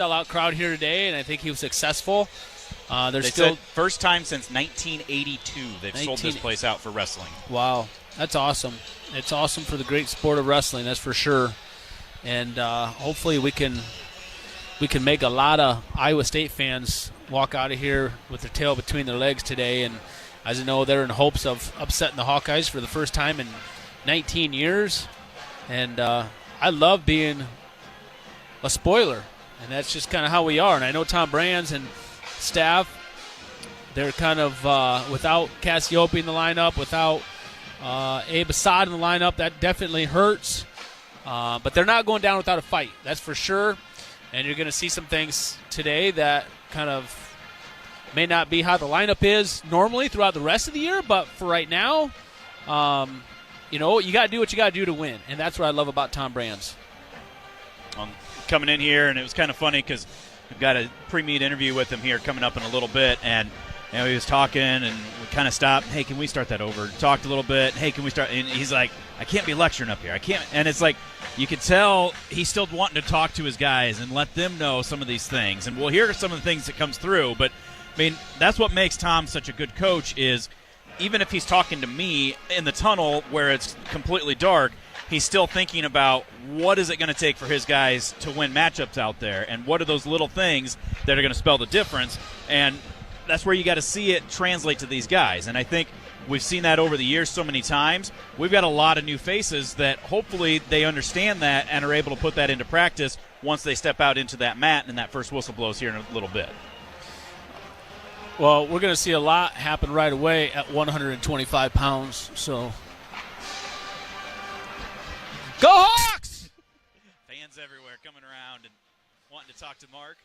sellout crowd here today, and I think he was successful. They still said first time since 1982 they've sold this place out for wrestling. Wow, that's awesome. It's awesome for the great sport of wrestling, that's for sure. And hopefully we can make a lot of Iowa State fans walk out of here with their tail between their legs today. And as you know, they're in hopes of upsetting the Hawkeyes for the first time in 19 years. And I love being a spoiler, and that's just kind of how we are. And I know Tom Brans and staff, they're kind of without Cassiope in the lineup, without Abe Assad in the lineup. That definitely hurts. But they're not going down without a fight, that's for sure. And you're going to see some things today that kind of may not be how the lineup is normally throughout the rest of the year. But for right now, you got to do what you got to do to win. And that's what I love about Tom Brans. Coming in here, and it was kind of funny because we've got a pre-meet interview with him here coming up in a little bit. And he was talking, and we kind of stopped. Hey, can we start that over? Talked a little bit. Hey, can we start? And he's like, I can't be lecturing up here. I can't. And it's like, you could tell he's still wanting to talk to his guys and let them know some of these things. And we'll hear some of the things that comes through. But, I mean, that's what makes Tom such a good coach is even if he's talking to me in the tunnel where it's completely dark, he's still thinking about what is it going to take for his guys to win matchups out there, and what are those little things that are going to spell the difference. And that's where you got to see it translate to these guys. And I think we've seen that over the years so many times. We've got a lot of new faces that hopefully they understand that and are able to put that into practice once they step out into that mat and that first whistle blows here in a little bit. Well, we're going to see a lot happen right away at 125 pounds. So, go Hawks! Fans everywhere coming around and wanting to talk to Mark.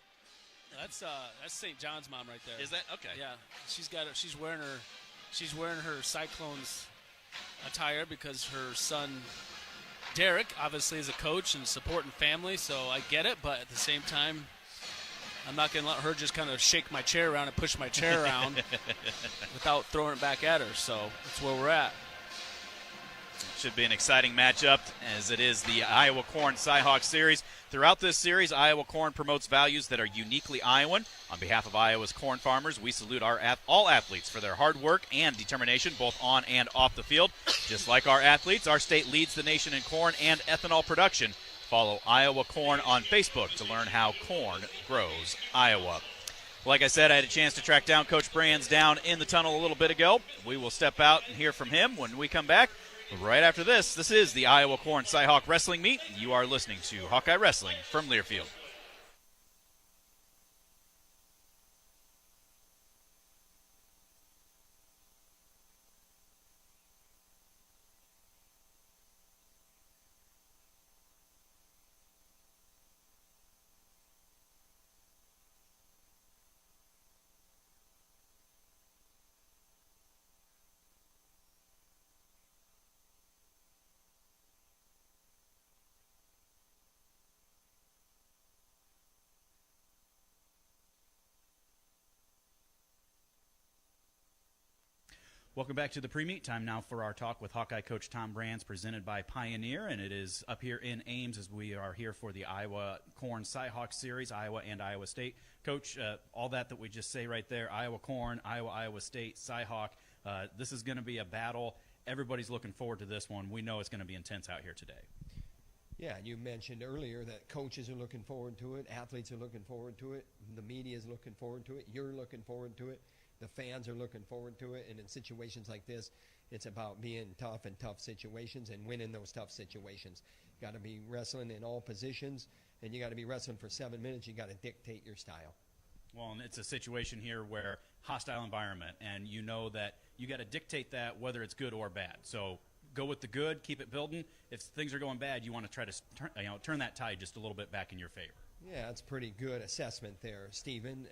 That's St. John's mom right there. Is that okay? Yeah, she's wearing her Cyclones attire because her son Derek obviously is a coach and supporting family. So I get it, but at the same time, I'm not going to let her just kind of shake my chair around and push my chair around without throwing it back at her. So that's where we're at. Should be an exciting matchup as it is the Iowa Corn Cy-Hawk Series. Throughout this series, Iowa Corn promotes values that are uniquely Iowan. On behalf of Iowa's corn farmers, we salute all athletes for their hard work and determination both on and off the field. Just like our athletes, our state leads the nation in corn and ethanol production. Follow Iowa Corn on Facebook to learn how corn grows Iowa. Like I said, I had a chance to track down Coach Brans down in the tunnel a little bit ago. We will step out and hear from him when we come back. Right after this is the Iowa Corn Cy-Hawk Wrestling Meet. You are listening to Hawkeye Wrestling from Learfield. Welcome back to the pre-meet. Time now for our talk with Hawkeye coach Tom Brans, presented by Pioneer, and it is up here in Ames as we are here for the Iowa Corn Cy-Hawk Series, Iowa and Iowa State. Coach, all that we just say right there, Iowa Corn, Iowa State, Cy-Hawk, this is going to be a battle. Everybody's looking forward to this one. We know it's going to be intense out here today. Yeah, you mentioned earlier that coaches are looking forward to it, athletes are looking forward to it, the media is looking forward to it, you're looking forward to it. The fans are looking forward to it, and in situations like this, it's about being tough in tough situations and winning those tough situations. You got to be wrestling in all positions, and you got to be wrestling for 7 minutes. You got to dictate your style. Well, and it's a situation here where hostile environment, and you know that you got to dictate that whether it's good or bad. So go with the good, keep it building. If things are going bad, you want to try to turn that tide just a little bit back in your favor. Yeah, that's pretty good assessment there, Stephen.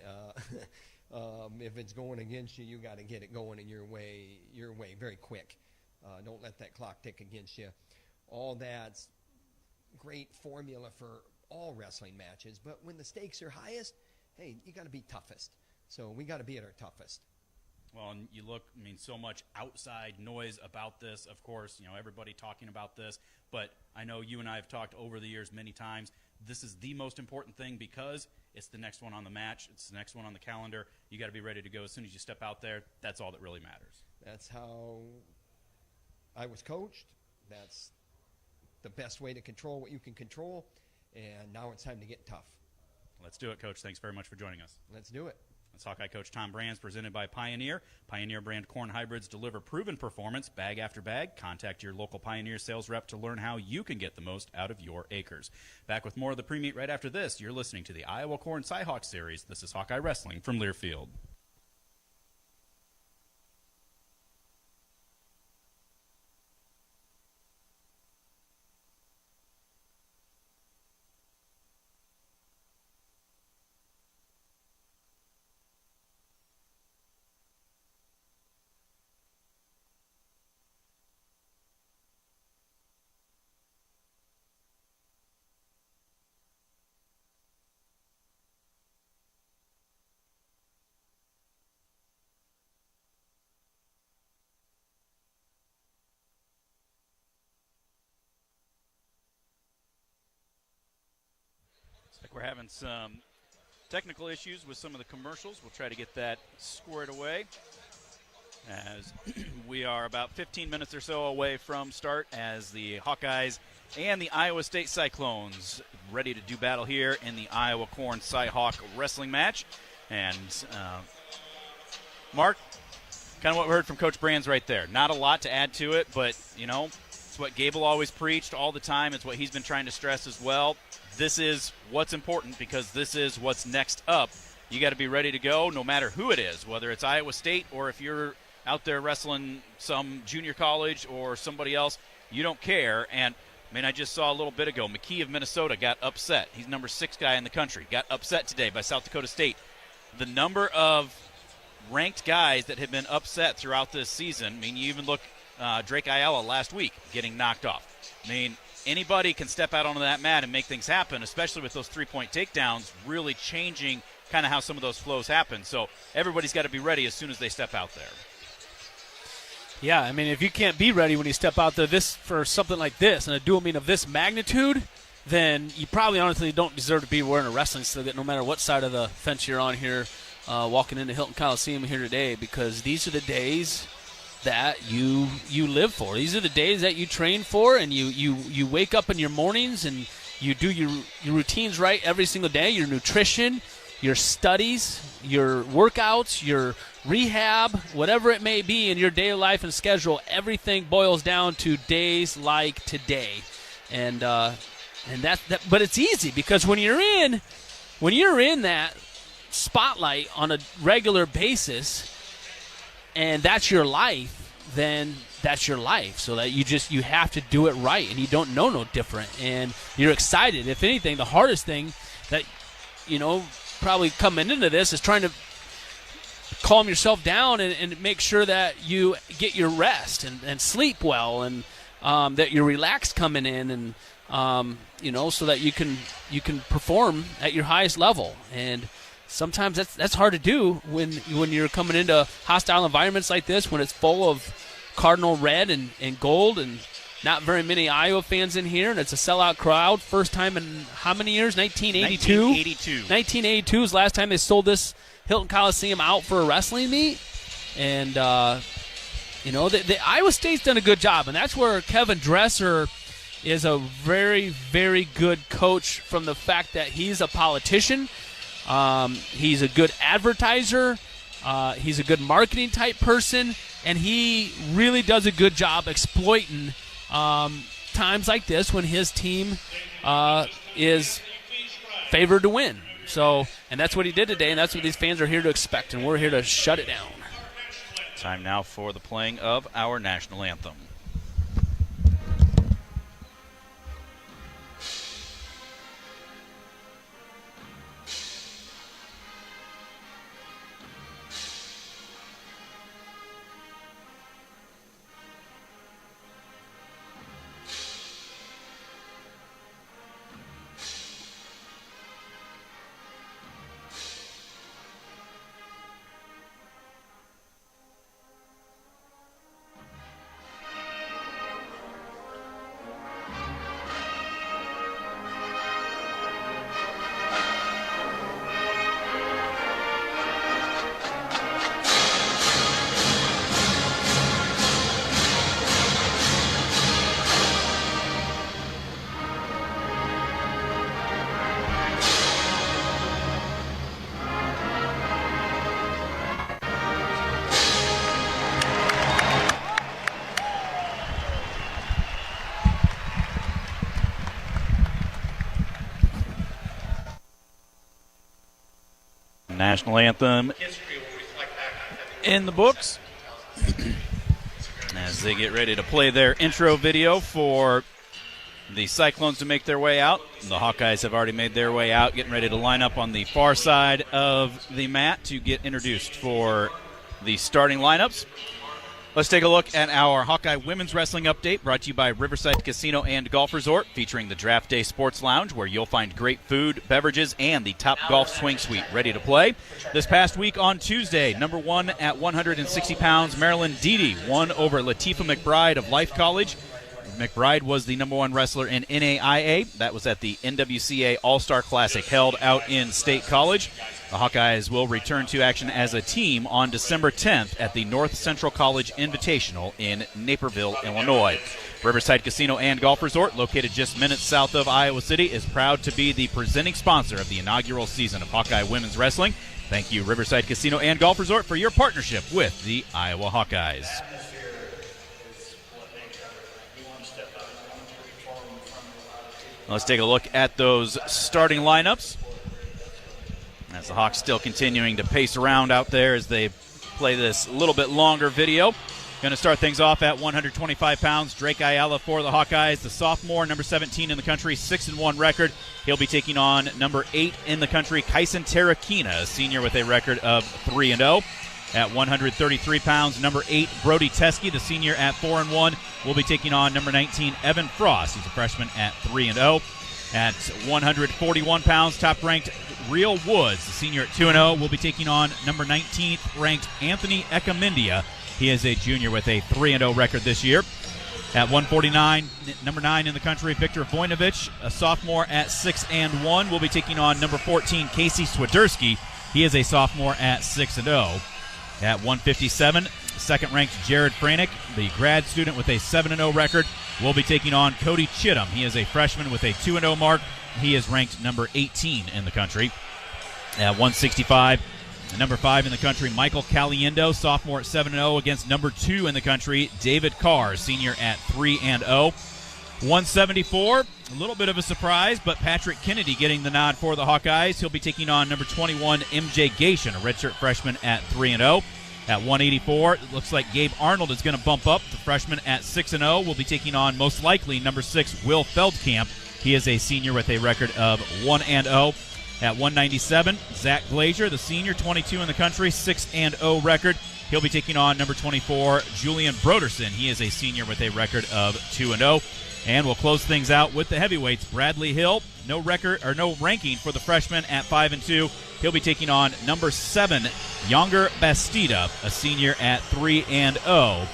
If it's going against you, you got to get it going in your way very quick. Don't let that clock tick against you. All that's great formula for all wrestling matches, but when the stakes are highest, hey, you got to be toughest. So we got to be at our toughest. Well, and you look, so much outside noise about this. Of course, everybody talking about this, but I know you and I have talked over the years many times. This is the most important thing because It's the next one on the match. It's the next one on the calendar. You got to be ready to go as soon as you step out there. That's all that really matters. That's how I was coached. That's the best way to control what you can control. And now it's time to get tough. Let's do it, Coach. Thanks very much for joining us. Let's do it. That's Hawkeye Coach Tom Brans, presented by Pioneer. Pioneer brand corn hybrids deliver proven performance bag after bag. Contact your local Pioneer sales rep to learn how you can get the most out of your acres. Back with more of the pre-meet right after this. You're listening to the Iowa Corn Cy-Hawk Series. This is Hawkeye Wrestling from Learfield. We're having some technical issues with some of the commercials. We'll try to get that squared away as we are about 15 minutes or so away from start as the Hawkeyes and the Iowa State Cyclones ready to do battle here in the Iowa Corn Cy-Hawk wrestling match. And Mark, kind of what we heard from Coach Brans right there. Not a lot to add to it, but, you know, it's what Gable always preached all the time. It's what he's been trying to stress as well. This is what's important because this is what's next up. You got to be ready to go no matter who it is, whether it's Iowa State or if you're out there wrestling some junior college or somebody else. You don't care. And, I mean, I just saw a little bit ago, McKee of Minnesota got upset. He's number 6 guy in the country. Got upset today by South Dakota State. The number of ranked guys that have been upset throughout this season, I mean, you even look Drake Ayala last week getting knocked off. I mean, anybody can step out onto that mat and make things happen, especially with those three-point takedowns really changing kind of how some of those flows happen. So everybody's got to be ready as soon as they step out there. Yeah, I mean, if you can't be ready when you step out there for something like this and a dual meet of this magnitude, then you probably honestly don't deserve to be wearing a wrestling slip no matter what side of the fence you're on here walking into Hilton Coliseum here today, because these are the days that you live for. These are the days that you train for, and you wake up in your mornings and you do your routines right every single day, your nutrition, your studies, your workouts, your rehab, whatever it may be in your daily life and schedule. Everything boils down to days like today. And that but it's easy because when you're in that spotlight on a regular basis, and that's your life, then that's your life. So that you have to do it right, and you don't know no different. And you're excited. If anything, the hardest thing that, probably coming into this is trying to calm yourself down and make sure that you get your rest and sleep well, and that you're relaxed coming in, and so that you can perform at your highest level. And sometimes that's hard to do when you're coming into hostile environments like this, when it's full of cardinal red and gold, and not very many Iowa fans in here, and it's a sellout crowd. First time in how many years? 1982? 1982 is the last time they sold this Hilton Coliseum out for a wrestling meet. And, the Iowa State's done a good job, and that's where Kevin Dresser is a very, very good coach, from the fact that he's a politician. He's a good advertiser. He's a good marketing type person, and he really does a good job exploiting times like this when his team is favored to win. So, and that's what he did today, and that's what these fans are here to expect, and we're here to shut it down. Time now for the playing of our national anthem. National anthem in the books as they get ready to play their intro video for the Cyclones to make their way out. The Hawkeyes have already made their way out, getting ready to line up on the far side of the mat to get introduced for the starting lineups. Let's take a look at our Hawkeye Women's Wrestling Update, brought to you by Riverside Casino and Golf Resort, featuring the Draft Day Sports Lounge, where you'll find great food, beverages, and the Top Golf Swing Suite ready to play. This past week on Tuesday, number 1 at 160 pounds, Marilyn Deedy won over Latifah McBride of Life College. McBride was the number 1 wrestler in NAIA. That was at the NWCA All-Star Classic held out in State College. The Hawkeyes will return to action as a team on December 10th at the North Central College Invitational in Naperville, Illinois. Riverside Casino and Golf Resort, located just minutes south of Iowa City, is proud to be the presenting sponsor of the inaugural season of Hawkeye Women's Wrestling. Thank you, Riverside Casino and Golf Resort, for your partnership with the Iowa Hawkeyes. Let's take a look at those starting lineups, as the Hawks still continuing to pace around out there as they play this little bit longer video. Going to start things off at 125 pounds. Drake Ayala for the Hawkeyes, the sophomore, number 17 in the country, 6-1 record. He'll be taking on number 8 in the country, Kyson Terrakina, a senior with a record of 3-0. At 133 pounds, number 8, Brody Teskey, the senior at 4-1, will be taking on number 19, Evan Frost. He's a freshman at 3-0. At 141 pounds, top-ranked Real Woods, the senior at 2-0, will be taking on number 19th ranked Anthony Ekamindia. He is a junior with a 3-0 record this year. At 149, number 9 in the country, Victor Vojnovic, a sophomore at 6-1, will be taking on number 14, Casey Swiderski. He is a sophomore at 6-0. At 157, second-ranked Jared Franick, the grad student with a 7-0 record, will be taking on Cody Chittum. He is a freshman with a 2-0 mark. He is ranked number 18 in the country. At 165, number 5 in the country, Michael Caliendo, sophomore at 7-0, against number 2 in the country, David Carr, senior at 3-0. 174, a little bit of a surprise, but Patrick Kennedy getting the nod for the Hawkeyes. He'll be taking on number 21, MJ Gation, a redshirt freshman at 3-0. At 184, it looks like Gabe Arnold is going to bump up. The freshman at 6-0 will be taking on, most likely, number 6, Will Feldkamp. He is a senior with a record of 1-0. At 197, Zach Glazier, the senior, 22 in the country, 6-0 record. He'll be taking on number 24, Julian Broderson. He is a senior with a record of 2-0. And we'll close things out with the heavyweights. Bradley Hill, no record or no ranking for the freshman at 5-2. He'll be taking on number 7, Younger Bastida, a senior at 3-0.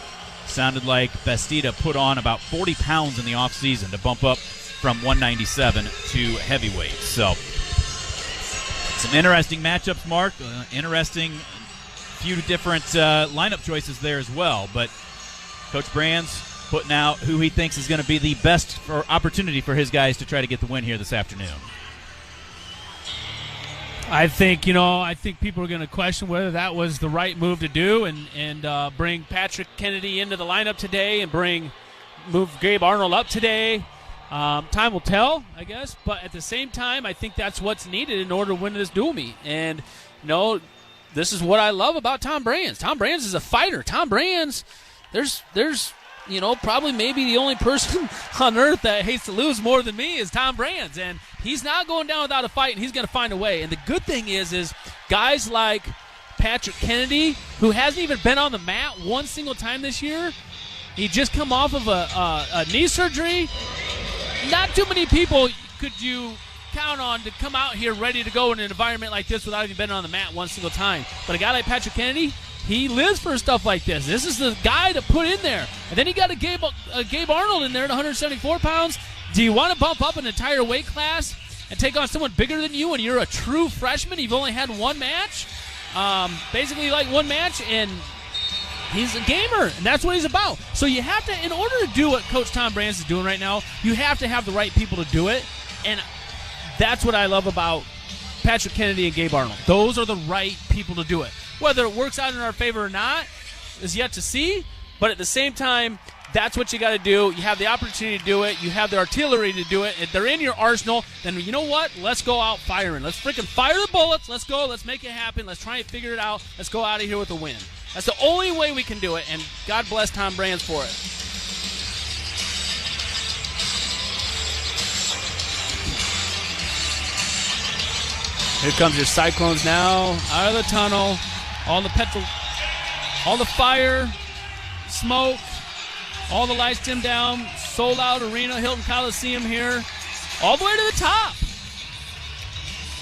Sounded like Bastida put on about 40 pounds in the offseason to bump up from 197 to heavyweight. So, some interesting matchups, Mark. Interesting few different lineup choices there as well. But Coach Brans putting out who he thinks is going to be the best for opportunity for his guys to try to get the win here this afternoon. I think people are going to question whether that was the right move to do and bring Patrick Kennedy into the lineup today and move Gabe Arnold up today. Time will tell, I guess. But at the same time, I think that's what's needed in order to win this dual meet. And, this is what I love about Tom Brans. Tom Brans is a fighter. Tom Brans, there's probably maybe the only person on earth that hates to lose more than me is Tom Brans. And he's not going down without a fight, and he's going to find a way. And the good thing is guys like Patrick Kennedy, who hasn't even been on the mat one single time this year, he just come off of a knee surgery. Not too many people could you count on to come out here ready to go in an environment like this without even been on the mat one single time. But a guy like Patrick Kennedy, he lives for stuff like this. This is the guy to put in there. And then he got a Gabe Arnold in there at 174 pounds. Do you want to bump up an entire weight class and take on someone bigger than you when you're a true freshman? You've only had one match, basically like one match, and he's a gamer, and that's what he's about. So you have to, in order to do what Coach Tom Brans is doing right now, you have to have the right people to do it. And that's what I love about Patrick Kennedy and Gabe Arnold. Those are the right people to do it. Whether it works out in our favor or not is yet to see, but at the same time, That's what you got to do. You have the opportunity to do it. You have the artillery to do it. If they're in your arsenal, then you know what? Let's go out firing. Let's freaking fire the bullets. Let's go. Let's make it happen. Let's try and figure it out. Let's go out of here with a win. That's the only way we can do it, and God bless Tom Brans for it. Here comes your Cyclones now out of the tunnel. All the fire, smoke, all the lights dimmed down. Sold out arena, Hilton Coliseum here, all the way to the top.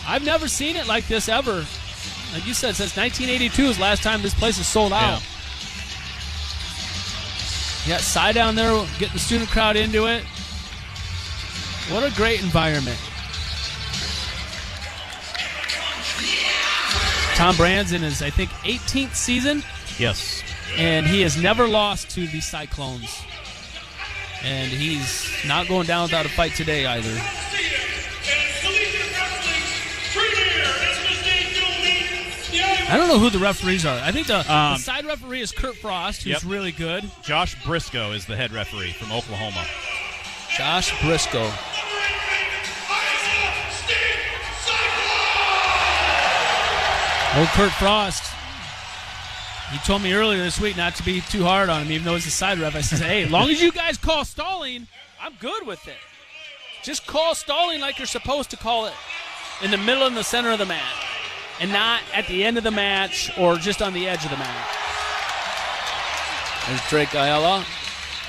I've never seen it like this ever. Like you said, since 1982 is the last time this place is sold out. You got Cy down there getting the student crowd into it. What a great environment. Tom Brans in his, I think, 18th season. Yes. And he has never lost to the Cyclones. And he's not going down without a fight today either. I don't know who the referees are. I think the side referee is Kurt Frost, who's really good. Josh Briscoe is the head referee from Oklahoma. Josh Briscoe. Old Kurt Frost. He told me earlier this week not to be too hard on him, even though he's a side ref. I said, hey, as long as you guys call stalling, I'm good with it. Just call stalling like you're supposed to call it in the middle and the center of the mat, and not at the end of the match or just on the edge of the mat. There's Drake Ayala.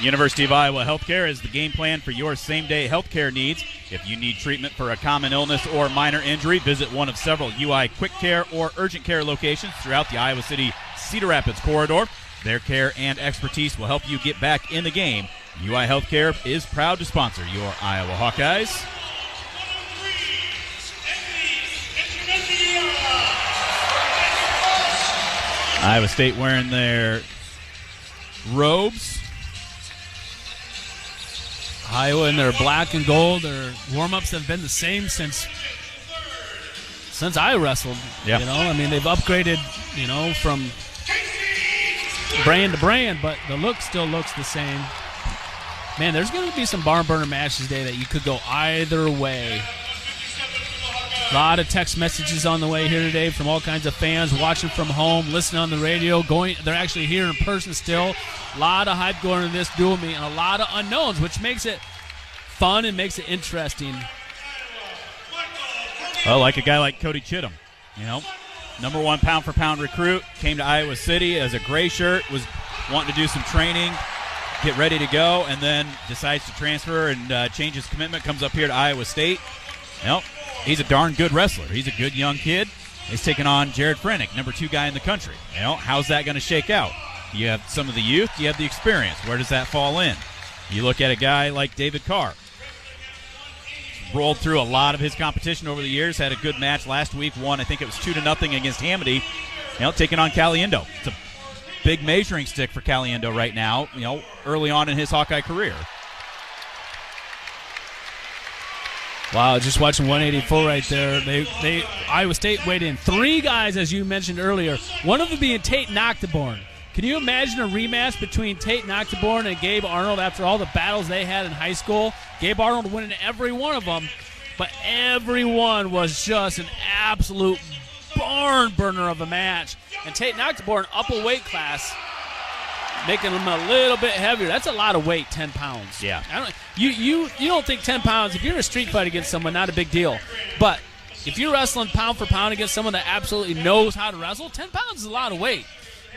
University of Iowa Healthcare is the game plan for your same-day healthcare needs. If you need treatment for a common illness or minor injury, visit one of several UI Quick Care or Urgent Care locations throughout the Iowa City Cedar Rapids corridor. Their care and expertise will help you get back in the game. UI Healthcare is proud to sponsor your Iowa Hawkeyes. Iowa State wearing their robes. Iowa in their black and gold. Their warm-ups have been the same since I wrestled. Yeah. You know, I mean, they've upgraded, you know, from brand to brand, but the look still looks the same. Man, there's going to be some barn burner matches today that you could go either way. A lot of text messages on the way here today from all kinds of fans watching from home, listening on the radio. They're actually here in person still. A lot of hype going into this dual meet and a lot of unknowns, which makes it fun and makes it interesting. Well, like a guy like Cody Chittum, you know, number one pound-for-pound recruit, came to Iowa City as a gray shirt, was wanting to do some training, get ready to go, and then decides to transfer and change his commitment, comes up here to Iowa State. Well, he's a darn good wrestler. He's a good young kid. He's taking on Jared Frenick, number 2 guy in the country. You know, how's that going to shake out? You have some of the youth, you have the experience. Where does that fall in? You look at a guy like David Carr. Rolled through a lot of his competition over the years, had a good match last week, won, I think it was 2-0 against Hamady. You know, taking on Caliendo. It's a big measuring stick for Caliendo right now, you know, early on in his Hawkeye career. Wow, just watching 184 right there. They Iowa State weighed in 3 guys, as you mentioned earlier. One of them being Tate Noctiborn. Can you imagine a rematch between Tate Noctiborn and Gabe Arnold after all the battles they had in high school? Gabe Arnold winning every one of them, but every one was just an absolute barn burner of a match. And Tate Noctiborn up a weight class, making him a little bit heavier. That's a lot of weight, 10 pounds. Yeah. You don't think 10 pounds, if you're in a street fight against someone, not a big deal. But if you're wrestling pound for pound against someone that absolutely knows how to wrestle, 10 pounds is a lot of weight.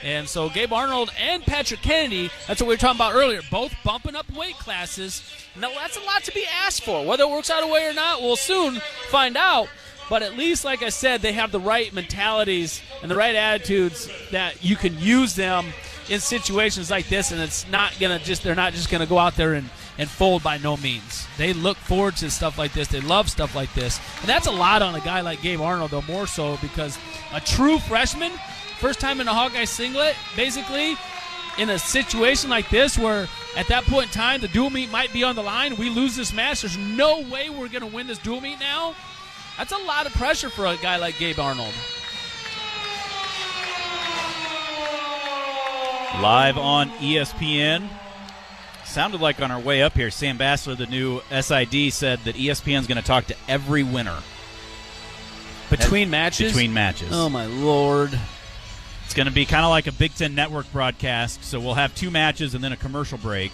And so Gabe Arnold and Patrick Kennedy, that's what we were talking about earlier, both bumping up weight classes. Now, that's a lot to be asked for. Whether it works out a way or not, we'll soon find out. But at least, like I said, they have the right mentalities and the right attitudes that you can use them in situations like this, and it's not gonna they're not just gonna go out there and fold by no means. They look forward to stuff like this. They love stuff like this. And that's a lot on a guy like Gabe Arnold, though, more so because a true freshman, first time in a Hawkeye singlet, basically, in a situation like this where at that point in time the dual meet might be on the line, we lose this match, there's no way we're going to win this dual meet now. That's a lot of pressure for a guy like Gabe Arnold. Live on ESPN, sounded like on our way up here, Sam Bassler, the new SID, said that ESPN's going to talk to every winner. Between matches? Between matches. Oh, my Lord. It's going to be kind of like a Big Ten Network broadcast, so we'll have 2 matches and then a commercial break.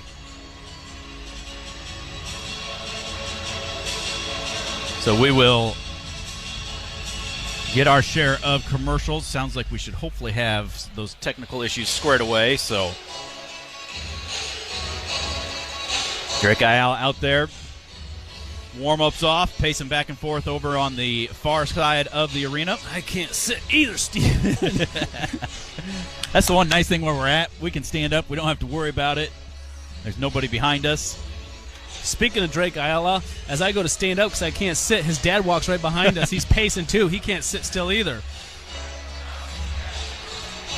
So we will get our share of commercials. Sounds like we should hopefully have those technical issues squared away. So Drake Ayala out there. Warm-ups off, pacing back and forth over on the far side of the arena. I can't sit either, Steven. That's the one nice thing where we're at. We can stand up. We don't have to worry about it. There's nobody behind us. Speaking of Drake Ayala, as I go to stand up because I can't sit, his dad walks right behind us. He's pacing too. He can't sit still either.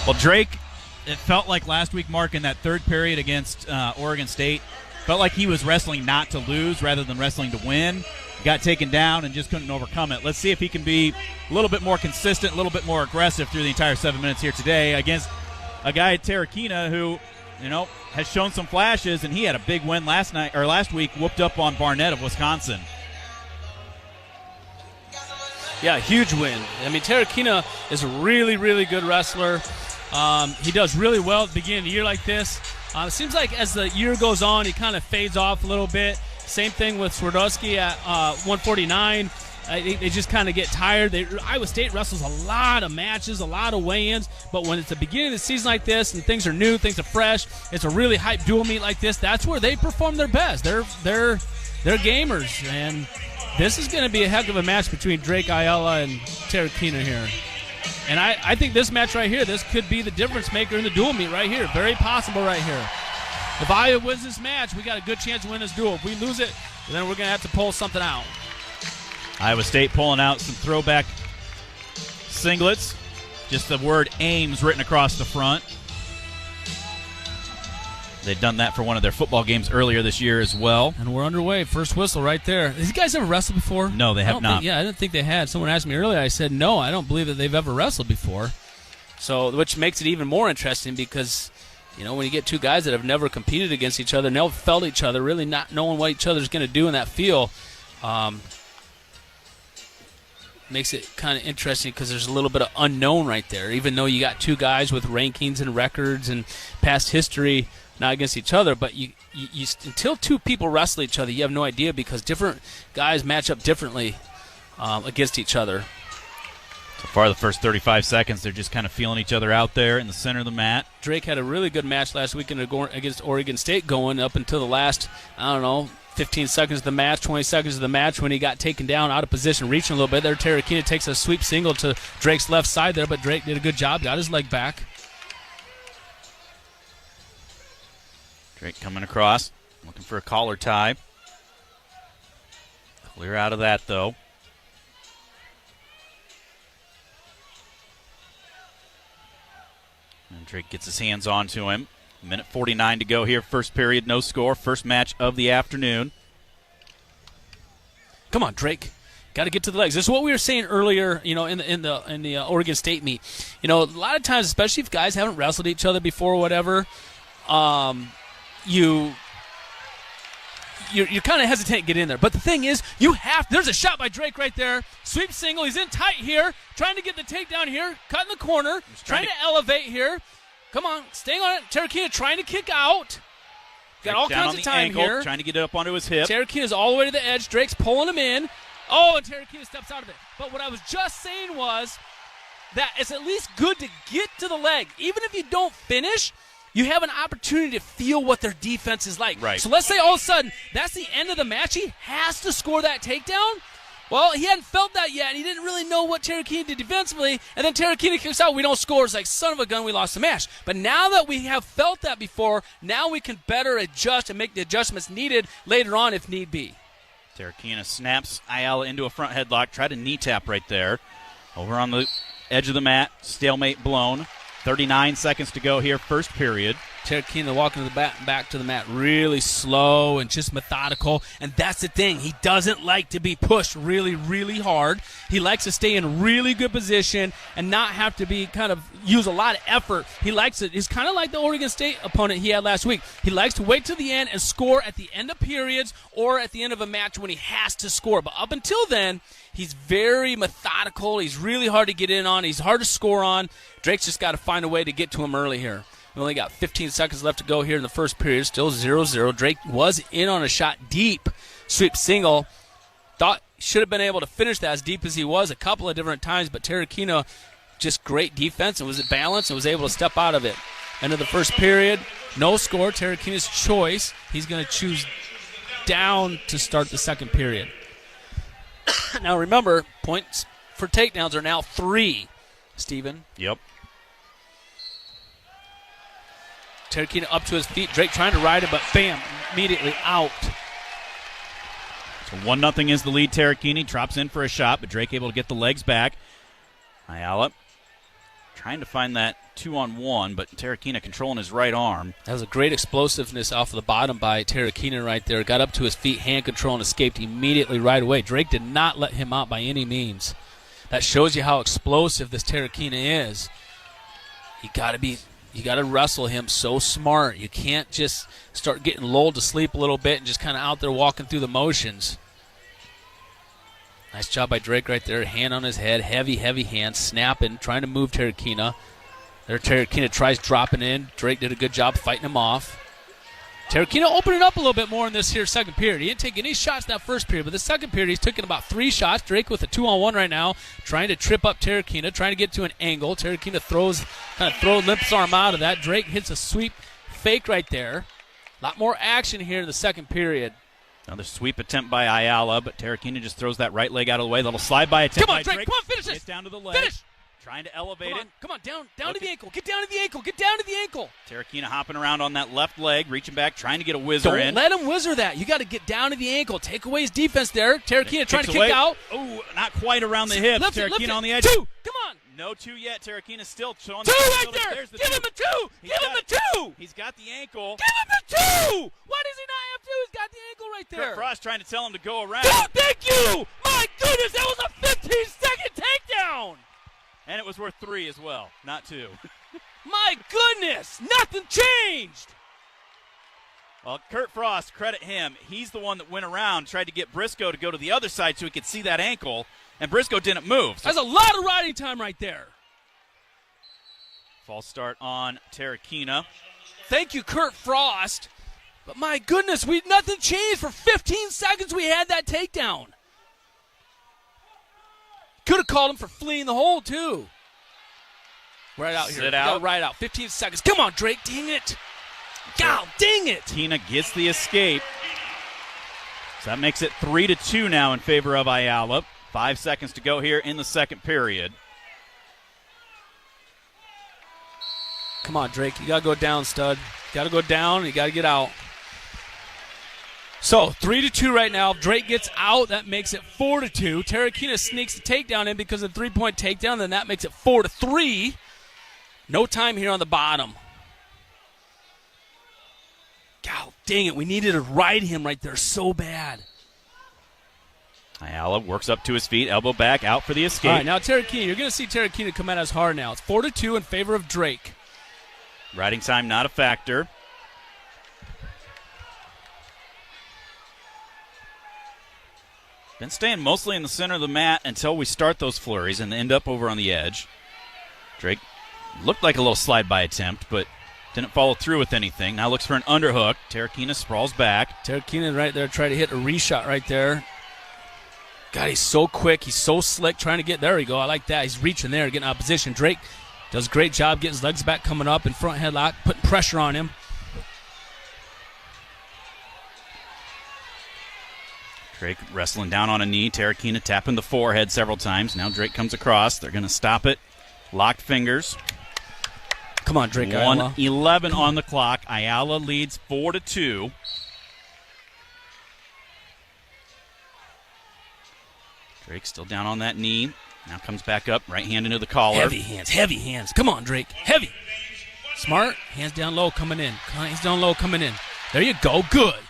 Well, Drake, it felt like last week, Mark, in that third period against Oregon State, felt like he was wrestling not to lose rather than wrestling to win. Got taken down and just couldn't overcome it. Let's see if he can be a little bit more consistent, a little bit more aggressive through the entire 7 minutes here today against a guy at Terrakina who, has shown some flashes, and he had a big win last week, whooped up on Barnett of Wisconsin. Yeah, huge win. I mean, Terrakina is a really, really good wrestler. He does really well at the beginning of the year like this. It seems like as the year goes on, he kind of fades off a little bit. Same thing with Swerdowski at 149. They just kind of get tired. Iowa State wrestles a lot of matches, a lot of weigh-ins, but when it's the beginning of the season like this and things are new, things are fresh, it's a really hype dual meet like this, that's where they perform their best. They're gamers, and this is going to be a heck of a match between Drake Ayala and Terrakina here. And I think this match right here, this could be the difference maker in the dual meet right here. Very possible right here. If Iowa wins this match, we got a good chance to win this duel. If we lose it, then we're going to have to pull something out. Iowa State pulling out some throwback singlets. Just the word Ames written across the front. They've done that for one of their football games earlier this year as well. And we're underway. First whistle right there. Have you guys ever wrestled before? No, they have not. I didn't think they had. Someone asked me earlier. I said, no, I don't believe that they've ever wrestled before. So, which makes it even more interesting because, when you get two guys that have never competed against each other, never felt each other, really not knowing what each other's going to do in that feel, makes it kind of interesting because there's a little bit of unknown right there. Even though you got two guys with rankings and records and past history, not against each other, but you until two people wrestle each other, you have no idea because different guys match up differently against each other. So far, the first 35 seconds, they're just kind of feeling each other out there in the center of the mat. Drake had a really good match last weekend against Oregon State going up until the last, 15 seconds of the match, 20 seconds of the match when he got taken down out of position, reaching a little bit there. Terrakina takes a sweep single to Drake's left side there, but Drake did a good job, got his leg back. Drake coming across, looking for a collar tie. Clear out of that, though. And Drake gets his hands onto him. Minute 49 to go here. First period, no score. First match of the afternoon. Come on, Drake. Got to get to the legs. This is what we were saying earlier, in the Oregon State meet. A lot of times, especially if guys haven't wrestled each other before or whatever, you're kind of hesitant to get in there. But the thing is, there's a shot by Drake right there. Sweep single. He's in tight here, trying to get the takedown here, cut in the corner, trying to elevate here. Come on, staying on it. Terrakina trying to kick out. Got all kinds of time ankle, here. Trying to get it up onto his hip. Terrakina's all the way to the edge. Drake's pulling him in. Oh, and Terrakina steps out of it. But what I was just saying was that it's at least good to get to the leg. Even if you don't finish, you have an opportunity to feel what their defense is like. Right. So let's say all of a sudden that's the end of the match. He has to score that takedown. Well, he hadn't felt that yet, and he didn't really know what Terrakina did defensively. And then Terrakina kicks out. We don't score. It's like, son of a gun, we lost the match. But now that we have felt that before, now we can better adjust and make the adjustments needed later on if need be. Terrakina snaps Ayala into a front headlock. Tried a knee tap right there. Over on the edge of the mat. Stalemate blown. 39 seconds to go here, first period. Terakina walking to the back to the mat really slow and just methodical. And that's the thing. He doesn't like to be pushed really, really hard. He likes to stay in really good position and not have to be use a lot of effort. He likes it. He's kind of like the Oregon State opponent he had last week. He likes to wait till the end and score at the end of periods or at the end of a match when he has to score. But up until then, he's very methodical. He's really hard to get in on. He's hard to score on. Drake's just got to find a way to get to him early here. We only got 15 seconds left to go here in the first period. Still 0-0. Drake was in on a shot deep. Sweep single. Thought should have been able to finish that as deep as he was a couple of different times, but Terakina just great defense and was balanced and was able to step out of it. End of the first period. No score. Terakina's choice. He's going to choose down to start the second period. Now remember, points for takedowns are now 3, Steven. Yep. Terakina up to his feet. Drake trying to ride it, but bam, immediately out. So 1-0 is the lead. Terakina drops in for a shot, but Drake able to get the legs back. Ayala trying to find that 2-on-1, but Terakina controlling his right arm. That was a great explosiveness off of the bottom by Terakina right there. Got up to his feet, hand control, and escaped immediately right away. Drake did not let him out by any means. That shows you how explosive this Terakina is. You got to wrestle him so smart. You can't just start getting lulled to sleep a little bit and just kind of out there walking through the motions. Nice job by Drake right there. Hand on his head. Heavy hand. Snapping. Trying to move Terakina. There Terakina tries dropping in. Drake did a good job fighting him off. Terakina opening up a little bit more in this here second period. He didn't take any shots that first period, but the second period he's taking about 3 shots. Drake with a 2-on-1 right now, trying to trip up Terakina, trying to get to an angle. Terakina limps arm out of that. Drake hits a sweep fake right there. A lot more action here in the second period. Another sweep attempt by Ayala, but Terakina just throws that right leg out of the way. Little slide by attempt. Come on, by Drake. Come on, finish this. Gets down to the leg. Finish. Trying to elevate it. Come on, down to the ankle. Get down to the ankle. Get down to the ankle. Terakina hopping around on that left leg, reaching back, trying to get a whizzer in. Don't let him whizzer that. You got to get down to the ankle. Take away his defense there. Terakina trying to kick out. Oh, not quite around the hips. Terakina on the edge. 2. Come on. No 2 yet. Terakina still showing 2 the right there. Give him a 2. Give him a 2. He's got the ankle. Give him a 2. Why does he not have 2? He's got the ankle right there. Kurt Frost trying to tell him to go around. Oh, thank you. My goodness, that was a 15-second takedown. And it was worth 3 as well, not 2. My goodness, nothing changed. Well, Kurt Frost, credit him. He's the one that went around, tried to get Briscoe to go to the other side so he could see that ankle, and Briscoe didn't move. So that's a lot of riding time right there. False start on Terakina. Thank you, Kurt Frost. But my goodness, nothing changed. For 15 seconds we had that takedown. Could have called him for fleeing the hole, too. Right out here. Sit out. Right out. 15 seconds. Come on, Drake. Dang it. God, dang it. Tina gets the escape. So that makes it 3-2 now in favor of Ayala. 5 seconds to go here in the second period. Come on, Drake. You got to go down, stud. You got to go down. You got to get out. So 3-2 right now. If Drake gets out, that makes it 4-2. Terakina sneaks the takedown in because of the 3-point takedown, then that makes it 4-3. No time here on the bottom. God dang it, we needed to ride him right there so bad. Ayala works up to his feet, elbow back, out for the escape. All right, now Terakina, you're going to see Terakina come at us hard now. It's 4-2 in favor of Drake. Riding time not a factor. Been staying mostly in the center of the mat until we start those flurries and end up over on the edge. Drake looked like a little slide-by attempt, but didn't follow through with anything. Now looks for an underhook. Terakina sprawls back. Terakina right there trying to hit a reshot right there. God, he's so quick. He's so slick trying to get – there we go. I like that. He's reaching there, getting out of position. Drake does a great job getting his legs back, coming up in front headlock, putting pressure on him. Drake wrestling down on a knee. Terakina tapping the forehead several times. Now Drake comes across. They're going to stop it. Locked fingers. Come on, Drake. 1:11 on the clock. Ayala leads 4-2. Drake still down on that knee. Now comes back up. Right hand into the collar. Heavy hands. Come on, Drake. Heavy. Smart, hands down low, coming in. Hands down low, coming in. There you go, good.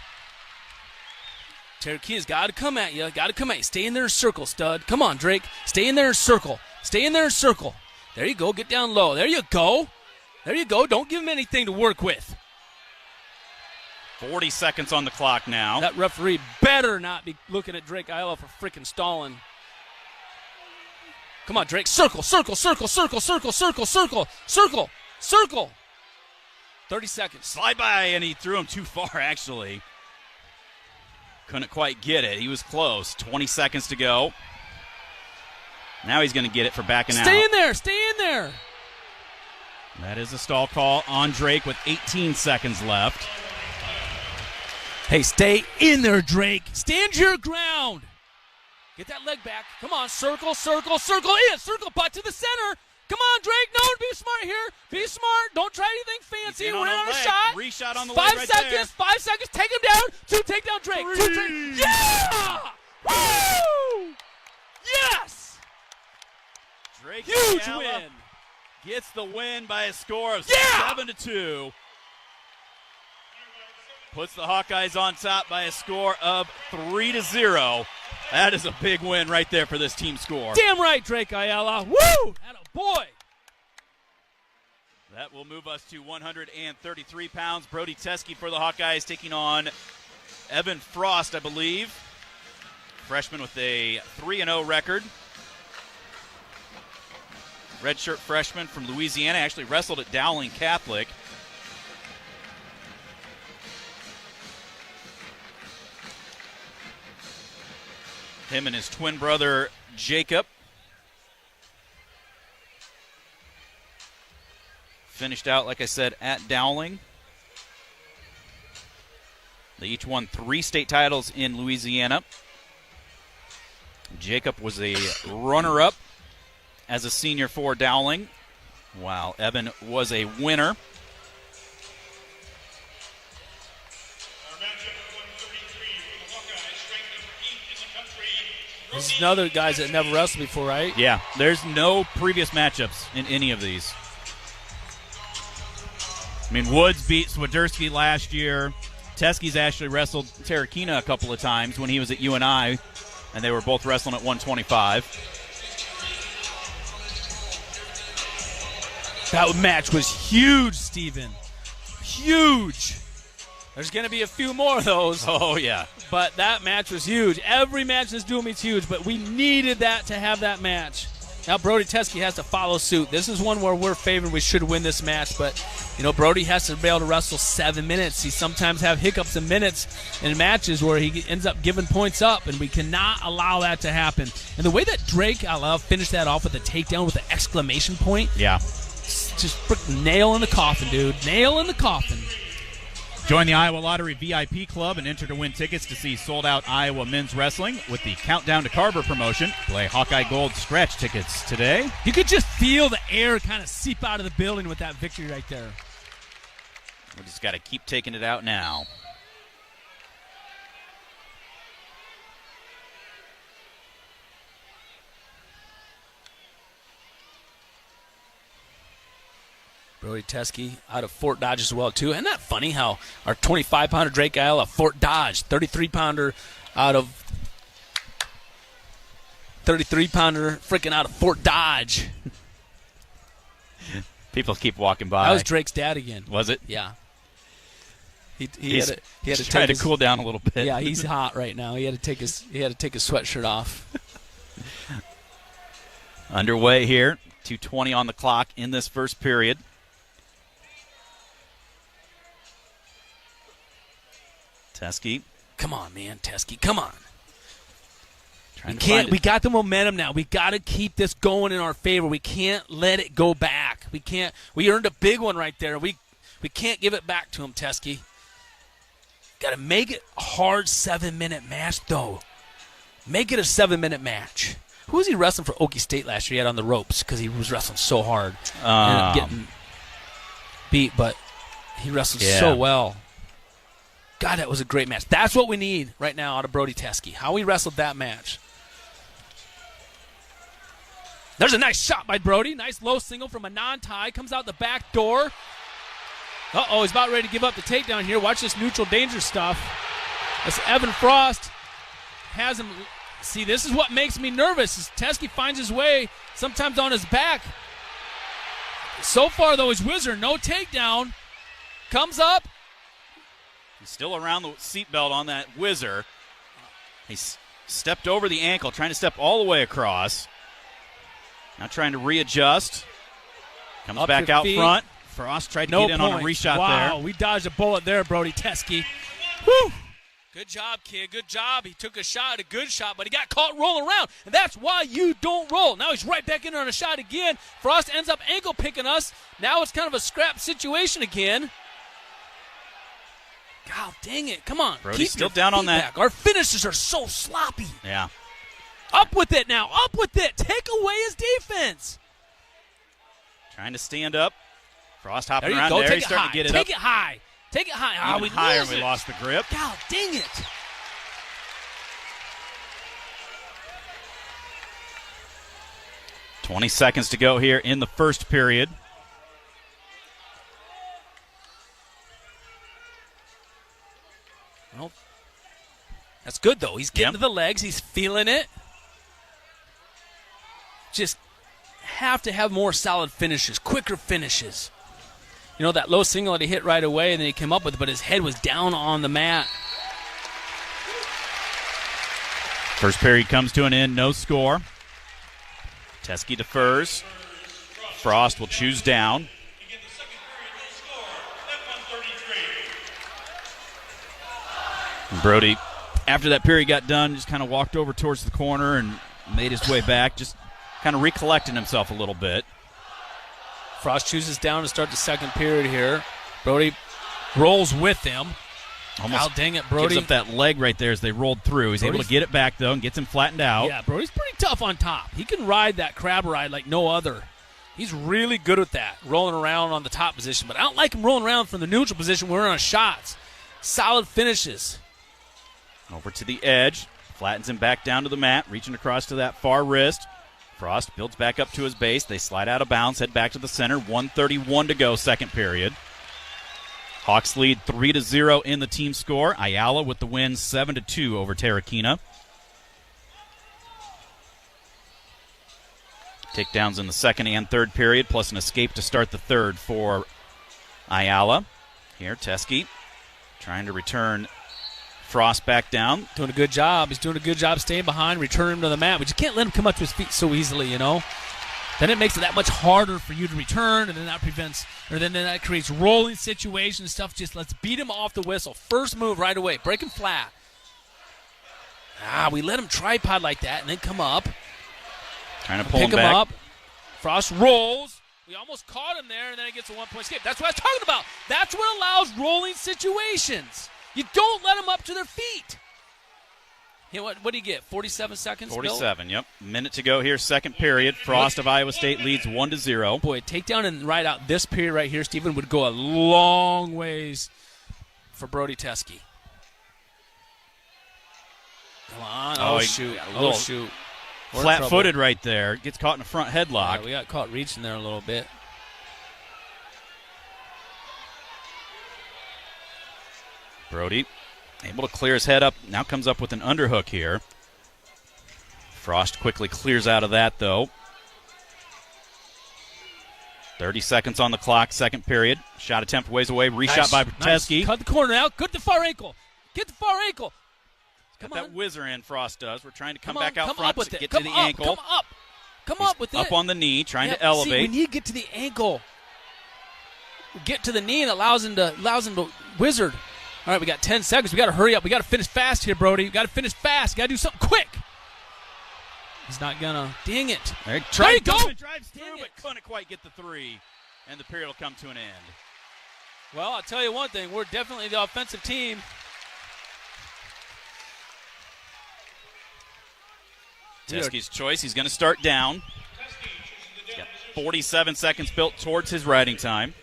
Cherokeena's got to come at you. Got to come at you. Stay in there and circle, stud. Come on, Drake. Stay in there and circle. Stay in there and circle. There you go. Get down low. There you go. There you go. Don't give him anything to work with. 40 seconds on the clock now. That referee better not be looking at Drake Ayala for freaking stalling. Come on, Drake. Circle, circle, circle, circle, circle, circle, circle, circle, circle. 30 seconds. Slide by, and he threw him too far, actually. Couldn't quite get it. He was close. 20 seconds to go. Now he's going to get it for backing out. Stay in there. Stay in there. That is a stall call on Drake with 18 seconds left. Hey, stay in there, Drake. Stand your ground. Get that leg back. Come on, circle, circle, circle in. Circle, butt to the center. Come on, Drake. No, be smart here. Be smart. Don't try anything fancy. We're on a shot. Reshot on the leg. 5 seconds. There. 5 seconds. Take him down. 2 takedown, Drake. 2 Drake. Yeah! Woo! Yes! Drake huge win. Gets the win by a score of 7-2. Puts the Hawkeyes on top by a score of 3-0. That is a big win right there for this team score. Damn right, Drake Ayala. Woo! Attaboy. That will move us to 133 pounds. Brody Teske for the Hawkeyes taking on Evan Frost, I believe. Freshman with a 3-0 record. Redshirt freshman from Louisiana. Actually wrestled at Dowling Catholic. Him and his twin brother, Jacob. Finished out, like I said, at Dowling. They each won 3 state titles in Louisiana. Jacob was a runner-up as a senior for Dowling, while Evan was a winner. This is another guys that never wrestled before, right? Yeah, there's no previous matchups in any of these. I mean, Woods beat Swiderski last year. Teske's actually wrestled Cherokee a couple of times when he was at UNI, and they were both wrestling at 125. That match was huge, Steven. Huge. There's going to be a few more of those. Oh, yeah. But that match was huge. Every match in this dual meet's huge, but we needed that to have that match. Now Brody Teske has to follow suit. This is one where we're favored. We should win this match, but Brody has to be able to wrestle 7 minutes. He sometimes have hiccups in minutes in matches where he ends up giving points up, and we cannot allow that to happen. And the way that Drake finished that off with a takedown with an exclamation point, yeah, just freaking nail in the coffin, dude. Nail in the coffin. Join the Iowa Lottery VIP Club and enter to win tickets to see sold-out Iowa men's wrestling with the Countdown to Carver promotion. Play Hawkeye Gold scratch tickets today. You could just feel the air kind of seep out of the building with that victory right there. We just got to keep taking it out now. Brody Teske out of Fort Dodge as well, too. Isn't that funny how our 25-pounder Drake Ayala, Fort Dodge, 33-pounder out of 33-pounder freaking out of Fort Dodge. People keep walking by. That was Drake's dad again. Was it? Yeah. He had to try to cool down a little bit. Yeah, he's hot right now. He had to take his sweatshirt off. Underway here. 2:20 on the clock in this first period. Teske. Come on, man, Teske. Come on. We got the momentum now. We got to keep this going in our favor. We can't let it go back. We earned a big one right there. We can't give it back to him, Teske. Got to make it a hard 7-minute match, though. Make it a 7-minute match. Who was he wrestling for Okie State last year? He had on the ropes because he was wrestling so hard. Ended up getting beat, but he wrestled so well. God, that was a great match. That's what we need right now out of Brody Teske. How he wrestled that match. There's a nice shot by Brody. Nice low single from a non-tie. Comes out the back door. Uh-oh, he's about ready to give up the takedown here. Watch this neutral danger stuff. As Evan Frost has him. See, this is what makes me nervous. As Teske finds his way, sometimes on his back. So far, though, he's Whizzer. No takedown. Comes up. He's still around the seatbelt on that Whizzer. He's stepped over the ankle, trying to step all the way across. Now trying to readjust. Comes Up back your out feet. front. Frost tried to get in on a reshot wow, there. we dodged a bullet there, Brody Teske. Woo! Good job, kid. Good job. He took a shot, a good shot, but he got caught rolling around, and that's why you don't roll. Now he's right back in on a shot again. Frost ends up ankle picking us. Now it's kind of a scrap situation again. God dang it. Come on. Brody's Keep still your down on feet that. back. Our finishes are so sloppy. Yeah. Up with it now. Up with it. Take away his defense. Trying to stand up. Frost hopping There you around go. there. Take He's it starting high. to get it Take up. it high. Take it high. Ah, Even we higher, lose we it. lost the grip. God dang it. 20 seconds to go here in the first period. Well, that's good, though. He's getting Yep. to the legs. He's feeling it. Just have to have more solid finishes, quicker finishes. You know, that low single that he hit right away, and then he came up with it, but his head was down on the mat. First period comes to an end, no score. Teske defers. Frost will choose down. And Brody, after that period got done, just kind of walked over towards the corner and made his way back, just kind of recollecting himself a little bit. Frost chooses down to start the second period here. Brody rolls with him. Almost dang it, Brody. gives up that leg right there as they rolled through. He's able to get it back, though, and gets him flattened out. Yeah, Brody's pretty tough on top. He can ride that crab ride like no other. He's really good at that, rolling around on the top position. But I don't like him rolling around from the neutral position when we're on shots. Solid finishes. Over to the edge. Flattens him back down to the mat, reaching across to that far wrist. Frost builds back up to his base. They slide out of bounds, head back to the center. 1:31 to go, second period. Hawks lead 3-0 in the team score. Ayala with the win 7-2 over Terrakina. Takedowns in the second and third period, plus an escape to start the third for Ayala. Here, Teske trying to return Frost back down. Doing a good job. He's doing a good job staying behind, returning him to the mat. But you can't let him come up to his feet so easily, you know. Then it makes it that much harder for you to return, and then that prevents, or then that creates rolling situations and stuff. Just let's beat him off the whistle. First move right away. Break him flat. We let him tripod like that and then come up. Trying to pull Pick him him back. up. Frost rolls. We almost caught him there, and then he gets a one-point escape. That's what I was talking about. That's what allows rolling situations. You don't let them up to their feet. You know what do you get, 47 seconds? 47, yep. Minute to go here, second period. Frost of Iowa State leads 1-0. Boy, takedown and ride out this period right here, Stephen, would go a long ways for Brody Teske. Come on. Oh, shoot. A little shoot. We're in flat-footed right there. Gets caught in a front headlock. Yeah, we got caught reaching there a little bit. Brody able to clear his head up. Now comes up with an underhook here. Frost quickly clears out of that, though. 30 seconds on the clock, second period. Shot attempt ways away. Reshot by Teske. Cut the corner out. Good to the far ankle. Get the far ankle. Got that whizzer in, Frost does. We're trying to come on, back out come front up with to it. get Come to the up, ankle. Come He's up with it. up on the knee, trying to See, elevate. we need to get to the ankle. Get to the knee and allows him to wizard. All right, we got 10 seconds. We got to hurry up. We got to finish fast here, Brody. We got to finish fast. Got to do something quick. He's not gonna. Dang it! There you go. Drives through, but couldn't quite get the three, and the period will come to an end. Well, I'll tell you one thing. We're definitely the offensive team. Teske's choice. He's going to start down. He's got 47 seconds built towards his riding time.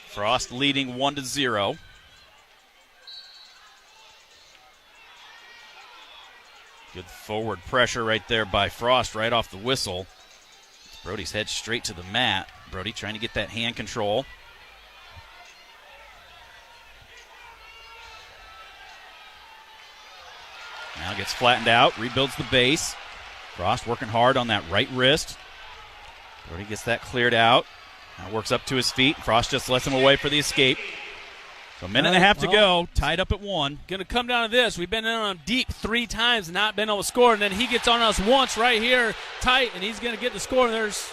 Frost leading 1-0. Good forward pressure right there by Frost right off the whistle. Brody's head straight to the mat. Brody trying to get that hand control. Now gets flattened out, rebuilds the base. Frost working hard on that right wrist. Brody gets that cleared out. Now works up to his feet. Frost just lets him away for the escape. So a minute and a half to go, tied up at 1. Going to come down to this. We've been in on him deep 3 times and not been able to score, and then he gets on us once right here, tight, and he's going to get the score. And there's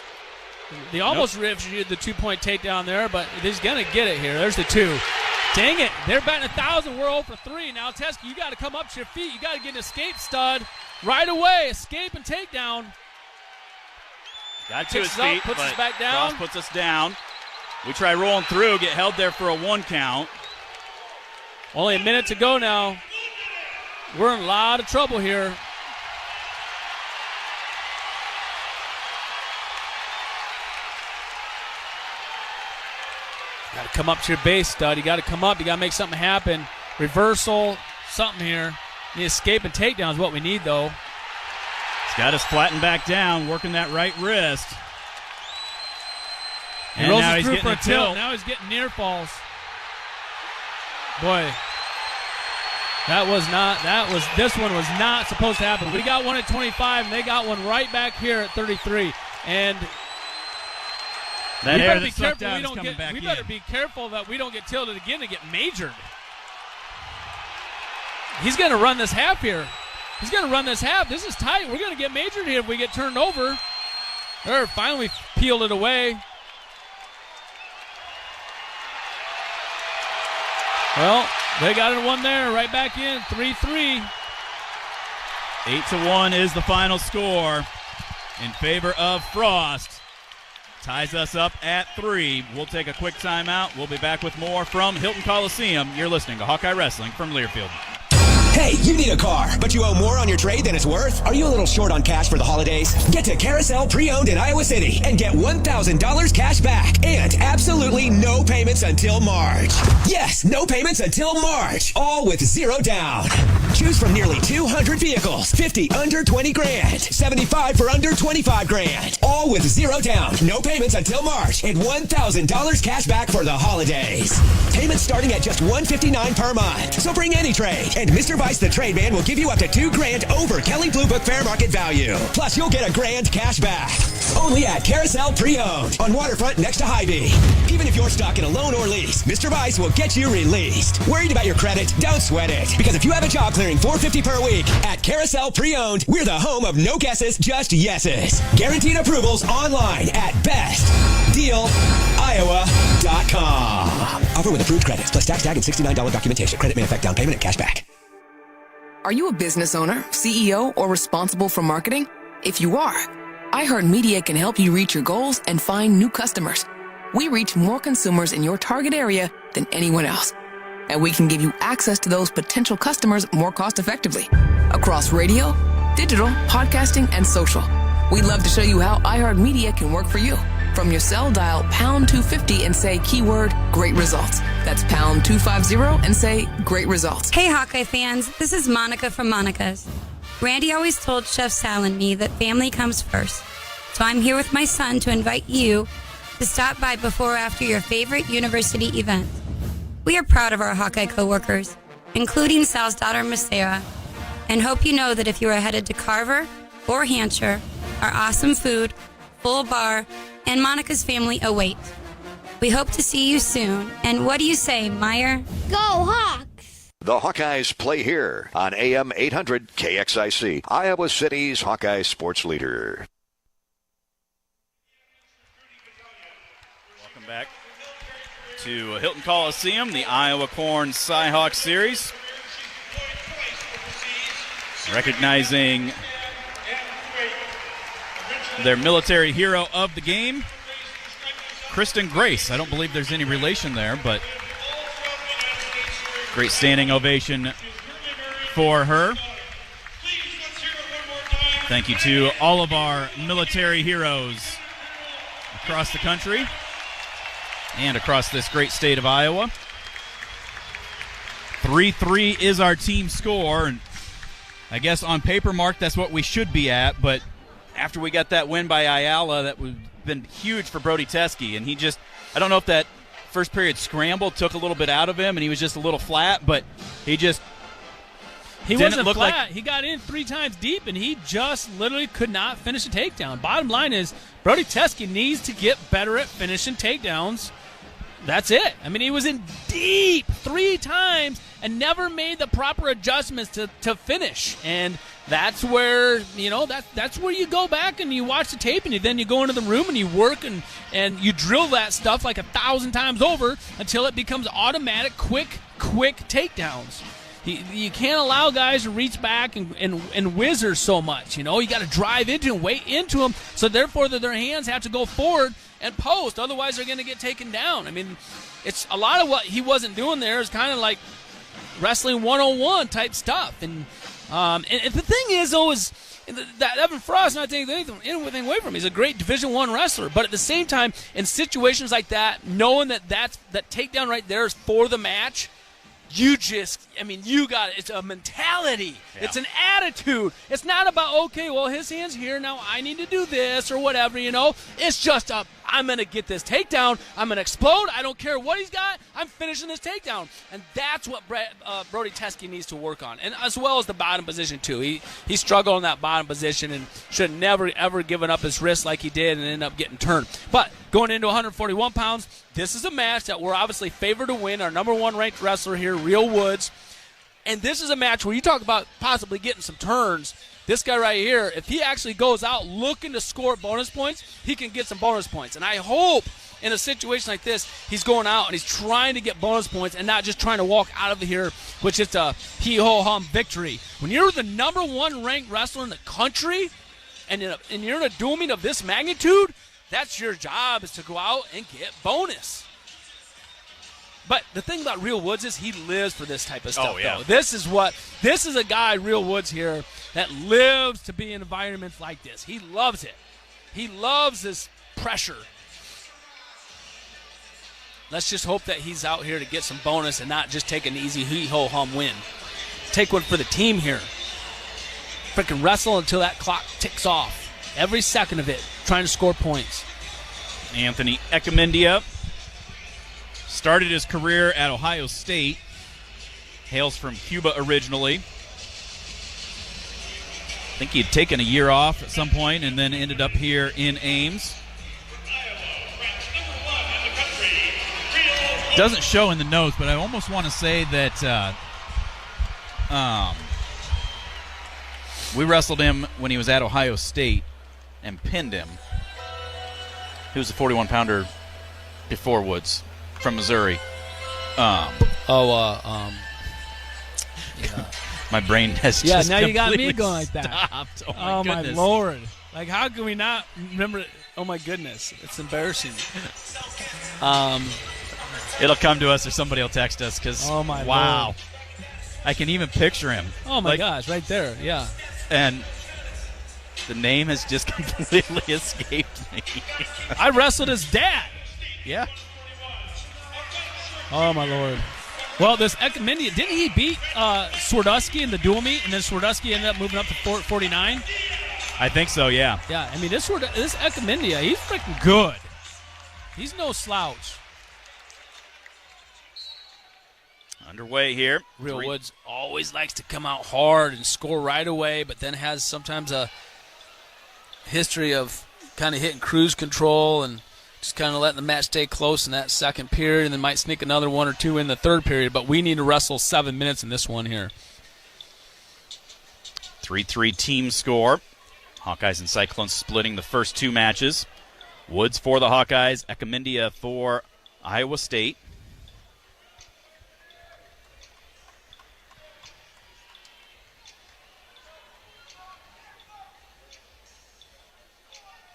they almost ripped the 2-point takedown there, but he's going to get it here. There's the 2. Dang it. They're batting 1,000. We're 0 for 3. Now, Teske, you got to come up to your feet. You got to get an escape stud right away. Escape and takedown. Got to his feet, puts but us back down. Frost puts us down. We try rolling through, get held there for a 1 count. Only a minute to go now. We're in a lot of trouble here. Got to come up to your base, stud. You got to come up. You got to make something happen. Reversal, something here. The escape and takedown is what we need, though. He's got us flattened back down, working that right wrist. He rolls it through for a tilt. Now he's getting near falls. Boy, this one was not supposed to happen. We got one at 25, and they got one right back here at 33. And that we air better be that sucked careful out we is don't coming get. back We in. better be careful that we don't get tilted again and get majored. He's going to run this half here. He's going to run this half. This is tight. We're going to get majored here if we get turned over. There, finally peeled it away. Well, they got it one there, right back in, 3-3. 8-1 is the final score in favor of Frost. Ties us up at 3. We'll take a quick timeout. We'll be back with more from Hilton Coliseum. You're listening to Hawkeye Wrestling from Learfield. Hey, you need a car, but you owe more on your trade than it's worth? Are you a little short on cash for the holidays? Get to Carousel Pre-Owned in Iowa City and get $1,000 cash back and absolutely no payments until March. Yes, no payments until March, all with 0 down. Choose from nearly 200 vehicles, 50 under 20 grand, 75 for under 25 grand, all with 0 down, no payments until March, and $1,000 cash back for the holidays. Payments starting at just $159 per month. So bring any trade, and Mr. Vice the Trade Man will give you up to $2 grand over Kelly Blue Book fair market value. Plus, you'll get $1,000 cash back. Only at Carousel Pre-Owned on Waterfront next to Hy-Vee. Even if you're stuck in a loan or lease, Mr. Vice will get you released. Worried about your credit? Don't sweat it. Because if you have a job clearing $450 per week at Carousel Pre-Owned, we're the home of no guesses, just yeses. Guaranteed approvals online at bestdealiowa.com. Offer with approved credits plus tax tag and $69 documentation. Credit may affect down payment and cash back. Are you a business owner, CEO, or responsible for marketing? If you are, iHeartMedia can help you reach your goals and find new customers. We reach more consumers in your target area than anyone else. And we can give you access to those potential customers more cost-effectively across radio, digital, podcasting, and social. We'd love to show you how iHeartMedia can work for you. From your cell, dial pound 250 and say keyword great results. That's pound 250 and say great results. Hey Hawkeye fans, this is Monica from Monica's. Randy always told Chef Sal and me that family comes first. So I'm here with my son to invite you to stop by before or after your favorite university event. We are proud of our Hawkeye coworkers, including Sal's daughter, Miss Sarah, and hope you know that if you are headed to Carver or Hampshire, our awesome food, full bar, and Monica's family await. We hope to see you soon. And what do you say, Meyer? Go Hawks! The Hawkeyes play here on AM 800 KXIC, Iowa City's Hawkeye sports leader. Welcome back to Hilton Coliseum, the Iowa Corn Cyhawk Series. Recognizing their military hero of the game, Kristen Grace. I don't believe there's any relation there, but great standing ovation for her. Thank you to all of our military heroes across the country and across this great state of Iowa. 3-3 is our team score, and I guess on paper, Mark, that's what we should be at, but after we got that win by Ayala, that was been huge for Brody Teske, and I don't know if that first period scramble took a little bit out of him, and he was just a little flat, but he wasn't look flat. like He got in 3 times deep, and he just literally could not finish a takedown. Bottom line is, Brody Teske needs to get better at finishing takedowns. That's it. I mean, he was in deep 3 times and never made the proper adjustments to finish. And that's where, that's where you go back and you watch the tape, and then you go into the room and you work and you drill that stuff like 1,000 times over until it becomes automatic, quick takedowns. You can't allow guys to reach back and whizzer so much. You got to drive into them, wait into them, so therefore their hands have to go forward and post. Otherwise, they're going to get taken down. I mean, it's a lot of what he wasn't doing there is kind of like wrestling 101 type stuff. And the thing is, though, is that Evan Frost, not taking anything away from him. He's a great Division I wrestler. But at the same time, in situations like that, knowing that takedown right there is for the match, you got it. It's a mentality. Yeah. It's an attitude. It's not about, okay, well, his hand's here, now I need to do this or whatever, It's just I'm going to get this takedown. I'm going to explode. I don't care what he's got. I'm finishing this takedown. And that's what Brody Teske needs to work on. And as well as the bottom position, too. He struggled in that bottom position and should have never, ever given up his wrist like he did and ended up getting turned. But going into 141 pounds, this is a match that we're obviously favored to win. Our number 1 ranked wrestler here, Real Woods. And this is a match where you talk about possibly getting some turns. This guy right here, if he actually goes out looking to score bonus points, he can get some bonus points. And I hope in a situation like this, he's going out and he's trying to get bonus points and not just trying to walk out of here with just a hee-ho-hum victory. When you're the number 1 ranked wrestler in the country and you're in a dual meet of this magnitude, that's your job, is to go out and get bonus. But the thing about Real Woods is he lives for this type of stuff. Oh, yeah. Though. This is a guy, Real Woods here, that lives to be in environments like this. He loves it. He loves this pressure. Let's just hope that he's out here to get some bonus and not just take an easy hee-ho-hum win. Take one for the team here. Freaking wrestle until that clock ticks off. Every second of it, trying to score points. Anthony Ecamendia started his career at Ohio State. Hails from Cuba originally. I think he had taken a year off at some point and then ended up here in Ames. Doesn't show in the notes, but I almost want to say that we wrestled him when he was at Ohio State and pinned him. He was a 41-pounder before Woods from Missouri. Yeah. My brain has yeah, just now you got me completely going like that. stopped. Oh my goodness. Lord. Like, how can we not remember it? Oh, my goodness. It's embarrassing. It'll come to us or somebody will text us because, oh my wow. Lord. I can even picture him. Oh, my gosh, right there, yeah. And the name has just completely escaped me. I wrestled his dad. Yeah. Oh, my Lord. Well, this Ecamendia, didn't he beat Swerdusky in the dual meet, and then Swerdusky ended up moving up to 49? I think so, yeah. Yeah, I mean, this Ecamendia, he's freaking good. He's no slouch. Underway here. Real Woods always likes to come out hard and score right away, but then has sometimes a history of kind of hitting cruise control and just kind of letting the match stay close in that second period, and then might sneak another 1 or 2 in the third period. But we need to wrestle 7 minutes in this one here. 3-3 team score. Hawkeyes and Cyclones splitting the first 2 matches. Woods for the Hawkeyes, Ecamendia for Iowa State.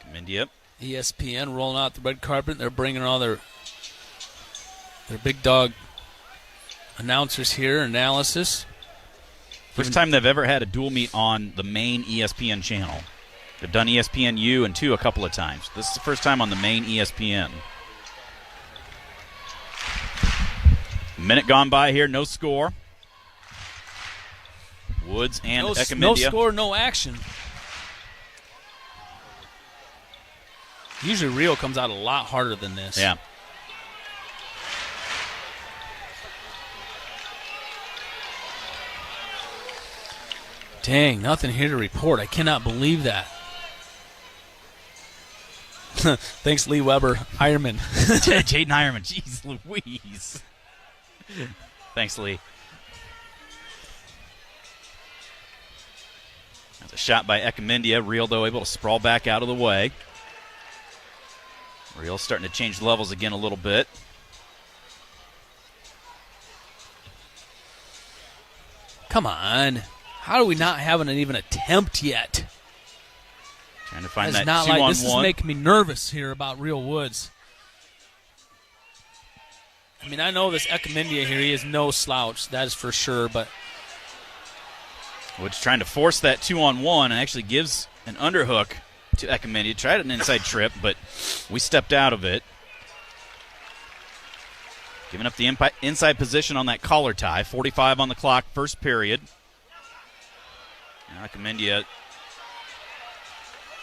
Ecamendia. ESPN rolling out the red carpet. They're bringing all their big dog announcers here, analysis. First time they've ever had a dual meet on the main ESPN channel. They've done ESPN-U and 2 a couple of times. This is the first time on the main ESPN. Minute gone by here, no score. Woods and Ecamendia. No score, no action. Usually Rio comes out a lot harder than this. Yeah. Dang, nothing here to report. I cannot believe that. Thanks, Lee Weber. Ironman. Jaden Ironman. Jeez Louise. Thanks, Lee. That's a shot by Ekamindia. Real, though, able to sprawl back out of the way. Real starting to change levels again a little bit. Come on. How do we not have an even attempt yet? Trying to find That's that not 2-on-1. This is making me nervous here about Real Woods. I mean, I know this Ekamindia here, he is no slouch, that is for sure, but Woods trying to force that 2-on-1 and actually gives an underhook to Ekamindia. Tried an inside trip, but we stepped out of it. Giving up the inside position on that collar tie. 45 on the clock, first period. Now Ekamindia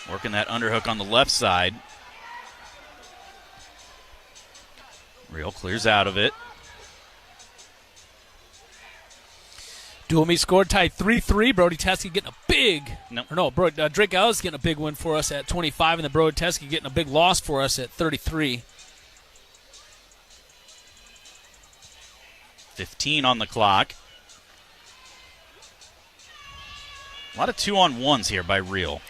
working that underhook on the left side. Real clears out of it. dual meet score tied 3-3. Brody Teske getting a big, Drake Ellis getting a big win for us at 25, and then Brody Teske getting a big loss for us at 33. 15 on the clock. A lot of 2-on-1s here by Real.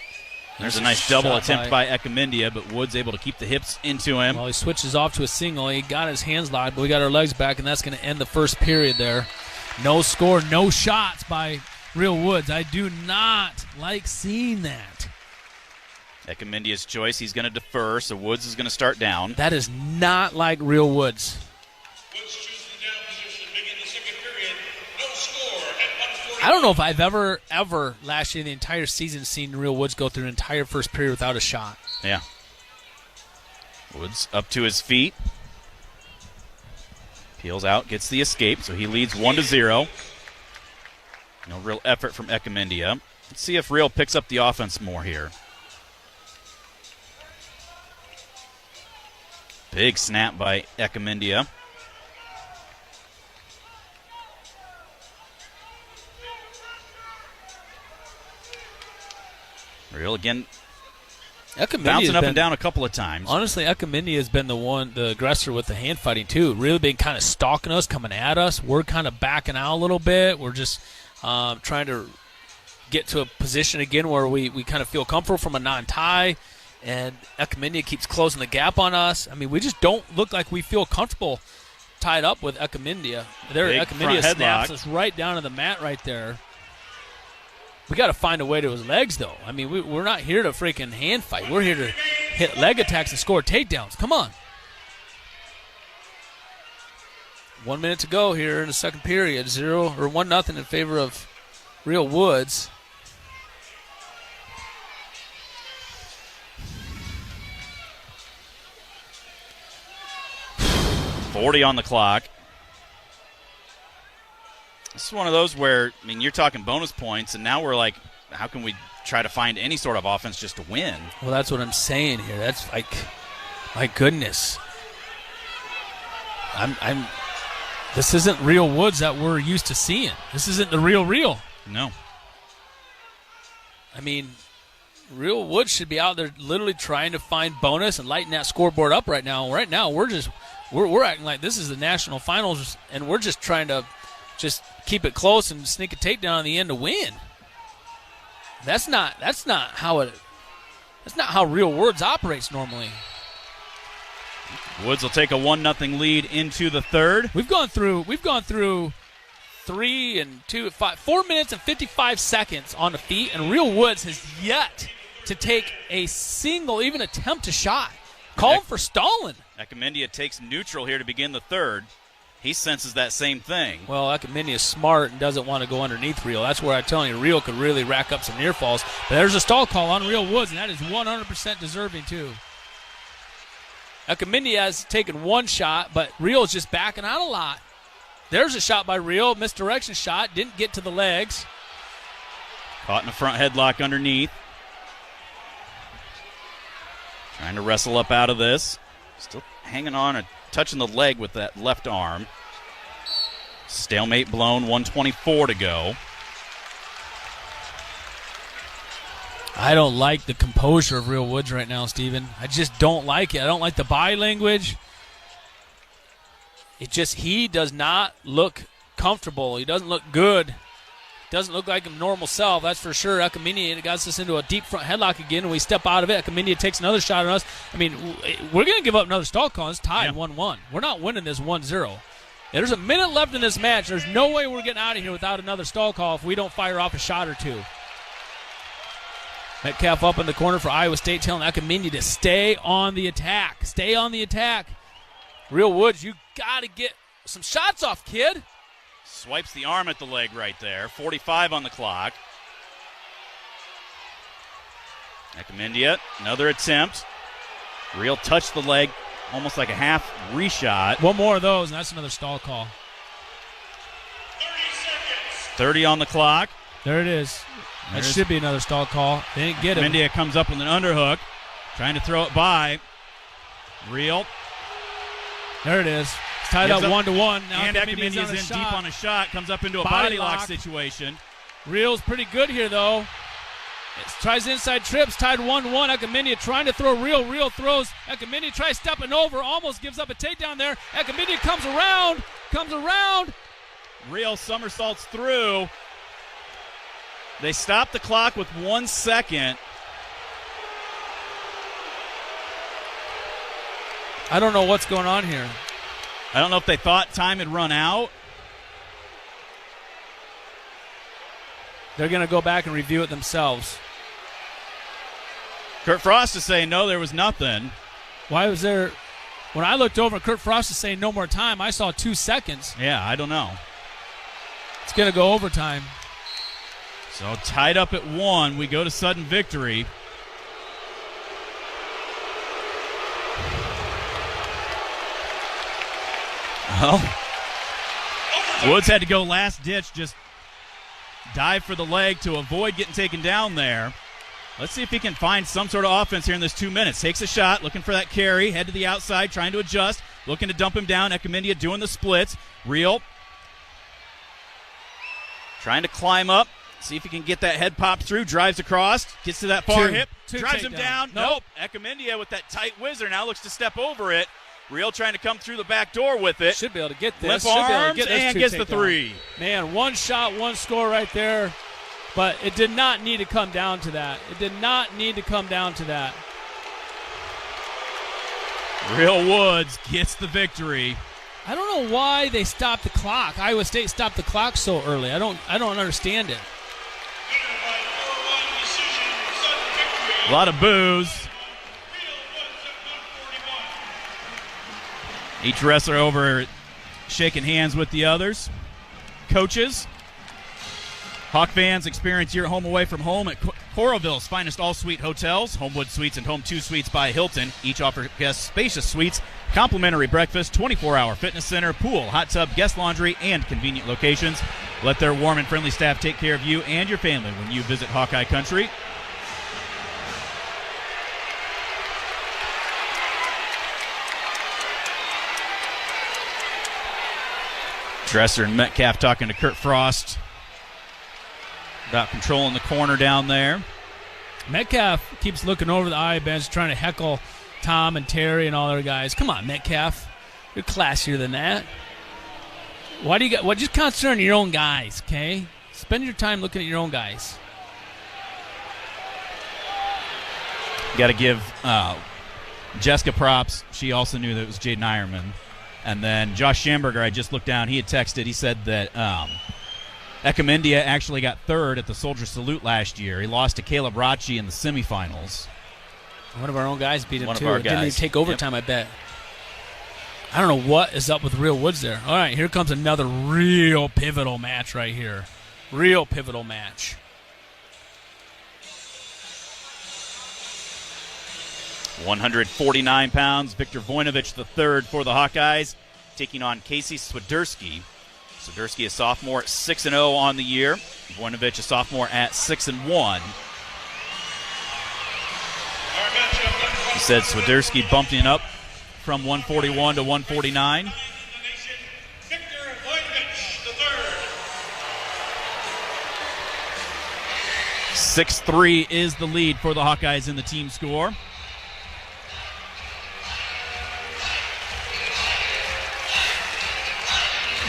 There's a nice double attempt by Ekamindia, but Woods able to keep the hips into him. Well, he switches off to a single. He got his hands locked, but we got our legs back, and that's going to end the first period there. No score, no shots by Real Woods. I do not like seeing that. Ekamindia's choice, he's going to defer, so Woods is going to start down. That is not like Real Woods. I don't know if I've ever last year in the entire season seen Real Woods go through an entire first period without a shot. Yeah. Woods up to his feet. Peels out, gets the escape, so he leads 1-0. No real effort from Ekamindia. Let's see if Real picks up the offense more here. Big snap by Ekamindia. Real again, bouncing up and down a couple of times. Honestly, Ekamindia has been the aggressor with the hand fighting too. Really been kind of stalking us, coming at us. We're kind of backing out a little bit. We're just trying to get to a position again where we kind of feel comfortable from a non-tie, and Ekamindia keeps closing the gap on us. I mean, we just don't look like we feel comfortable tied up with Ekamindia. Ekamindia snaps us right down to the mat right there. We got to find a way to his legs, though. I mean, we're not here to freaking hand fight. We're here to hit leg attacks and score takedowns. Come on. 1 minute to go here in the second period. 1-0 in favor of Real Woods. .40 on the clock. This is one of those where, I mean, you're talking bonus points, and now we're like, how can we try to find any sort of offense just to win? Well, that's what I'm saying here. That's like, my goodness. This isn't Real Woods that we're used to seeing. This isn't the real. No. I mean, Real Woods should be out there literally trying to find bonus and lighten that scoreboard up right now. Right now, we're acting like this is the national finals, and we're just trying to keep it close and sneak a takedown in the end to win. That's not how Real Woods operates normally. Woods will take a 1-0 lead into the third. We've gone through 4 minutes and 55 seconds on the feet, and Real Woods has yet to take a single, even attempt a shot. Call him for stalling. Ekamindia takes neutral here to begin the third. He senses that same thing. Well, Ekamindia is smart and doesn't want to go underneath Real. That's where I'm telling you, Real could really rack up some near falls. But there's a stall call on Real Woods, and that is 100% deserving, too. Ekamindia has taken one shot, but Real's just backing out a lot. There's a shot by Real, misdirection shot, didn't get to the legs. Caught in a front headlock underneath. Trying to wrestle up out of this. Still hanging on and touching the leg with that left arm. Stalemate blown, 1:24 to go. I don't like the composure of Real Woods right now, Steven. I just don't like it. I don't like the body language. He does not look comfortable. He doesn't look good. Doesn't look like a normal self, that's for sure. Ekamindia got us into a deep front headlock again, and we step out of it. Ekamindia takes another shot on us. I mean, we're going to give up another stall call. It's tied 1-1. We're not winning this 1-0. There's a minute left in this match. There's no way we're getting out of here without another stall call if we don't fire off a shot or two. Metcalf up in the corner for Iowa State, telling Ekamindia to stay on the attack. Stay on the attack. Real Woods, you got to get some shots off, kid. Swipes the arm at the leg right there. 45 on the clock. Ekamindia, another attempt. Real touched the leg, almost like a half reshot. One more of those, and that's another stall call. 30 on the clock. There it is. That should be another stall call. They didn't get him. Ekamindia comes up with an underhook, trying to throw it by. Real. There it is. It's tied up 1-1. Now and Ekamindia's in deep on a shot. Comes up into a body lock situation. Real's pretty good here, though. Tries inside trips, tied 1-1. Ekamindia trying to throw Real. Real throws. Ekamindia tries stepping over, almost gives up a takedown there. Ekamindia comes around. Real somersaults through. They stop the clock with 1 second. I don't know what's going on here. I don't know if they thought time had run out. They're going to go back and review it themselves. Kurt Frost is saying, no, there was nothing. Why was there... When I looked over and Kurt Frost is saying no more time, I saw 2 seconds. Yeah, I don't know. It's going to go overtime. So tied up at 1, we go to sudden victory. Well, Woods had to go last ditch, just dive for the leg to avoid getting taken down there. Let's see if he can find some sort of offense here in this 2 minutes. Takes a shot, looking for that carry, head to the outside, trying to adjust, looking to dump him down. Ekamindia doing the splits. Real. Trying to climb up. See if he can get that head pop through. Drives across. Gets to that far hip. Drives him down. Nope. Ekamindia with that tight whizzer now looks to step over it. Real trying to come through the back door with it. Should be able to get this. Limp arms and gets the 3. Man, 1 shot, 1 score right there. But it did not need to come down to that. Real Woods gets the victory. I don't know why they stopped the clock. Iowa State stopped the clock so early. I don't understand it. A lot of boos. Each wrestler over shaking hands with the others. Coaches. Hawk fans, experience your home away from home at Coralville's finest all-suite hotels. Homewood Suites and Home 2 Suites by Hilton. Each offer guests spacious suites, complimentary breakfast, 24-hour fitness center, pool, hot tub, guest laundry, and convenient locations. Let their warm and friendly staff take care of you and your family when you visit Hawkeye Country. Dresser and Metcalf talking to Kurt Frost about controlling the corner down there. Metcalf keeps looking over the eye bench, trying to heckle Tom and Terry and all their guys. Come on, Metcalf. You're classier than that. Why do you got? Well, just concentrate on your own guys, okay? Spend your time looking at your own guys. Got to give Jessica props. She also knew that it was Jaden Ironman. And then Josh Schamberger, I just looked down. He had texted. He said that Ekamindia actually got 3rd at the Soldier Salute last year. He lost to Caleb Rachi in the semifinals. One of our own guys beat him, One too. of our It didn't guys. even take overtime, I bet. I don't know what is up with Real Woods there. All right, here comes another real pivotal match right here. Real pivotal match. £149, Victor Voinovich III for the Hawkeyes, taking on Casey Swiderski. Swiderski, a sophomore, 6-0 on the year. Voinovich, a sophomore, at 6-1. He said Swiderski bumping up from 141 to 149. 6-3 is the lead for the Hawkeyes in the team score.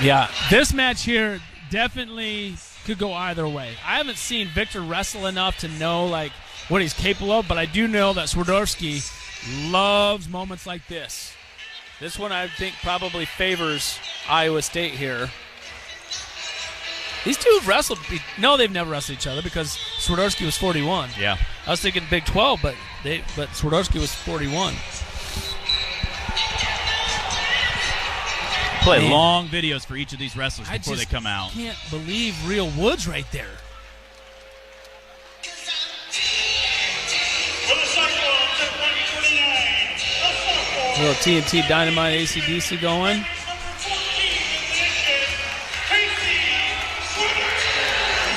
Yeah, this match here definitely could go either way. I haven't seen Victor wrestle enough to know what he's capable of, but I do know that Swiderski loves moments like this. This one I think probably favors Iowa State here. These two have wrestled. No, they've never wrestled each other because Swiderski was 41. Yeah. I was thinking Big 12, but Swiderski was 41. Play long videos for each of these wrestlers before they come out. I can't believe Real Woods right there. A little TNT Dynamite AC/DC going.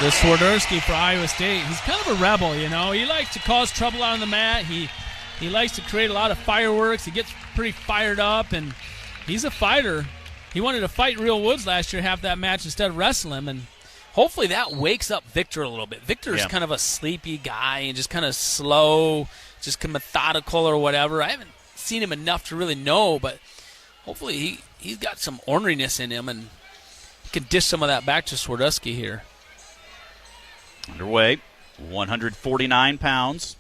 The Swiderski for Iowa State. He's kind of a rebel, you know. He likes to cause trouble on the mat. He likes to create a lot of fireworks. He gets pretty fired up, and he's a fighter. He wanted to fight Real Woods last year, have that match instead of wrestle him, and hopefully that wakes up Victor a little bit. Victor's kind of a sleepy guy and just kind of slow, just kind of methodical or whatever. I haven't seen him enough to really know, but hopefully he's got some orneriness in him and he can dish some of that back to Swiderski here. Underway, 149 pounds.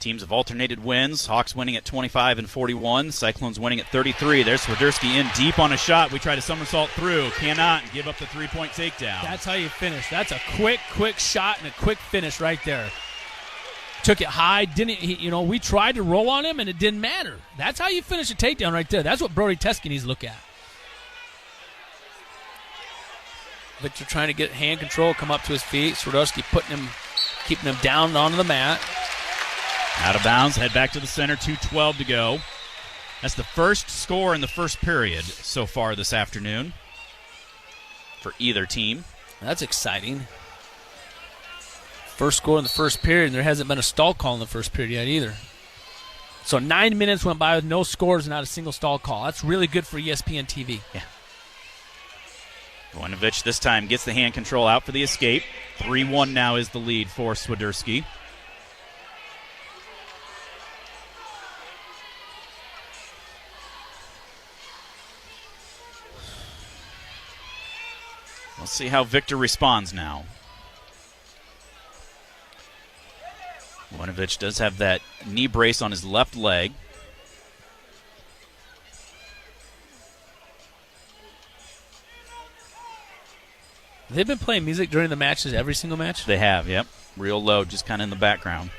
Teams have alternated wins. Hawks winning at 25 and 41. Cyclones winning at 33. There's Swiderski in deep on a shot. We try to somersault through. Cannot give up the three-point takedown. That's how you finish. That's a quick shot and a quick finish right there. Took it high. We tried to roll on him, and it didn't matter. That's how you finish a takedown right there. That's what Brody Teske needs to look at. Victor trying to get hand control, come up to his feet. Swiderski keeping him down onto the mat. Out of bounds, head back to the center, 2:12 to go. That's the first score in the first period so far this afternoon for either team. That's exciting. First score in the first period, and there hasn't been a stall call in the first period yet either. So 9 minutes went by with no scores and not a single stall call. That's really good for ESPN TV. Yeah. Voinovich this time gets the hand control out for the escape. 3-1 now is the lead for Swiderski. Let's see how Victor responds now. Voinovich does have that knee brace on his left leg. They've been playing music during the matches, every single match? They have, yep. Real low, just kind of in the background.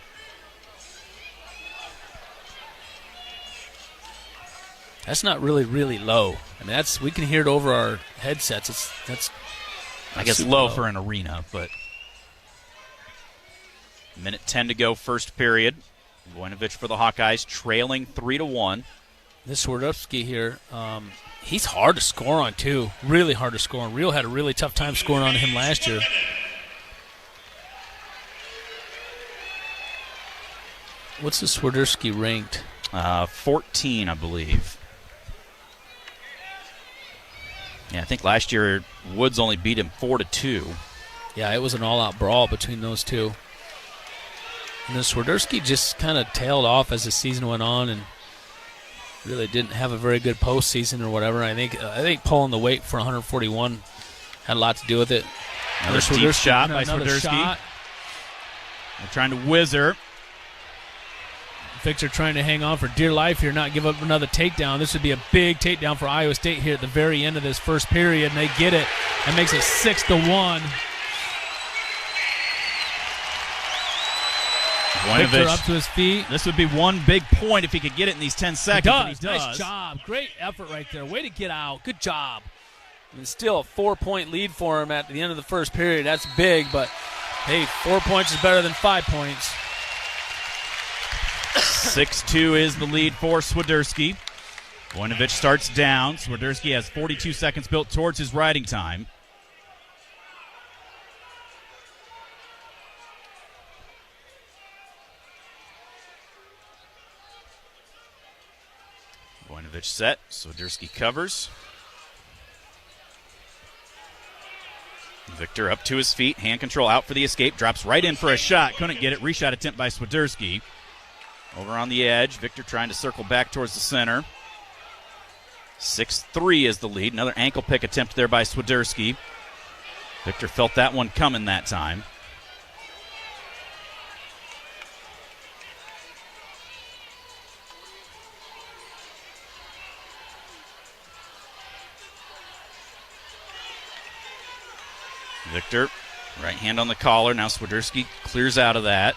That's not really, really low. I mean, we can hear it over our headsets. That's I guess low for an arena, but minute 10 to go, first period. Voinovich for the Hawkeyes, trailing 3-1. This Swiderski here, he's hard to score on, too. Really hard to score on. Real had a really tough time scoring on him last year. What's the Swiderski ranked? 14, I believe. Yeah, I think last year Woods only beat him 4-2. Yeah, it was an all-out brawl between those two. And then Swiderski just kind of tailed off as the season went on and really didn't have a very good postseason or whatever. I think pulling the weight for 141 had a lot to do with it. Another deep shot by Swiderski. They're trying to whizzer. Victor trying to hang on for dear life here, not give up another takedown. This would be a big takedown for Iowa State here at the very end of this first period, and they get it. That makes it 6-1. Victor up to his feet. This would be one big point if he could get it in these 10 seconds. He does. Nice job. Great effort right there. Way to get out. Good job. And still a 4-point lead for him at the end of the first period. That's big, but, hey, 4 points is better than 5 points. 6-2 is the lead for Swiderski. Voinovich starts down. Swiderski has 42 seconds built towards his riding time. Voinovich set. Swiderski covers. Victor up to his feet. Hand control out for the escape. Drops right in for a shot. Couldn't get it. Reshot attempt by Swiderski. Over on the edge. Victor trying to circle back towards the center. 6-3 is the lead. Another ankle pick attempt there by Swiderski. Victor felt that one coming that time. Victor, right hand on the collar. Now Swiderski clears out of that.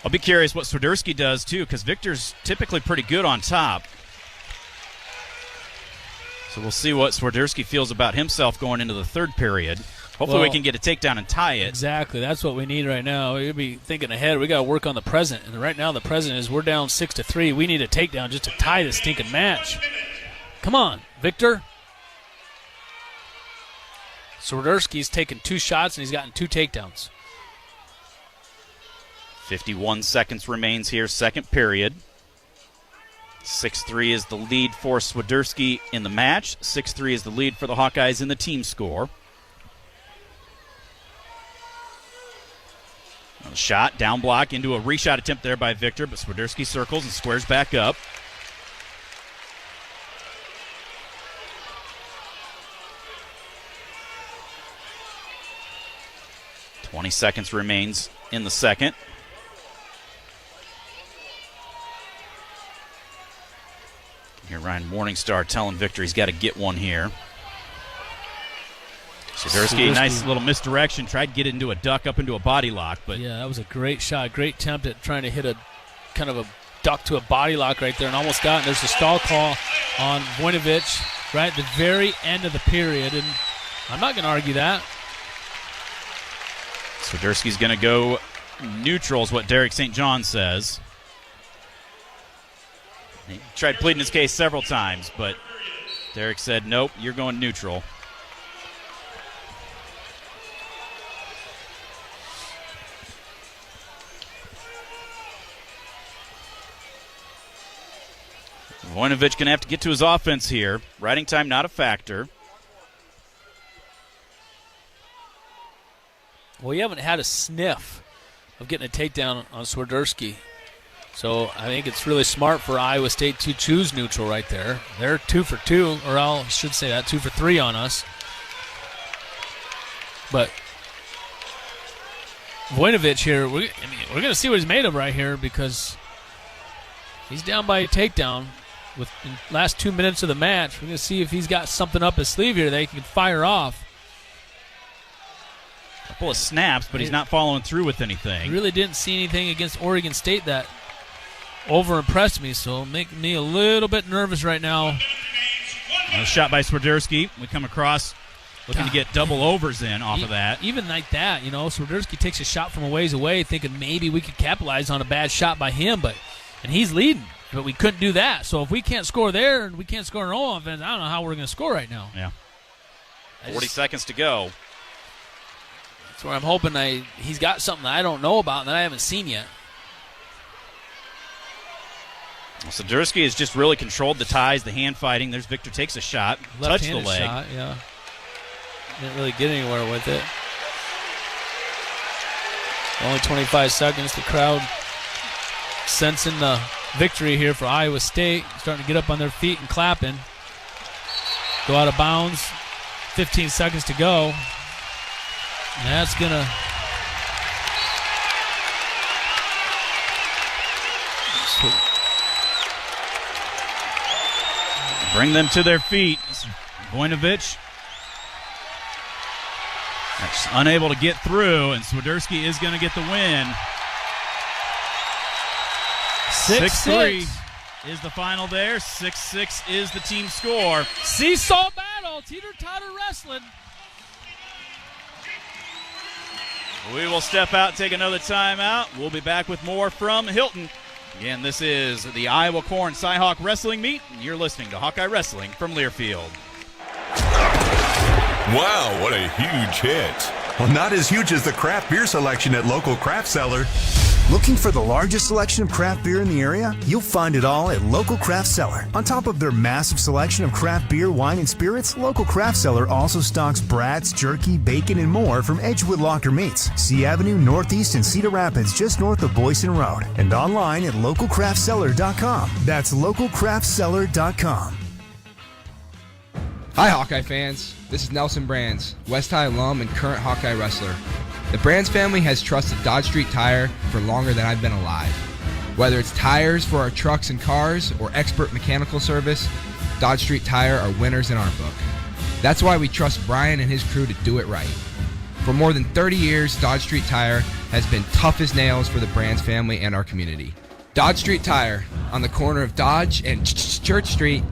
I'll be curious what Swiderski does, too, because Victor's typically pretty good on top. So we'll see what Swiderski feels about himself going into the third period. Hopefully we can get a takedown and tie it. Exactly. That's what we need right now. We'll be thinking ahead. We got to work on the present. And right now the present is we're down 6-3. We need a takedown just to tie this stinking match. Come on, Victor. Swiderski's taken 2 shots and he's gotten 2 takedowns. 51 seconds remains here, second period. 6-3 is the lead for Swiderski in the match. 6-3 is the lead for the Hawkeyes in the team score. A shot, down block into a reshot attempt there by Victor, but Swiderski circles and squares back up. .20 seconds remains in the second. Here Ryan Morningstar telling Victor he's got to get one here. Swiderski, nice little misdirection, tried to get it into a duck up into a body lock. But yeah, that was a great shot, great attempt at trying to hit a kind of a duck to a body lock right there and almost got it. And there's a stall call on Voinovich right at the very end of the period, and I'm not going to argue that. Swiderski's going to go neutral is what Derek St. John says. He tried pleading his case several times, but Derek said, nope, you're going neutral. Voinovich going to have to get to his offense here. Riding time not a factor. Well, you haven't had a sniff of getting a takedown on Swiderski. So I think it's really smart for Iowa State to choose neutral right there. They're 2 for 2, or I should say that, 2 for 3 on us. But Voinovich here, we're going to see what he's made of right here because he's down by a takedown with the last 2 minutes of the match. We're going to see if he's got something up his sleeve here that he can fire off. A couple of snaps, but he's not following through with anything. I really didn't see anything against Oregon State that over-impressed me, so making me a little bit nervous right now. A shot by Swiderski. We come across looking to get double overs in off of that. Even like that, Swiderski takes a shot from a ways away thinking maybe we could capitalize on a bad shot by him, and he's leading. But we couldn't do that. So if we can't score there and we can't score in our own offense, I don't know how we're going to score right now. Yeah. 40 seconds to go. That's where I'm hoping he's got something that I don't know about and that I haven't seen yet. Well, Swiderski has just really controlled the ties, the hand fighting. There's Victor takes a shot, touched the leg. Shot, yeah. Didn't really get anywhere with it. Only 25 seconds. The crowd sensing the victory here for Iowa State. Starting to get up on their feet and clapping. Go out of bounds. 15 seconds to go. And that's going to bring them to their feet. Voinovich unable to get through, and Swiderski is going to get the win. 6-3 is the final there. 6-6 is the team score. Seesaw battle, teeter-totter wrestling. We will step out, take another timeout. We'll be back with more from Hilton. Again, this is the Iowa Corn Cyhawk Wrestling Meet, and you're listening to Hawkeye Wrestling from Learfield. Wow, what a huge hit. Well, not as huge as the craft beer selection at local craft cellar. Looking for the largest selection of craft beer in the area? You'll find it all at Local Craft Cellar. On top of their massive selection of craft beer, wine, and spirits, Local Craft Cellar also stocks brats, jerky, bacon, and more from Edgewood Locker Meats, C Avenue Northeast in Cedar Rapids, just north of Boyson Road, and online at localcraftcellar.com. That's localcraftcellar.com. Hi, Hawkeye fans. This is Nelson Brans, West High alum and current Hawkeye wrestler. The Brans family has trusted Dodge Street Tire for longer than I've been alive. Whether it's tires for our trucks and cars or expert mechanical service, Dodge Street Tire are winners in our book. That's why we trust Brian and his crew to do it right. For more than 30 years, Dodge Street Tire has been tough as nails for the Brans family and our community. Dodge Street Tire, on the corner of Dodge and Church Street.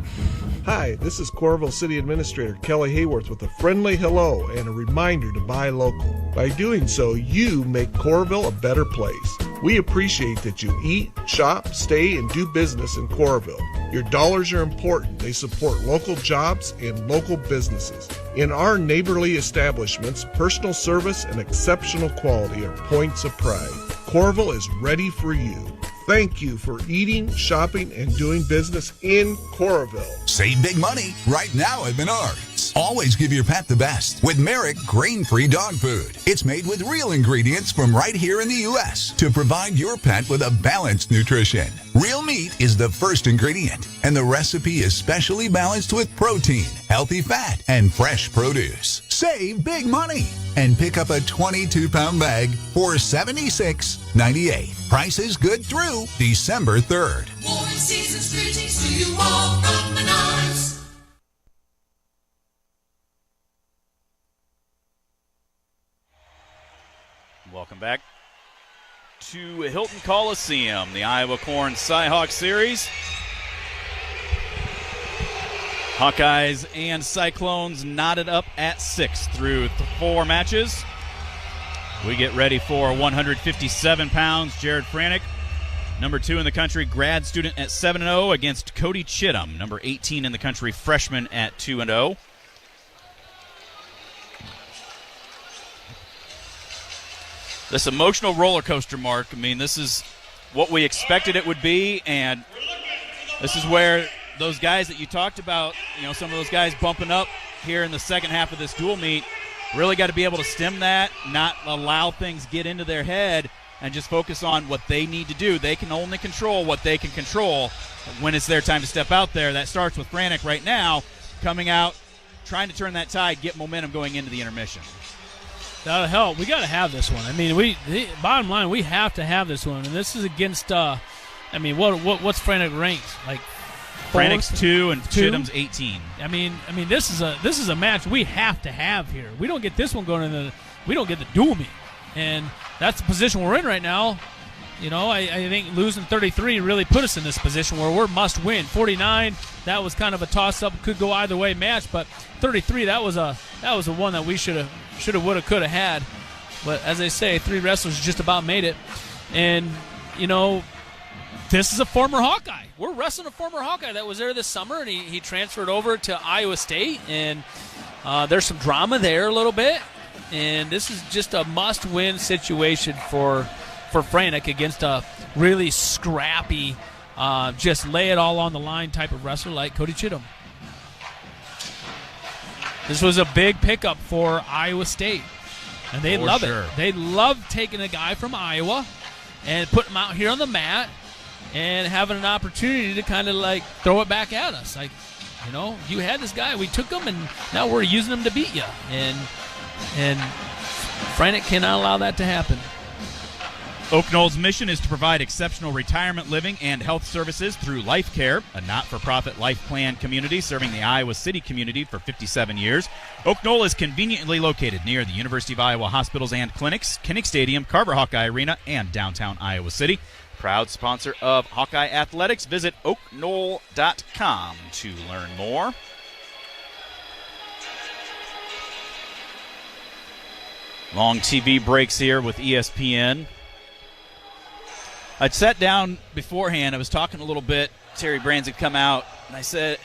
Hi, this is Coralville City Administrator Kelly Hayworth with a friendly hello and a reminder to buy local. By doing so, you make Coralville a better place. We appreciate that you eat, shop, stay, and do business in Coralville. Your dollars are important. They support local jobs and local businesses. In our neighborly establishments, personal service and exceptional quality are points of pride. Coralville is ready for you. Thank you for eating, shopping, and doing business in Coralville. Save big money right now at Menards. Always give your pet the best with Merrick grain-free dog food. It's made with real ingredients from right here in the U.S. to provide your pet with a balanced nutrition. Real meat is the first ingredient, and the recipe is specially balanced with protein, healthy fat, and fresh produce. Save big money and pick up a 22-pound bag for $76.98. Price is good through December 3rd. Warm season's greetings to you all from Menards. Welcome back to Hilton Coliseum, the Iowa Corn Cyhawk Series. Hawkeyes and Cyclones knotted up at 6 through 4 matches. We get ready for 157 pounds. Jared Franick, number 2 in the country, grad student at 7-0 against Cody Chittum, number 18 in the country, freshman at 2-0. This emotional roller coaster, Mark. I mean, this is what we expected it would be, and this is where those guys that you talked about, you know, some of those guys bumping up here in the second half of this dual meet, really got to be able to stem that, not allow things get into their head, and just focus on what they need to do. They can only control what they can control when it's their time to step out there. That starts with Franick right now, coming out, trying to turn that tide, get momentum going into the intermission. That'll help. We got to have this one. I mean, bottom line, we have to have this one, and this is against. I mean, what's Franick ranked? Like Franick's 2 and Chittum's 18. I mean, this is a match we have to have here. We don't get this one going we don't get the dual meet, and that's the position we're in right now. You know, I think losing 33 really put us in this position where we're must win. 49, that was kind of a toss-up, could go either way match, but 33, that was a one that we should have, would have, could have had. But as I say, 3 wrestlers just about made it, and you know, this is a former Hawkeye. We're wrestling a former Hawkeye that was there this summer, and he transferred over to Iowa State, and there's some drama there a little bit, and this is just a must-win situation for Franick against a really scrappy, just lay it all on the line type of wrestler like Cody Chittum. This was a big pickup for Iowa State, and they love it. They love taking a guy from Iowa and putting him out here on the mat and having an opportunity to kind of like throw it back at us. Like, you know, you had this guy, we took him, and now we're using him to beat you. And Franick cannot allow that to happen. Oak Knoll's mission is to provide exceptional retirement living and health services through Life Care, a not-for-profit life plan community serving the Iowa City community for 57 years. Oak Knoll is conveniently located near the University of Iowa hospitals and clinics, Kinnick Stadium, Carver Hawkeye Arena, and downtown Iowa City. Proud sponsor of Hawkeye Athletics. Visit oakknoll.com to learn more. Long TV breaks here with ESPN. I'd sat down beforehand. I was talking a little bit. Terry Brans had come out, and he said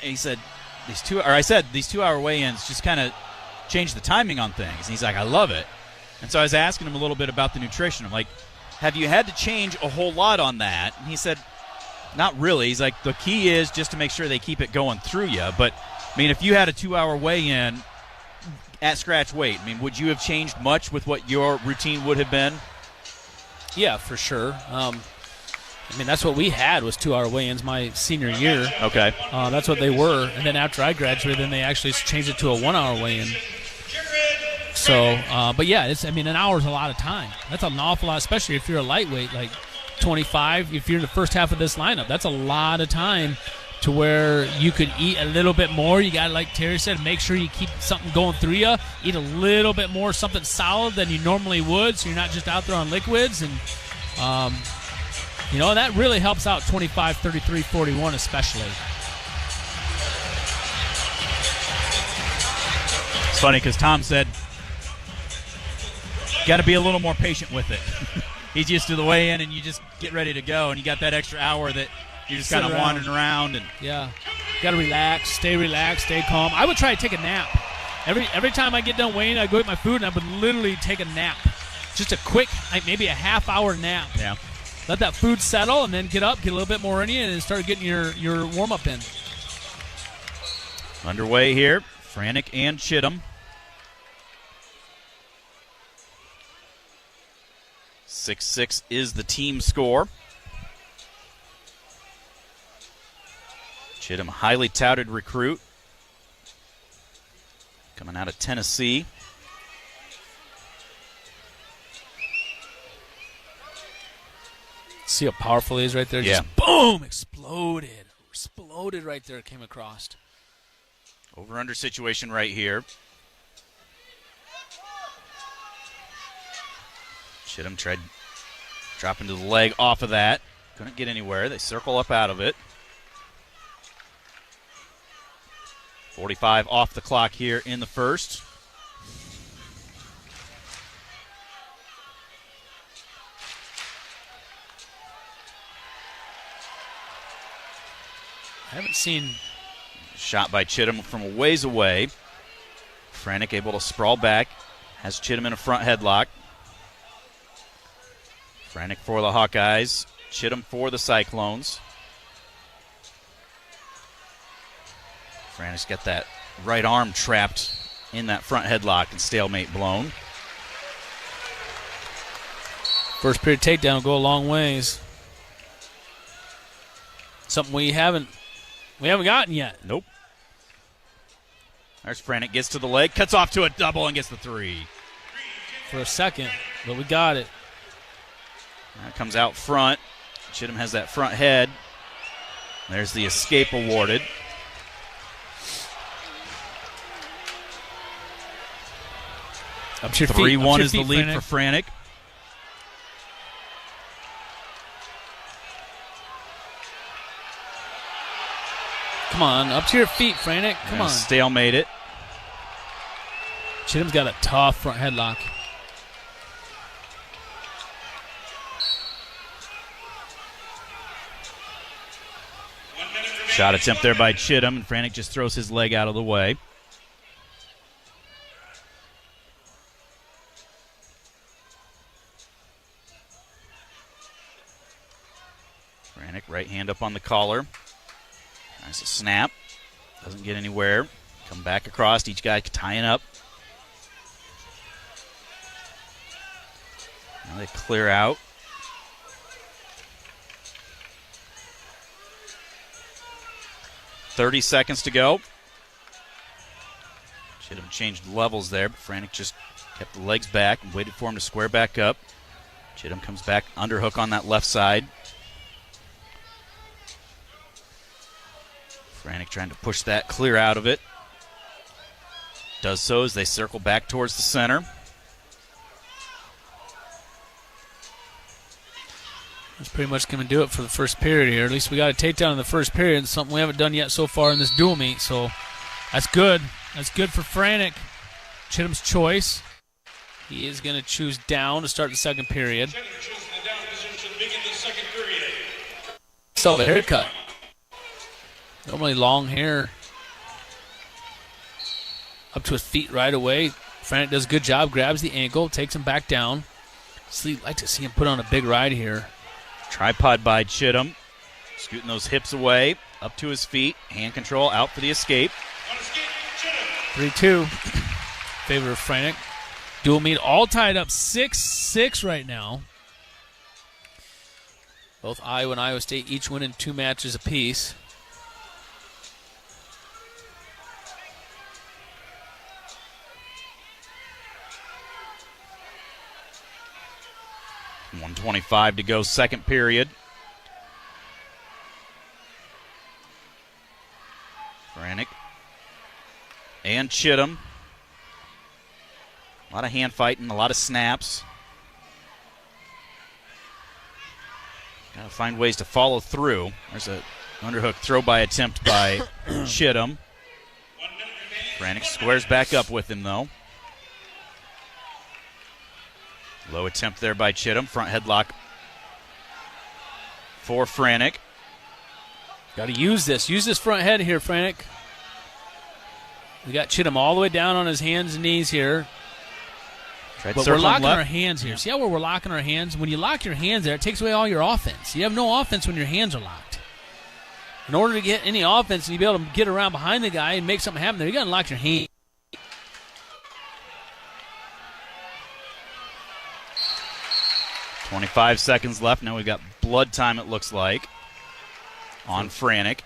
these 2-hour weigh-ins just kind of changed the timing on things. And he's like, I love it. And so I was asking him a little bit about the nutrition. I'm like, have you had to change a whole lot on that? And he said, not really. He's like, the key is just to make sure they keep it going through you. But, I mean, if you had a 2-hour weigh-in at scratch weight, I mean, would you have changed much with what your routine would have been? Yeah, for sure. I mean, that's what we had was 2-hour weigh-ins my senior year. Okay. That's what they were. And then after I graduated, then they actually changed it to a 1-hour weigh-in. So, but yeah, an hour is a lot of time. That's an awful lot, especially if you're a lightweight, like 25. If you're in the first half of this lineup, that's a lot of time to where you could eat a little bit more. You got to, like Terry said, make sure you keep something going through you. Eat a little bit more, something solid than you normally would, so you're not just out there on liquids. And, that really helps out 25, 33, 41 especially. It's funny because Tom said, got to be a little more patient with it. He's used to the weigh-in, and you just get ready to go, and you got that extra hour that you're just kind of wandering around. And yeah, got to relax, stay calm. I would try to take a nap. Every time I get done weighing, I go eat my food, and I would literally take a nap. Just a quick, maybe a half-hour nap. Yeah. Let that food settle, and then get up, get a little bit more in you, and then start getting your warm-up in. Underway here, Franek and Chittum. 6-6 is the team score. Chittum, highly touted recruit, coming out of Tennessee. See how powerful he is right there? Yeah. Just boom! Exploded right there, came across. Over-under situation right here. Chittum tried dropping to the leg off of that. Couldn't get anywhere. They circle up out of it. 45 off the clock here in the first. I haven't seen... Shot by Chittum from a ways away. Franek able to sprawl back. Has Chittum in a front headlock. Franek for the Hawkeyes. Chittum for the Cyclones. Franek's got that right arm trapped in that front headlock and stalemate blown. First period takedown will go a long ways. Something we haven't gotten yet. Nope. There's Franek, gets to the leg, cuts off to a double and gets the 3. For a second, but we got it. That comes out front. Chittum has that front head. There's the escape awarded. Up to your feet. 3-1 is the lead for Franek. Come on, up to your feet, Franek. Come on. Stalemate it. Chittum's got a tough front headlock. Shot attempt there by Chittum, and Franek just throws his leg out of the way. Franek, right hand up on the collar. Nice snap. Doesn't get anywhere. Come back across. Each guy tying up. Now they clear out. .30 seconds to go. Chittum changed levels there, but Franek just kept the legs back and waited for him to square back up. Chittum comes back underhook on that left side. Franek trying to push that clear out of it. Does so as they circle back towards the center. That's pretty much going to do it for the first period here. At least we got a takedown in the first period, something we haven't done yet so far in this dual meet. So that's good. That's good for Franek. Chittum's choice. He is going to choose down to start the second period. Still a haircut. Normally long hair. Up to his feet right away. Franek does a good job, grabs the ankle, takes him back down. Sleep, like to see him put on a big ride here. Tripod by Chittum. Scooting those hips away, up to his feet. Hand control, out for the escape. 3-2. Favor of Franek. Dual meet all tied up 6-6 right now. Both Iowa and Iowa State each winning 2 matches apiece. .125 to go, second period. Franek and Chittum. A lot of hand fighting, a lot of snaps. Got to find ways to follow through. There's a underhook throw by attempt by Chittum. Franek squares back up with him, though. Low attempt there by Chittum. Front headlock for Franek. Got to use this. Use this front head here, Franek. We got Chittum all the way down on his hands and knees here. But we're locking our hands here. See how we're locking our hands? When you lock your hands there, it takes away all your offense. You have no offense when your hands are locked. In order to get any offense and you be able to get around behind the guy and make something happen there, you got to lock your hands. .25 seconds left. Now we've got blood time, it looks like, on Franek.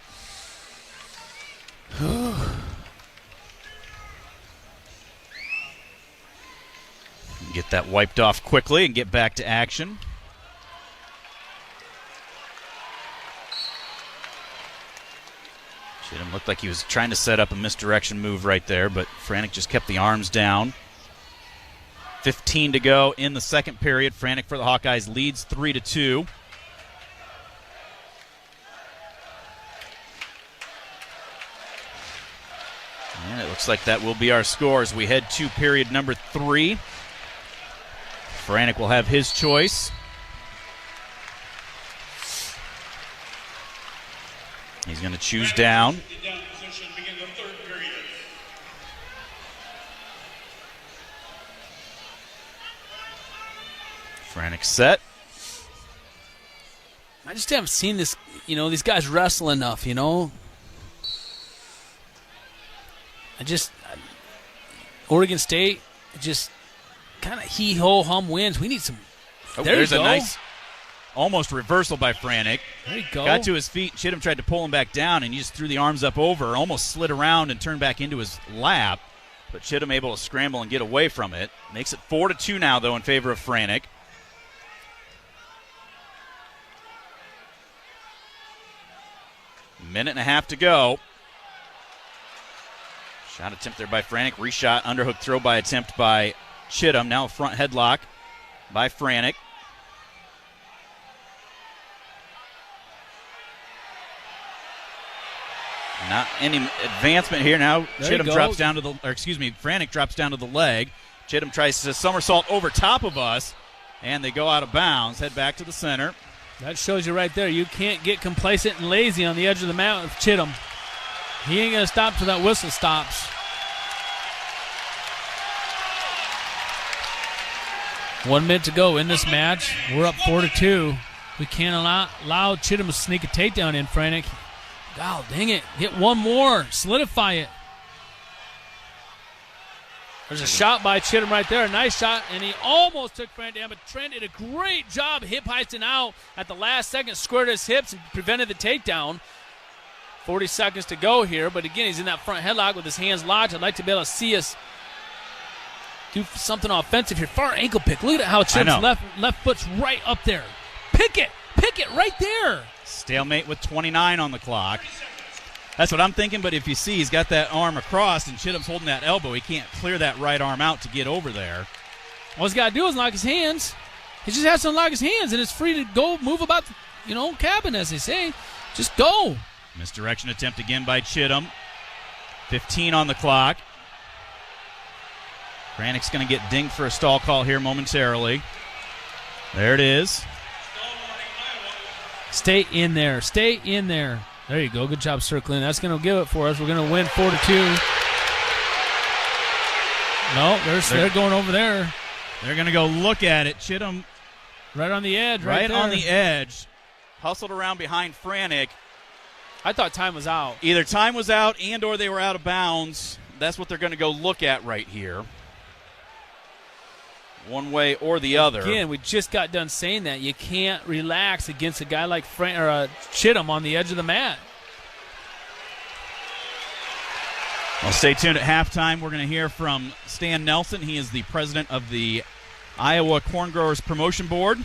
Get that wiped off quickly and get back to action. Chittum looked like he was trying to set up a misdirection move right there, but Franek just kept the arms down. 15 to go in the second period. Franek for the Hawkeyes leads 3-2. And it looks like that will be our score as we head to period number 3. Franek will have his choice. He's going to choose down. Franek set. I just haven't seen this, these guys wrestle enough, Oregon State, just kind of hee-ho-hum wins. We need some. There's a nice almost reversal by Franek. There you go. Got to his feet. Chittum tried to pull him back down, and he just threw the arms up over, almost slid around and turned back into his lap. But Chittum able to scramble and get away from it. Makes it 4-2 now, though, in favor of Franek. Minute and a half to go. Shot attempt there by Franek. Reshot, underhook throw by attempt by Chittum. Now a front headlock by Franek. Not any advancement here. Now Chittum drops down to Franek drops down to the leg. Chittum tries to somersault over top of us, and they go out of bounds. Head back to the center. That shows you right there. You can't get complacent and lazy on the edge of the mat with Chittum. He ain't going to stop till that whistle stops. 1 minute to go in this match. We're up 4-2. We can't allow Chittum to sneak a takedown in, Franek. God dang it. Get one more. Solidify it. There's a shot by Chittum right there. A nice shot, and he almost took Trent down, but Trent did a great job hip heisting out at the last second, squared his hips and prevented the takedown. 40 seconds to go here, but again, he's in that front headlock with his hands locked. I'd like to be able to see us do something offensive here. Far ankle pick. Look at how Chittum's left foot's right up there. Pick it right there. Stalemate with 29 on the clock. That's what I'm thinking, but if you see, he's got that arm across and Chittum's holding that elbow. He can't clear that right arm out to get over there. All he's got to do is lock his hands. He just has to unlock his hands, and it's free to go move about, cabin, as they say. Just go. Misdirection attempt again by Chittum. 15 on the clock. Franek's going to get dinged for a stall call here momentarily. There it is. Stay in there. Stay in there. There you go. Good job circling. That's going to give it for us. We're going to win 4-2. No, they're going over there. They're going to go look at it. Chittum right on the edge. Right on the edge. Hustled around behind Franek. I thought time was out. Either time was out and or they were out of bounds. That's what they're going to go look at right here. One way or the other. Again, we just got done saying that. You can't relax against a guy like Chittum on the edge of the mat. Well, stay tuned at halftime. We're going to hear from Stan Nelson. He is the president of the Iowa Corn Growers Promotion Board.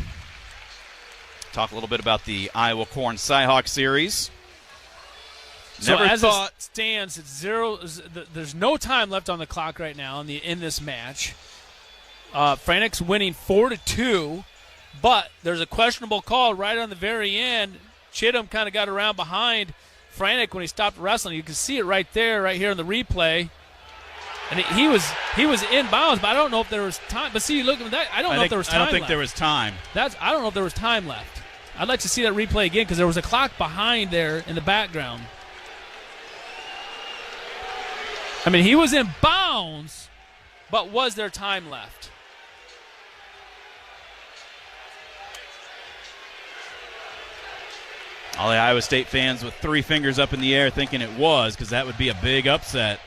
Talk a little bit about the Iowa Corn Cyhawk Series. So as it stands, it's 0. There's no time left on the clock right now in this match. Franek's winning 4-2, but there's a questionable call right on the very end. Chittum kind of got around behind Franek when he stopped wrestling. You can see it right there, right here in the replay. And he was in bounds, but I don't know if there was time. But see, look at that. I don't know if there was time. I don't think left. there was time. I don't know if there was time left. I'd like to see that replay again because there was a clock behind there in the background. I mean, he was in bounds, but was there time left? All the Iowa State fans with 3 fingers up in the air thinking it was, because that would be a big upset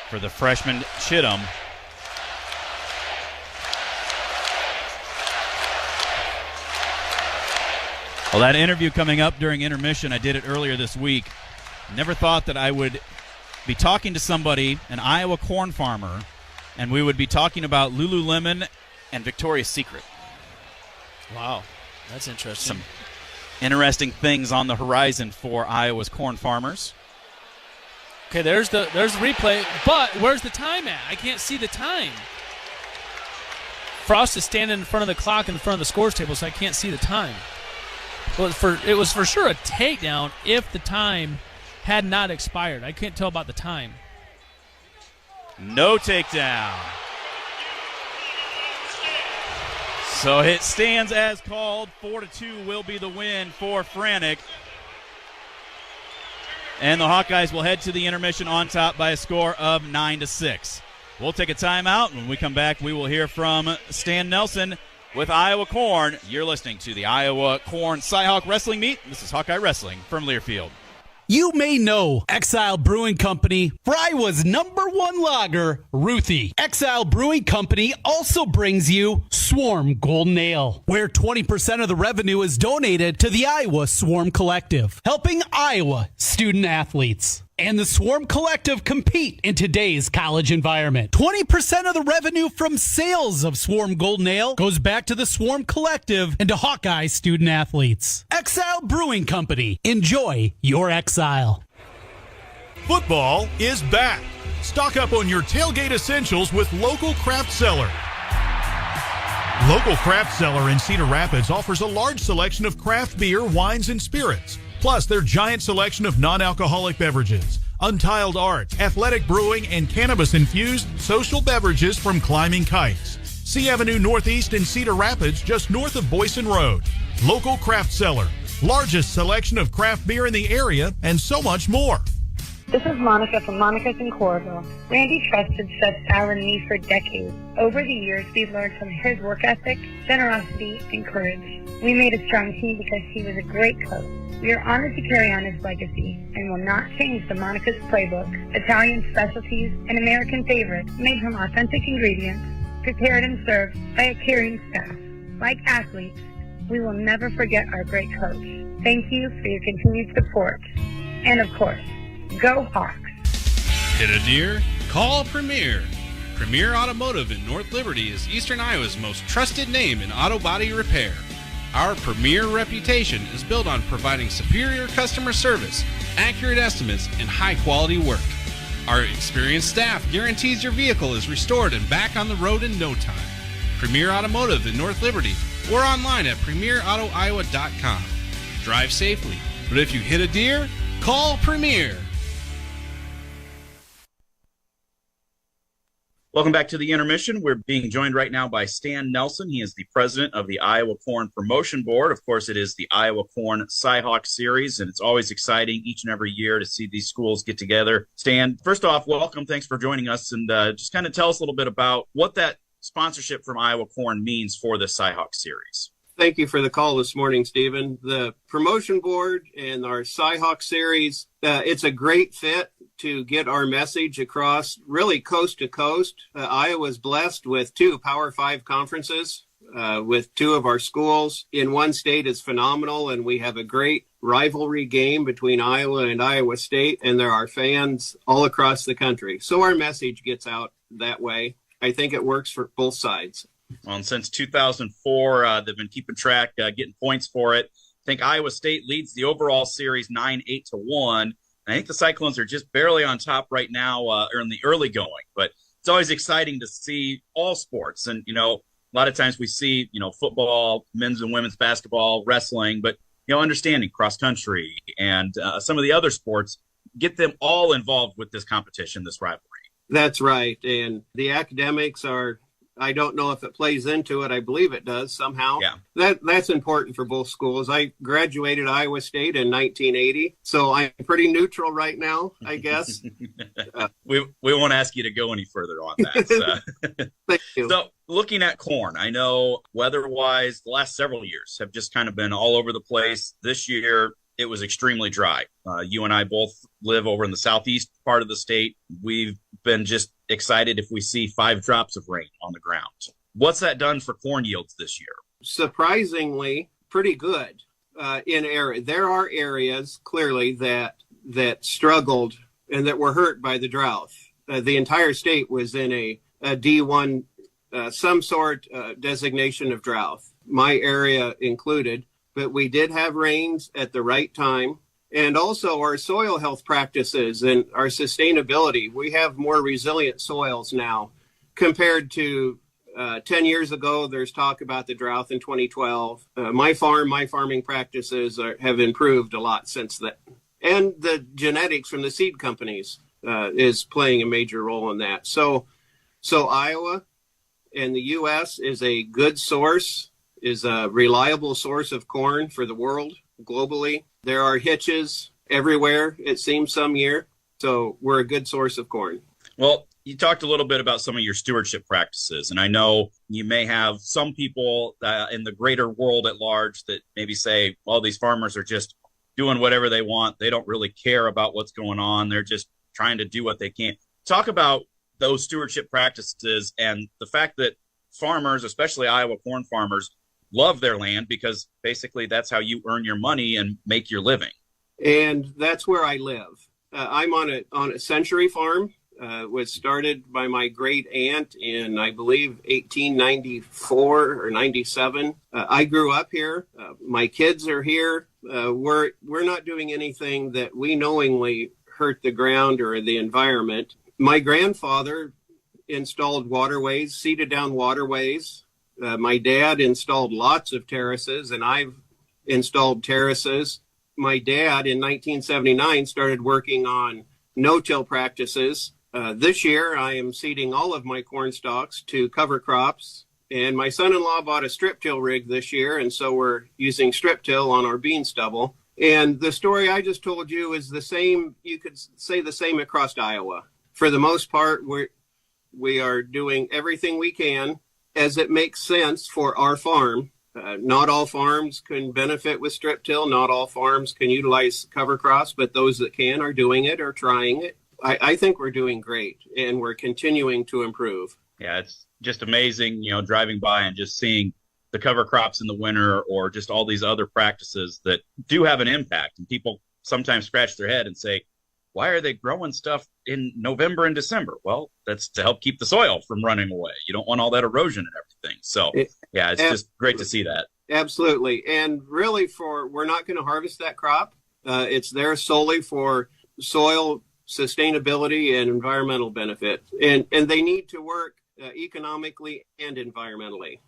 for the freshman Chittum. Well, that interview coming up during intermission, I did it earlier this week. Never thought that I would be talking to somebody, an Iowa corn farmer, and we would be talking about Lululemon and Victoria's Secret. Wow, that's interesting. Some interesting things on the horizon for Iowa's corn farmers. Okay, there's the replay, but where's the time at? I can't see the time. Frost is standing in front of the clock in front of the scores table, so I can't see the time. Well, it was for sure a takedown if the time had not expired. I can't tell about the time. No takedown. So it stands as called. 4-2 will be the win for Franek. And the Hawkeyes will head to the intermission on top by a score of 9-6. We'll take a timeout. When we come back, we will hear from Stan Nelson with Iowa Corn. You're listening to the Iowa Corn Cyhawk Wrestling Meet. This is Hawkeye Wrestling from Learfield. You may know Exile Brewing Company for Iowa's #1 lager, Ruthie. Exile Brewing Company also brings you Swarm Golden Ale, where 20% of the revenue is donated to the Iowa Swarm Collective, helping Iowa student athletes. And the Swarm Collective compete in today's college environment. 20% of the revenue from sales of Swarm Golden Ale goes back to the Swarm Collective and to Hawkeye student athletes. Exile Brewing Company. Enjoy your exile. Football is back. Stock up on your tailgate essentials with Local Craft Cellar. Local Craft Cellar in Cedar Rapids offers a large selection of craft beer, wines, and spirits. Plus, their giant selection of non-alcoholic beverages, untiled art, athletic brewing, and cannabis-infused social beverages from Climbing Kites. C Avenue Northeast in Cedar Rapids, just north of Boyson Road. Local Craft Cellar, largest selection of craft beer in the area, and so much more. This is Monica from Monica's in Coralville. Randy trusted Chef Sal and me for decades. Over the years, we've learned from his work ethic, generosity, and courage. We made a strong team because he was a great coach. We are honored to carry on his legacy and will not change the Monica's playbook, Italian specialties, and American favorites made from authentic ingredients, prepared and served by a caring staff. Like athletes, we will never forget our great coach. Thank you for your continued support. And of course, go Hawks! Hit a deer? Call Premier. Premier Automotive in North Liberty is Eastern Iowa's most trusted name in auto body repair. Our premier reputation is built on providing superior customer service, accurate estimates, and high-quality work. Our experienced staff guarantees your vehicle is restored and back on the road in no time. Premier Automotive in North Liberty or online at premierautoiowa.com. Drive safely, but if you hit a deer, call Premier. Welcome back to the intermission. We're being joined right now by Stan Nelson. He is the president of the Iowa Corn Promotion Board. Of course, it is the Iowa Corn Cyhawk Series, and it's always exciting each and every year to see these schools get together. Stan, first off, welcome. Thanks for joining us, and just kind of tell us a little bit about what that sponsorship from Iowa Corn means for the Cyhawk series. Thank you for the call this morning, Stephen. The promotion board and our Cyhawk series, it's a great fit to get our message across really coast to coast. Iowa's blessed with 2 Power 5 conferences with 2 of our schools in one state is phenomenal, and we have a great rivalry game between Iowa and Iowa State, and there are fans all across the country. So our message gets out that way. I think it works for both sides. Well, and since 2004, they've been keeping track, getting points for it. I think Iowa State leads the overall series 9-8-1. I think the Cyclones are just barely on top right now or in the early going. But it's always exciting to see all sports. And, a lot of times we see, football, men's and women's basketball, wrestling, but, understanding cross country and some of the other sports, get them all involved with this competition, this rivalry. That's right. And the academics are, I don't know if it plays into it. I believe it does somehow. Yeah. That's important for both schools. I graduated Iowa State in 1980, so I'm pretty neutral right now, I guess. We won't ask you to go any further on that. So. Thank you. So looking at corn, I know weather-wise, the last several years have just kind of been all over the place. This year, it was extremely dry. You and I both live over in the southeast part of the state. We've been just excited if we see 5 drops of rain on the ground. What's that done for corn yields this year? Surprisingly, pretty good. There are areas clearly that struggled and that were hurt by the drought. The entire state was in a D1, some sort designation of drought. My area included, but we did have rains at the right time. And also our soil health practices and our sustainability. We have more resilient soils now compared to 10 years ago. There's talk about the drought in 2012. My farming practices have improved a lot since then. And the genetics from the seed companies is playing a major role in that. So Iowa and the U.S. is a good source, is a reliable source of corn for the world globally. There are hitches everywhere, it seems, some year. So we're a good source of corn. Well, you talked a little bit about some of your stewardship practices, and I know you may have some people in the greater world at large that maybe say, well, these farmers are just doing whatever they want. They don't really care about what's going on. They're just trying to do what they can. Talk about those stewardship practices and the fact that farmers, especially Iowa corn farmers, love their land because basically that's how you earn your money and make your living. And that's where I live. I'm on a century farm. Was started by my great aunt in, I believe, 1894 or 97. I grew up here. My kids are here. We're not doing anything that we knowingly hurt the ground or the environment. My grandfather installed waterways, seeded down waterways. My dad installed lots of terraces, and I've installed terraces. My dad in 1979 started working on no-till practices. This year, I am seeding all of my corn stalks to cover crops, and my son-in-law bought a strip-till rig this year, and so we're using strip-till on our bean stubble. And the story I just told you is the same. You could say the same across Iowa. For the most part, we are doing everything we can as it makes sense for our farm. Not all farms can benefit with strip till. Not all farms can utilize cover crops, but those that can are doing it or trying it. I think we're doing great, and we're continuing to improve. Yeah, it's just amazing, driving by and just seeing the cover crops in the winter or just all these other practices that do have an impact. And people sometimes scratch their head and say, why are they growing stuff in November and December? Well, that's to help keep the soil from running away. You don't want all that erosion and everything. So, yeah, it's just great to see that. Absolutely. And really, we're not going to harvest that crop. It's there solely for soil sustainability and environmental benefit. And they need to work economically and environmentally.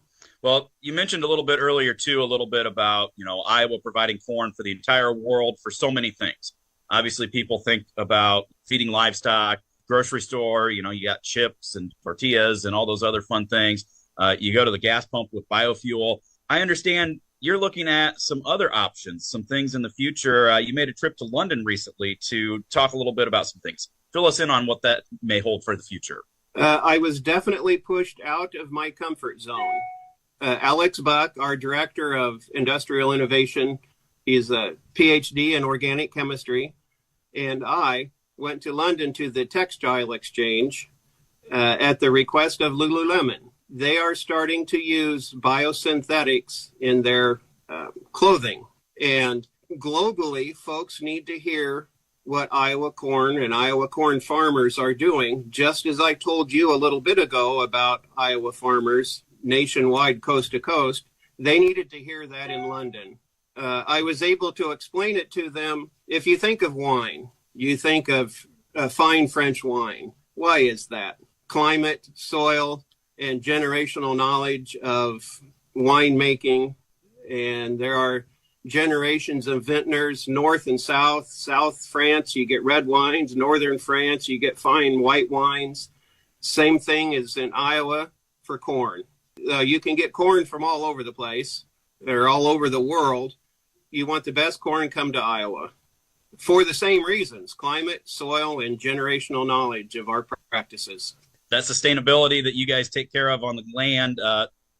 Well, you mentioned a little bit earlier, too, a little bit about, Iowa providing corn for the entire world for so many things. Obviously, people think about feeding livestock, grocery store, you got chips and tortillas and all those other fun things. You go to the gas pump with biofuel. I understand you're looking at some other options, some things in the future. You made a trip to London recently to talk a little bit about some things. Fill us in on what that may hold for the future. I was definitely pushed out of my comfort zone. Alex Buck, our director of industrial innovation, he's a PhD in organic chemistry, and I went to London to the textile exchange at the request of Lululemon. They are starting to use biosynthetics in their clothing. And globally, folks need to hear what Iowa corn and Iowa corn farmers are doing, just as I told you a little bit ago about Iowa farmers nationwide, coast to coast. They needed to hear that in London. I was able to explain it to them. If you think of wine, you think of fine French wine. Why is that? Climate, soil, and generational knowledge of winemaking. And there are generations of vintners, north and south. South France, you get red wines. Northern France, you get fine white wines. Same thing as in Iowa for corn. You can get corn from all over the place. They're all over the world. You want the best corn, come to Iowa. For the same reasons, climate, soil, and generational knowledge of our practices. That sustainability that you guys take care of on the land,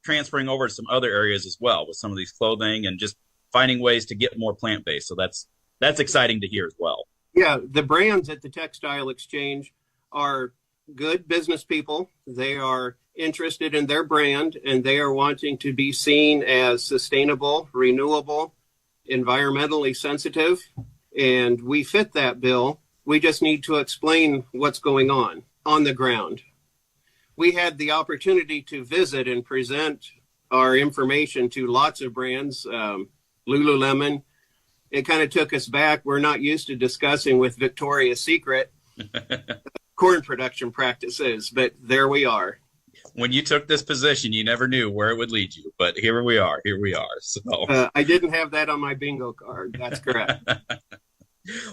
transferring over to some other areas as well with some of these clothing and just finding ways to get more plant-based. So that's exciting to hear as well. Yeah, the Brans at the Textile Exchange are good business people. They are interested in their brand, and they are wanting to be seen as sustainable, renewable, environmentally sensitive, and we fit that bill. We just need to explain what's going on the ground. We had the opportunity to visit and present our information to lots of brands, Lululemon. It kind of took us back. We're not used to discussing with Victoria's Secret corn production practices, but there we are. When you took this position, you never knew where it would lead you, but here we are. So I didn't have that on my bingo card. That's correct.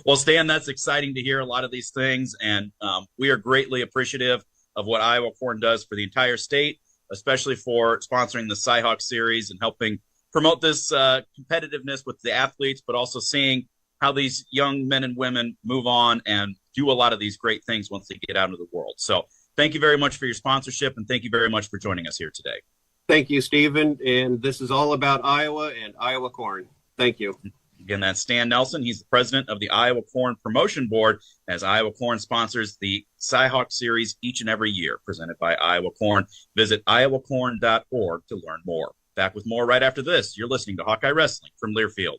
Well, Stan, that's exciting to hear a lot of these things, and we are greatly appreciative of what Iowa Corn does for the entire state, especially for sponsoring the Cy-Hawk Series and helping promote this competitiveness with the athletes, but also seeing how these young men and women move on and do a lot of these great things once they get out into the world. So thank you very much for your sponsorship, and thank you very much for joining us here today. Thank you, Stephen. And this is all about Iowa and Iowa corn. Thank you. Again, that's Stan Nelson. He's the president of the Iowa Corn Promotion Board, as Iowa Corn sponsors the Cy-Hawk Series each and every year, presented by Iowa Corn. Visit iowacorn.org to learn more. Back with more right after this. You're listening to Hawkeye Wrestling from Learfield.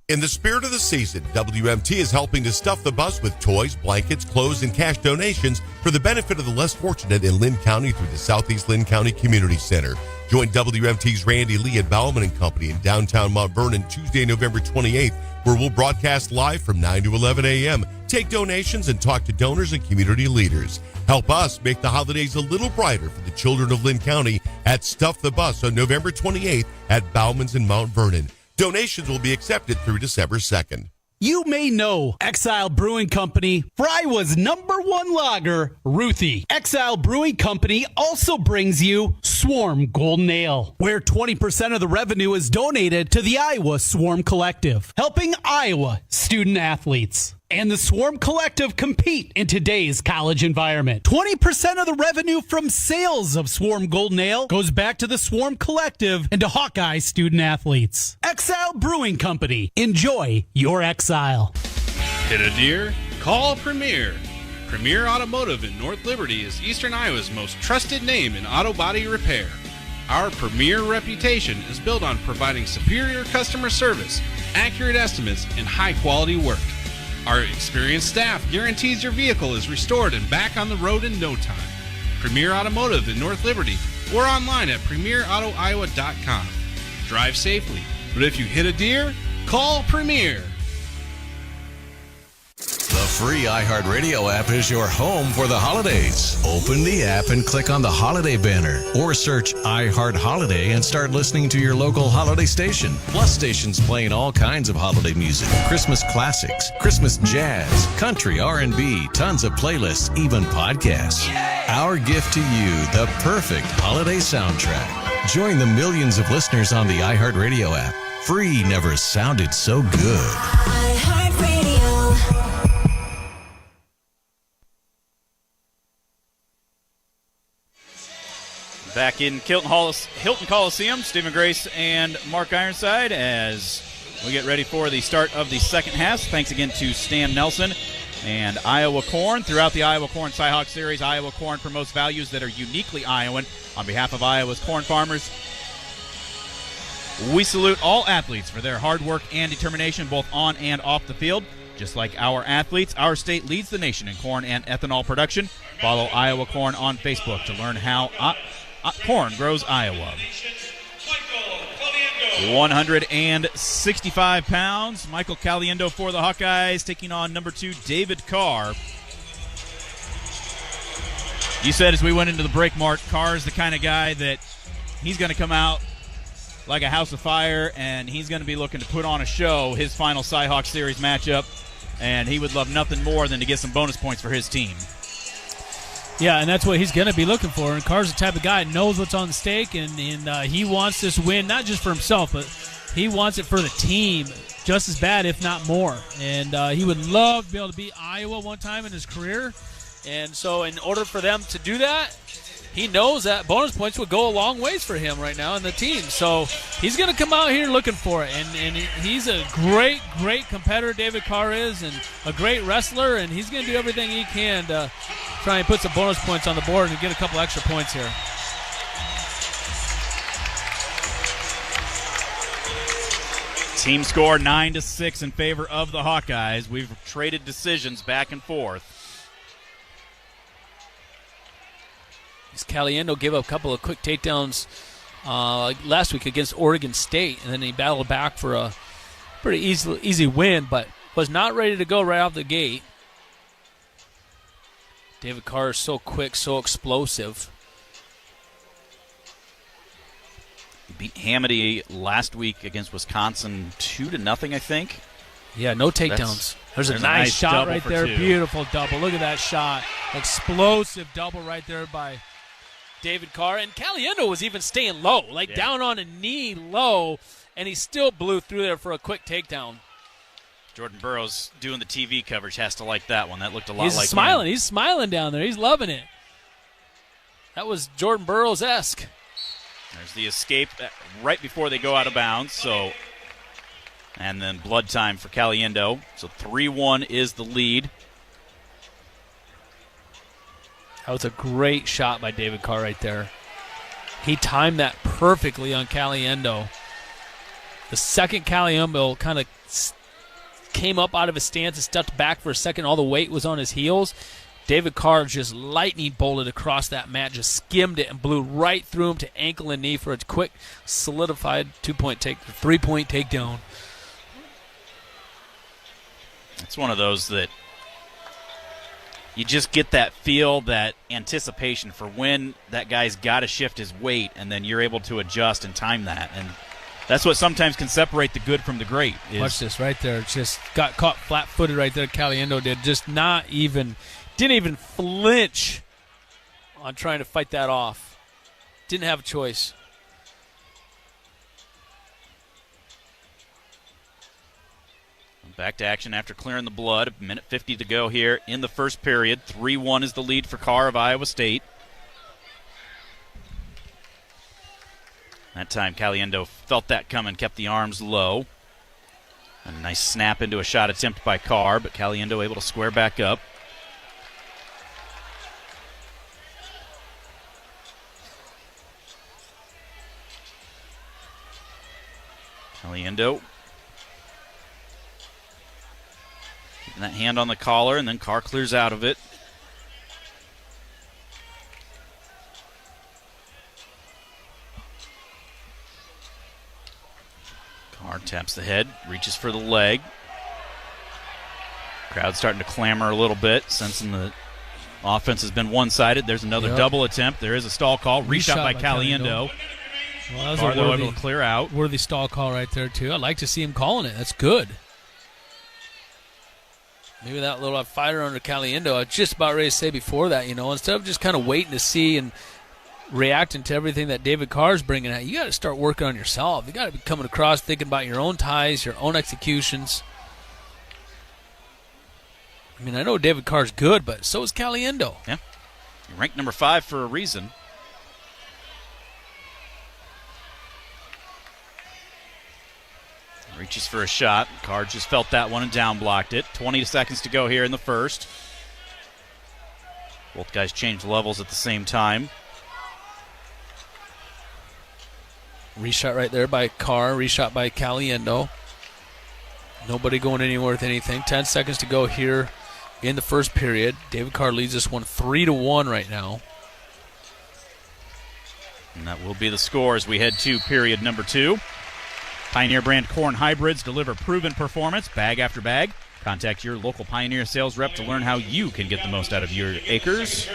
In the spirit of the season, WMT is helping to stuff the bus with toys, blankets, clothes, and cash donations for the benefit of the less fortunate in Lynn County through the Southeast Lynn County Community Center. Join WMT's Randy Lee at Bauman & Company in downtown Mount Vernon Tuesday, November 28th, where we'll broadcast live from 9 to 11 a.m., take donations, and talk to donors and community leaders. Help us make the holidays a little brighter for the children of Lynn County at Stuff the Bus on November 28th at Bauman's in Mount Vernon. Donations will be accepted through December 2nd. You may know Exile Brewing Company for Iowa's #1 lager, Ruthie. Exile Brewing Company also brings you Swarm Golden Ale, where 20% of the revenue is donated to the Iowa Swarm Collective, helping Iowa student athletes. And the Swarm Collective compete in today's college environment. 20% of the revenue from sales of Swarm Golden Ale goes back to the Swarm Collective and to Hawkeye student athletes. Exile Brewing Company. Enjoy your exile. Hit a deer? Call Premier. Premier Automotive in North Liberty is Eastern Iowa's most trusted name in auto body repair. Our premier reputation is built on providing superior customer service, accurate estimates, and high-quality work. Our experienced staff guarantees your vehicle is restored and back on the road in no time. Premier Automotive in North Liberty or online at premierautoiowa.com. Drive safely, but if you hit a deer, call Premier. The free iHeartRadio app is your home for the holidays. Open the app and click on the holiday banner or search iHeart Holiday and start listening to your local holiday station. Plus stations playing all kinds of holiday music, Christmas classics, Christmas jazz, country, R&B, tons of playlists, even podcasts. Our gift to you, the perfect holiday soundtrack. Join the millions of listeners on the iHeartRadio app. Free never sounded so good. Back in Hilton Coliseum, Stephen Grace and Mark Ironside as we get ready for the start of the second half. Thanks again to Stan Nelson and Iowa Corn. Throughout the Iowa Corn Cyhawk Series, Iowa Corn promotes values that are uniquely Iowan. On behalf of Iowa's corn farmers, we salute all athletes for their hard work and determination both on and off the field. Just like our athletes, our state leads the nation in corn and ethanol production. Follow Iowa Corn on Facebook to learn how corn grows Iowa. 165 pounds. Michael Caliendo for the Hawkeyes, taking on number 2, David Carr. You said as we went into the break, Mark, Carr is the kind of guy that he's going to come out like a house of fire, and he's going to be looking to put on a show his final Cyhawk Series matchup, and he would love nothing more than to get some bonus points for his team. Yeah, and that's what he's going to be looking for. And Carr's the type of guy that knows what's on stake, and he wants this win, not just for himself, but he wants it for the team just as bad, if not more. And he would love to be able to beat Iowa one time in his career. And so in order for them to do that, he knows that bonus points would go a long ways for him right now in the team. So he's going to come out here looking for it. And he's a great, great competitor, David Carr is, and a great wrestler. And he's going to do everything he can to try and put some bonus points on the board and get a couple extra points here. Team score 9-6 in favor of the Hawkeyes. We've traded decisions back and forth. Caliendo gave up a couple of quick takedowns last week against Oregon State, and then he battled back for a pretty easy win, but was not ready to go right off the gate. David Carr is so quick, so explosive. He beat Hamady last week against Wisconsin 2-0, I think. Yeah, no takedowns. There's a nice shot right there. 2. Beautiful double. Look at that shot. Explosive double right there by David Carr. And Caliendo was even staying low, down on a knee low, and he still blew through there for a quick takedown. Jordan Burroughs doing the TV coverage has to like that one. That looked a lot He's like smiling. him. He's smiling down there. He's loving it. That was Jordan Burroughs-esque. There's the escape right before they go out of bounds. And then blood time for Caliendo. So 3-1 is the lead. That was a great shot by David Carr right there. He timed that perfectly on Caliendo. The second Caliendo kind of came up out of his stance and stepped back for a second. All the weight was on his heels. David Carr just lightning bolted across that mat, just skimmed it and blew right through him to ankle and knee for a quick, solidified 3-point takedown. It's one of those that you just get that feel, that anticipation for when that guy's got to shift his weight, and then you're able to adjust and time that. And that's what sometimes can separate the good from the great. Watch this right there. Just got caught flat-footed right there. Caliendo did. Just didn't even flinch on trying to fight that off. Didn't have a choice. Back to action after clearing the blood. 1:50 to go here in the first period. 3-1 is the lead for Carr of Iowa State. That time Caliendo felt that coming, kept the arms low. A nice snap into a shot attempt by Carr, but Caliendo able to square back up. Caliendo keeping that hand on the collar, and then Carr clears out of it. Carr taps the head, reaches for the leg. Crowd's starting to clamor a little bit, sensing the offense has been one-sided. There's another double attempt. There is a stall call. Reshot by Caliendo. Well, that was Carr, a though, able to clear out. Worthy stall call right there, too. I'd like to see him calling it. That's good. Maybe that little fighter under Caliendo, I was just about ready to say before that, instead of just kind of waiting to see and reacting to everything that David Carr's bringing out, you got to start working on yourself. You got to be coming across, thinking about your own ties, your own executions. I mean, I know David Carr's good, but so is Caliendo. Yeah. You're ranked number 5 for a reason. Reaches for a shot. Carr just felt that one and down blocked it. 20 seconds to go here in the first. Both guys change levels at the same time. Reshot right there by Carr. Reshot by Caliendo. Nobody going anywhere with anything. 10 seconds to go here in the first period. David Carr leads this one 3-1 right now. And that will be the score as we head to period number 2. Pioneer brand corn hybrids deliver proven performance bag after bag. Contact your local Pioneer sales rep to learn how you can get the most out of your acres.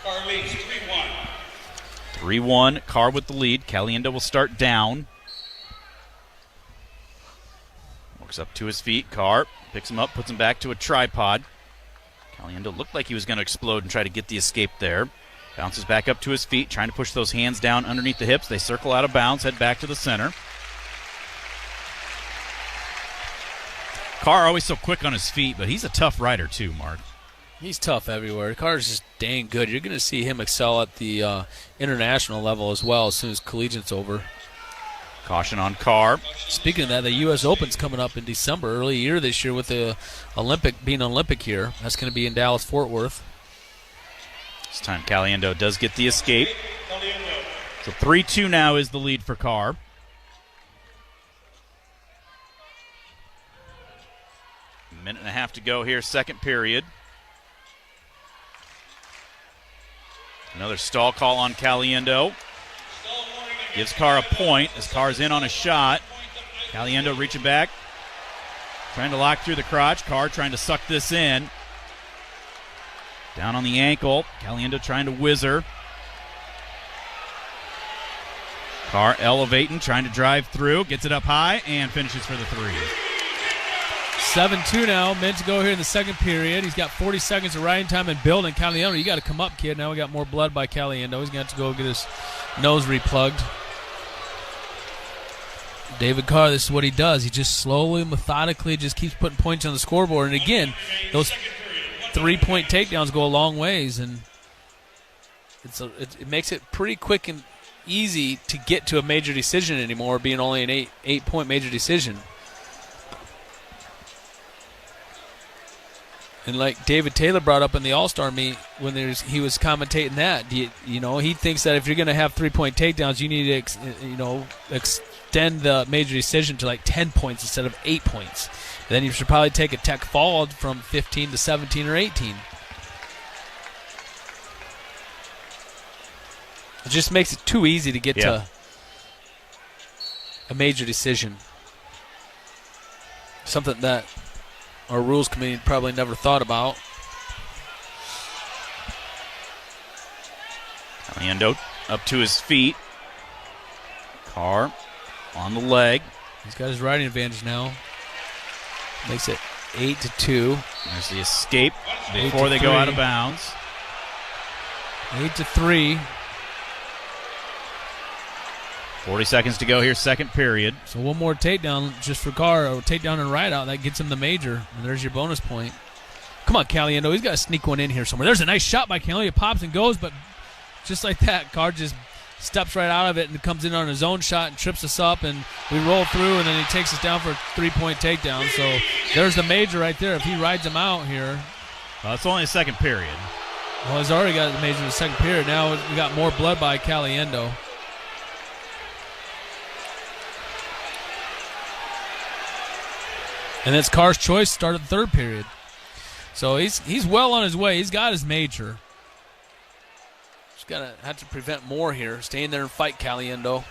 Carr leads 3-1. 3-1, Carr with the lead. Caliendo will start down. Works up to his feet. Carr picks him up, puts him back to a tripod. Caliendo looked like he was going to explode and try to get the escape there. Bounces back up to his feet, trying to push those hands down underneath the hips. They circle out of bounds, head back to the center. Carr always so quick on his feet, but he's a tough rider too, Mark. He's tough everywhere. Carr's just dang good. You're going to see him excel at the international level as well as soon as collegiate's over. Caution on Carr. Speaking of that, the U.S. Open's coming up in December, early year this year with the being an Olympic year. That's going to be in Dallas-Fort Worth. This time Caliendo does get the escape. So 3-2 now is the lead for Carr. A minute and a half to go here, second period. Another stall call on Caliendo. Gives Carr a point as Carr's in on a shot. Caliendo reaching back. Trying to lock through the crotch. Carr trying to suck this in. Down on the ankle. Caliendo trying to whizzer. Carr elevating, trying to drive through. Gets it up high and finishes for the 3. 7-2 now. Minutes to go here in the second period. He's got 40 seconds of riding time and building. Caliendo, you got to come up, kid. Now we got more blood by Caliendo. He's going to have to go get his nose replugged. David Carr, this is what he does. He just slowly, methodically just keeps putting points on the scoreboard. And again, those 3-point takedowns go a long ways, and it makes it pretty quick and easy to get to a major decision anymore, being only an 8-point major decision. And like David Taylor brought up in the All-Star meet when he was commentating that, he thinks that if you're going to have 3-point takedowns, you need to extend the major decision to like 10 points instead of 8 points. And then you should probably take a tech fall from 15 to 17 or 18. It just makes it too easy to get to a major decision. Something that our rules committee probably never thought about. Caliendo up to his feet. Carr on the leg. He's got his riding advantage now. Makes it 8-2. There's the escape before they go out of bounds. 8-3. 40 seconds to go here, second period. So one more takedown just for Carr, or takedown and ride out. That gets him the major. And there's your bonus point. Come on, Caliendo. He's got to sneak one in here somewhere. There's a nice shot by Caliendo. It pops and goes, but just like that, Carr just steps right out of it and comes in on his own shot and trips us up, and we roll through, and then he takes us down for a 3-point takedown. So there's the major right there. If he rides him out here. Well, it's only a second period. Well, he's already got the major in the second period. Now we got more blood by Caliendo. And it's Carr's choice to start at the third period. So he's well on his way. He's got his major. Just got to have to prevent more here. Stay in there and fight, Caliendo.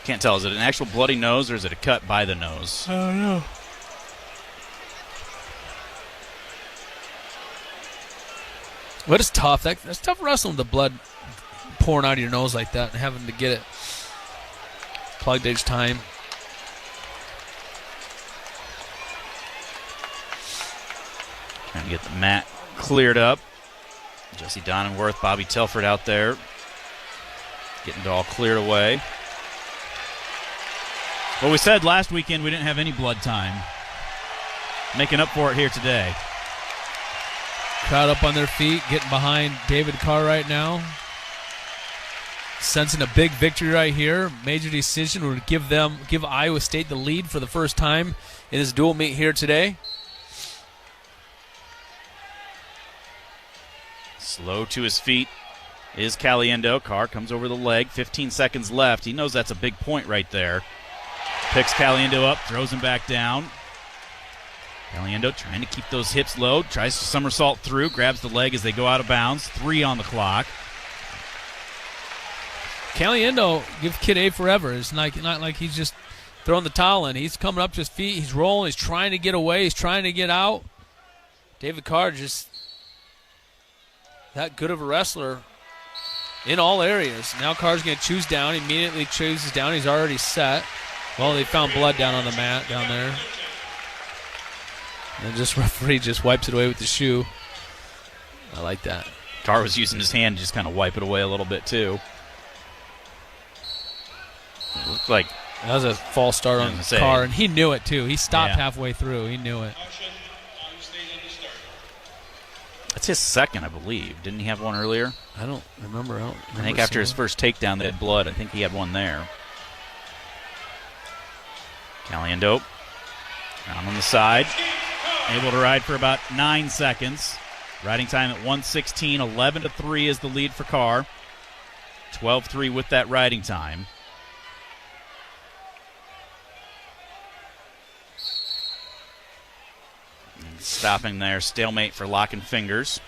Can't tell. Is it an actual bloody nose or is it a cut by the nose? I don't know. But it's tough. That's tough wrestling with the blood pouring out of your nose like that and having to get it plugged each time. Trying to get the mat cleared up. Jesse Donenworth, Bobby Telford out there getting it all cleared away. Well, we said last weekend we didn't have any blood time. Making up for it here today. Crowd up on their feet, getting behind David Carr right now. sensing a big victory right here. Major decision would give Iowa State the lead for the first time in this dual meet here today. Slow to his feet is Caliendo. Carr comes over the leg. 15 seconds left. He knows that's a big point right there. Picks Caliendo up, throws him back down. Caliendo trying to keep those hips low. Tries to somersault through. Grabs the leg as they go out of bounds. 3 on the clock. Caliendo, give Kid A forever. It's not like he's just throwing the towel in. He's coming up to his feet. He's rolling. He's trying to get away. He's trying to get out. David Carr just that good of a wrestler in all areas. Now Carr's going to choose down. He immediately chooses down. He's already set. Well, they found blood down on the mat down there. And just referee just wipes it away with the shoe. I like that. Carr was using his hand to just kind of wipe it away a little bit too. It looked like that was a false start on Carr, and he knew it too. He stopped halfway through. He knew it. That's his second, I believe. Didn't he have one earlier? I don't remember. I think after his first takedown, they had blood. I think he had one there. Caliendo down on the side. Able to ride for about 9 seconds. Riding time at 1:16. 11-3 is the lead for Carr. 12-3 with that riding time. And stopping there. Stalemate for locking fingers.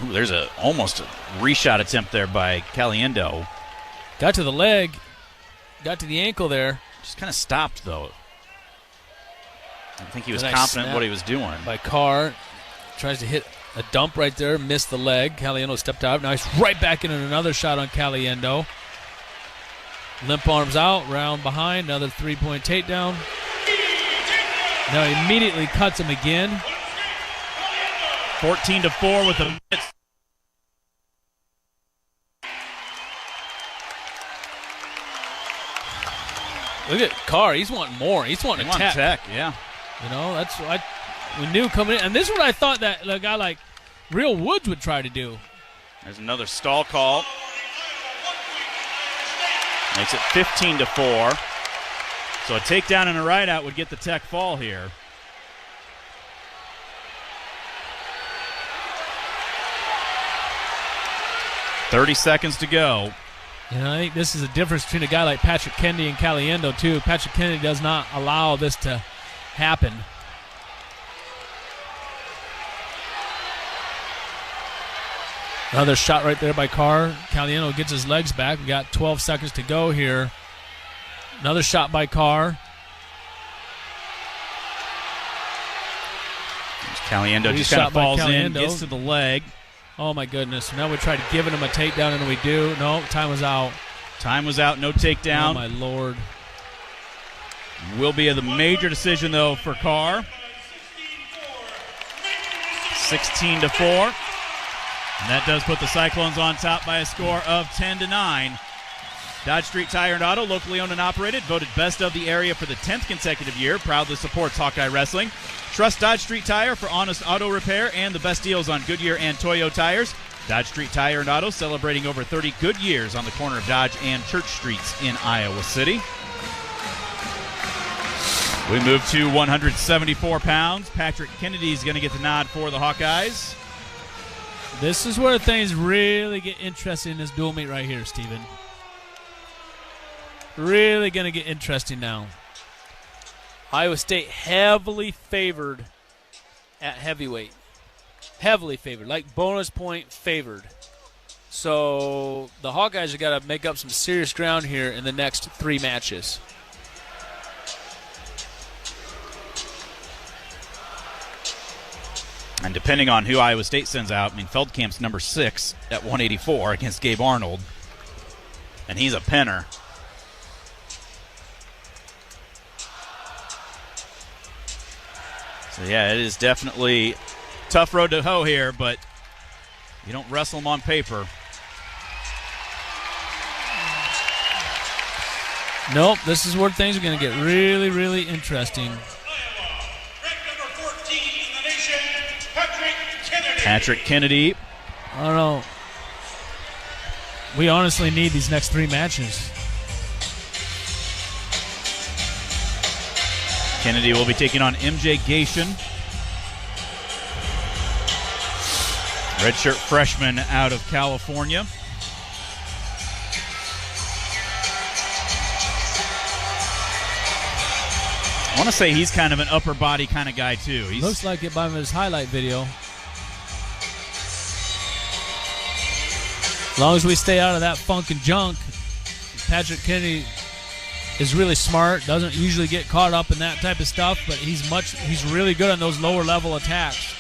Ooh, there's almost a reshot attempt there by Caliendo. Got to the leg. Got to the ankle there. Just kind of stopped, though. I think he was confident in what he was doing. By Carr. Tries to hit a dump right there. Missed the leg. Caliendo stepped out. Now he's right back into another shot on Caliendo. Limp arms out. Round behind. Another three-point takedown. Now he immediately cuts him again. 14-4 with a minute. Look at Carr. He's wanting more. He's wanting a tech. Yeah. You know, that's what we knew coming in. And this is what I thought that a guy like Real Woods would try to do. There's another stall call. Makes it 15-4. So a takedown and a ride-out would get the tech fall here. $30 seconds to go. You know, I think this is a difference between a guy like Patrick Kennedy and Caliendo, too. Patrick Kennedy does not allow this to happen. Another shot right there by Carr. Caliendo gets his legs back. We got 12 seconds to go here. Another shot by Carr. Caliendo just kind of falls in, gets to the leg. Oh, my goodness. Now we tried giving him a takedown, and we do. No, time was out. Time was out, no takedown. Oh, my Lord. Will be the major decision, though, for Carr. 16-4. And that does put the Cyclones on top by a score of 10-9. Dodge Street Tire and Auto, locally owned and operated, voted best of the area for the 10th consecutive year, proudly supports Hawkeye Wrestling. Trust Dodge Street Tire for honest auto repair and the best deals on Goodyear and Toyo tires. Dodge Street Tire and Auto celebrating over 30 good years on the corner of Dodge and Church Streets in Iowa City. We move to 174 pounds. Patrick Kennedy is going to get the nod for the Hawkeyes. This is where things really get interesting in this dual meet right here, Steven. Really going to get interesting now. Iowa State heavily favored at heavyweight. Heavily favored, like bonus point favored. So the Hawkeyes have got to make up some serious ground here in the next 3 matches. And depending on who Iowa State sends out, I mean, Feldkamp's number 6 at 184 against Gabe Arnold. And he's a penner. So, yeah, it is definitely tough road to hoe here, but you don't wrestle them on paper. Nope, this is where things are going to get really, really interesting. Patrick Kennedy. I don't know. We honestly need these next 3 matches. Kennedy will be taking on MJ Gation. Redshirt freshman out of California. I want to say he's kind of an upper body kind of guy, too. Looks like it by his highlight video. As long as we stay out of that funk and junk, Patrick Kennedy is really smart, doesn't usually get caught up in that type of stuff, but he's really good on those lower level attacks.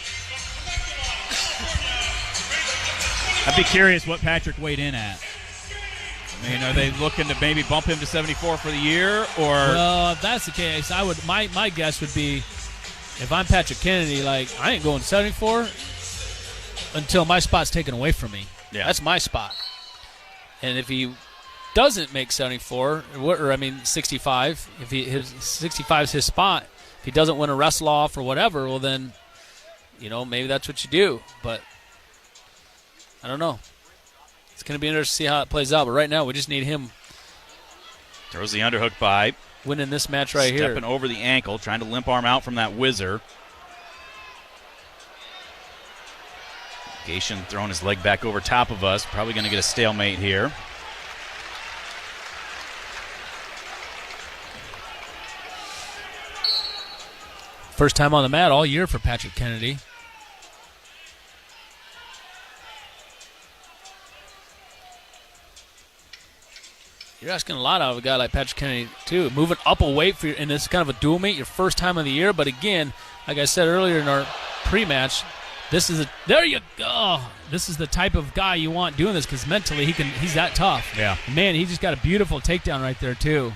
I'd be curious what Patrick weighed in at. I mean, are they looking to maybe bump him to 74 for the year, or? Well, if that's the case, I would. My guess would be, if I'm Patrick Kennedy, like, I ain't going 74 until my spot's taken away from me. Yeah, that's my spot. And if he doesn't make 74, or I mean 65, if 65 is his spot, if he doesn't win a wrestle off or whatever, well then, maybe that's what you do. But I don't know. It's going to be interesting to see how it plays out. But right now, we just need him. Throws the underhook by. Winning this match right here. Stepping over the ankle, trying to limp arm out from that whizzer. Gation throwing his leg back over top of us. Probably going to get a stalemate here. First time on the mat all year for Patrick Kennedy. You're asking a lot out of a guy like Patrick Kennedy, too. Moving up a weight for and it's kind of a dual meet, your first time of the year. But again, like I said earlier in our pre-match, this is this is the type of guy you want doing this because mentally he's that tough. Yeah. Man, he just got a beautiful takedown right there, too.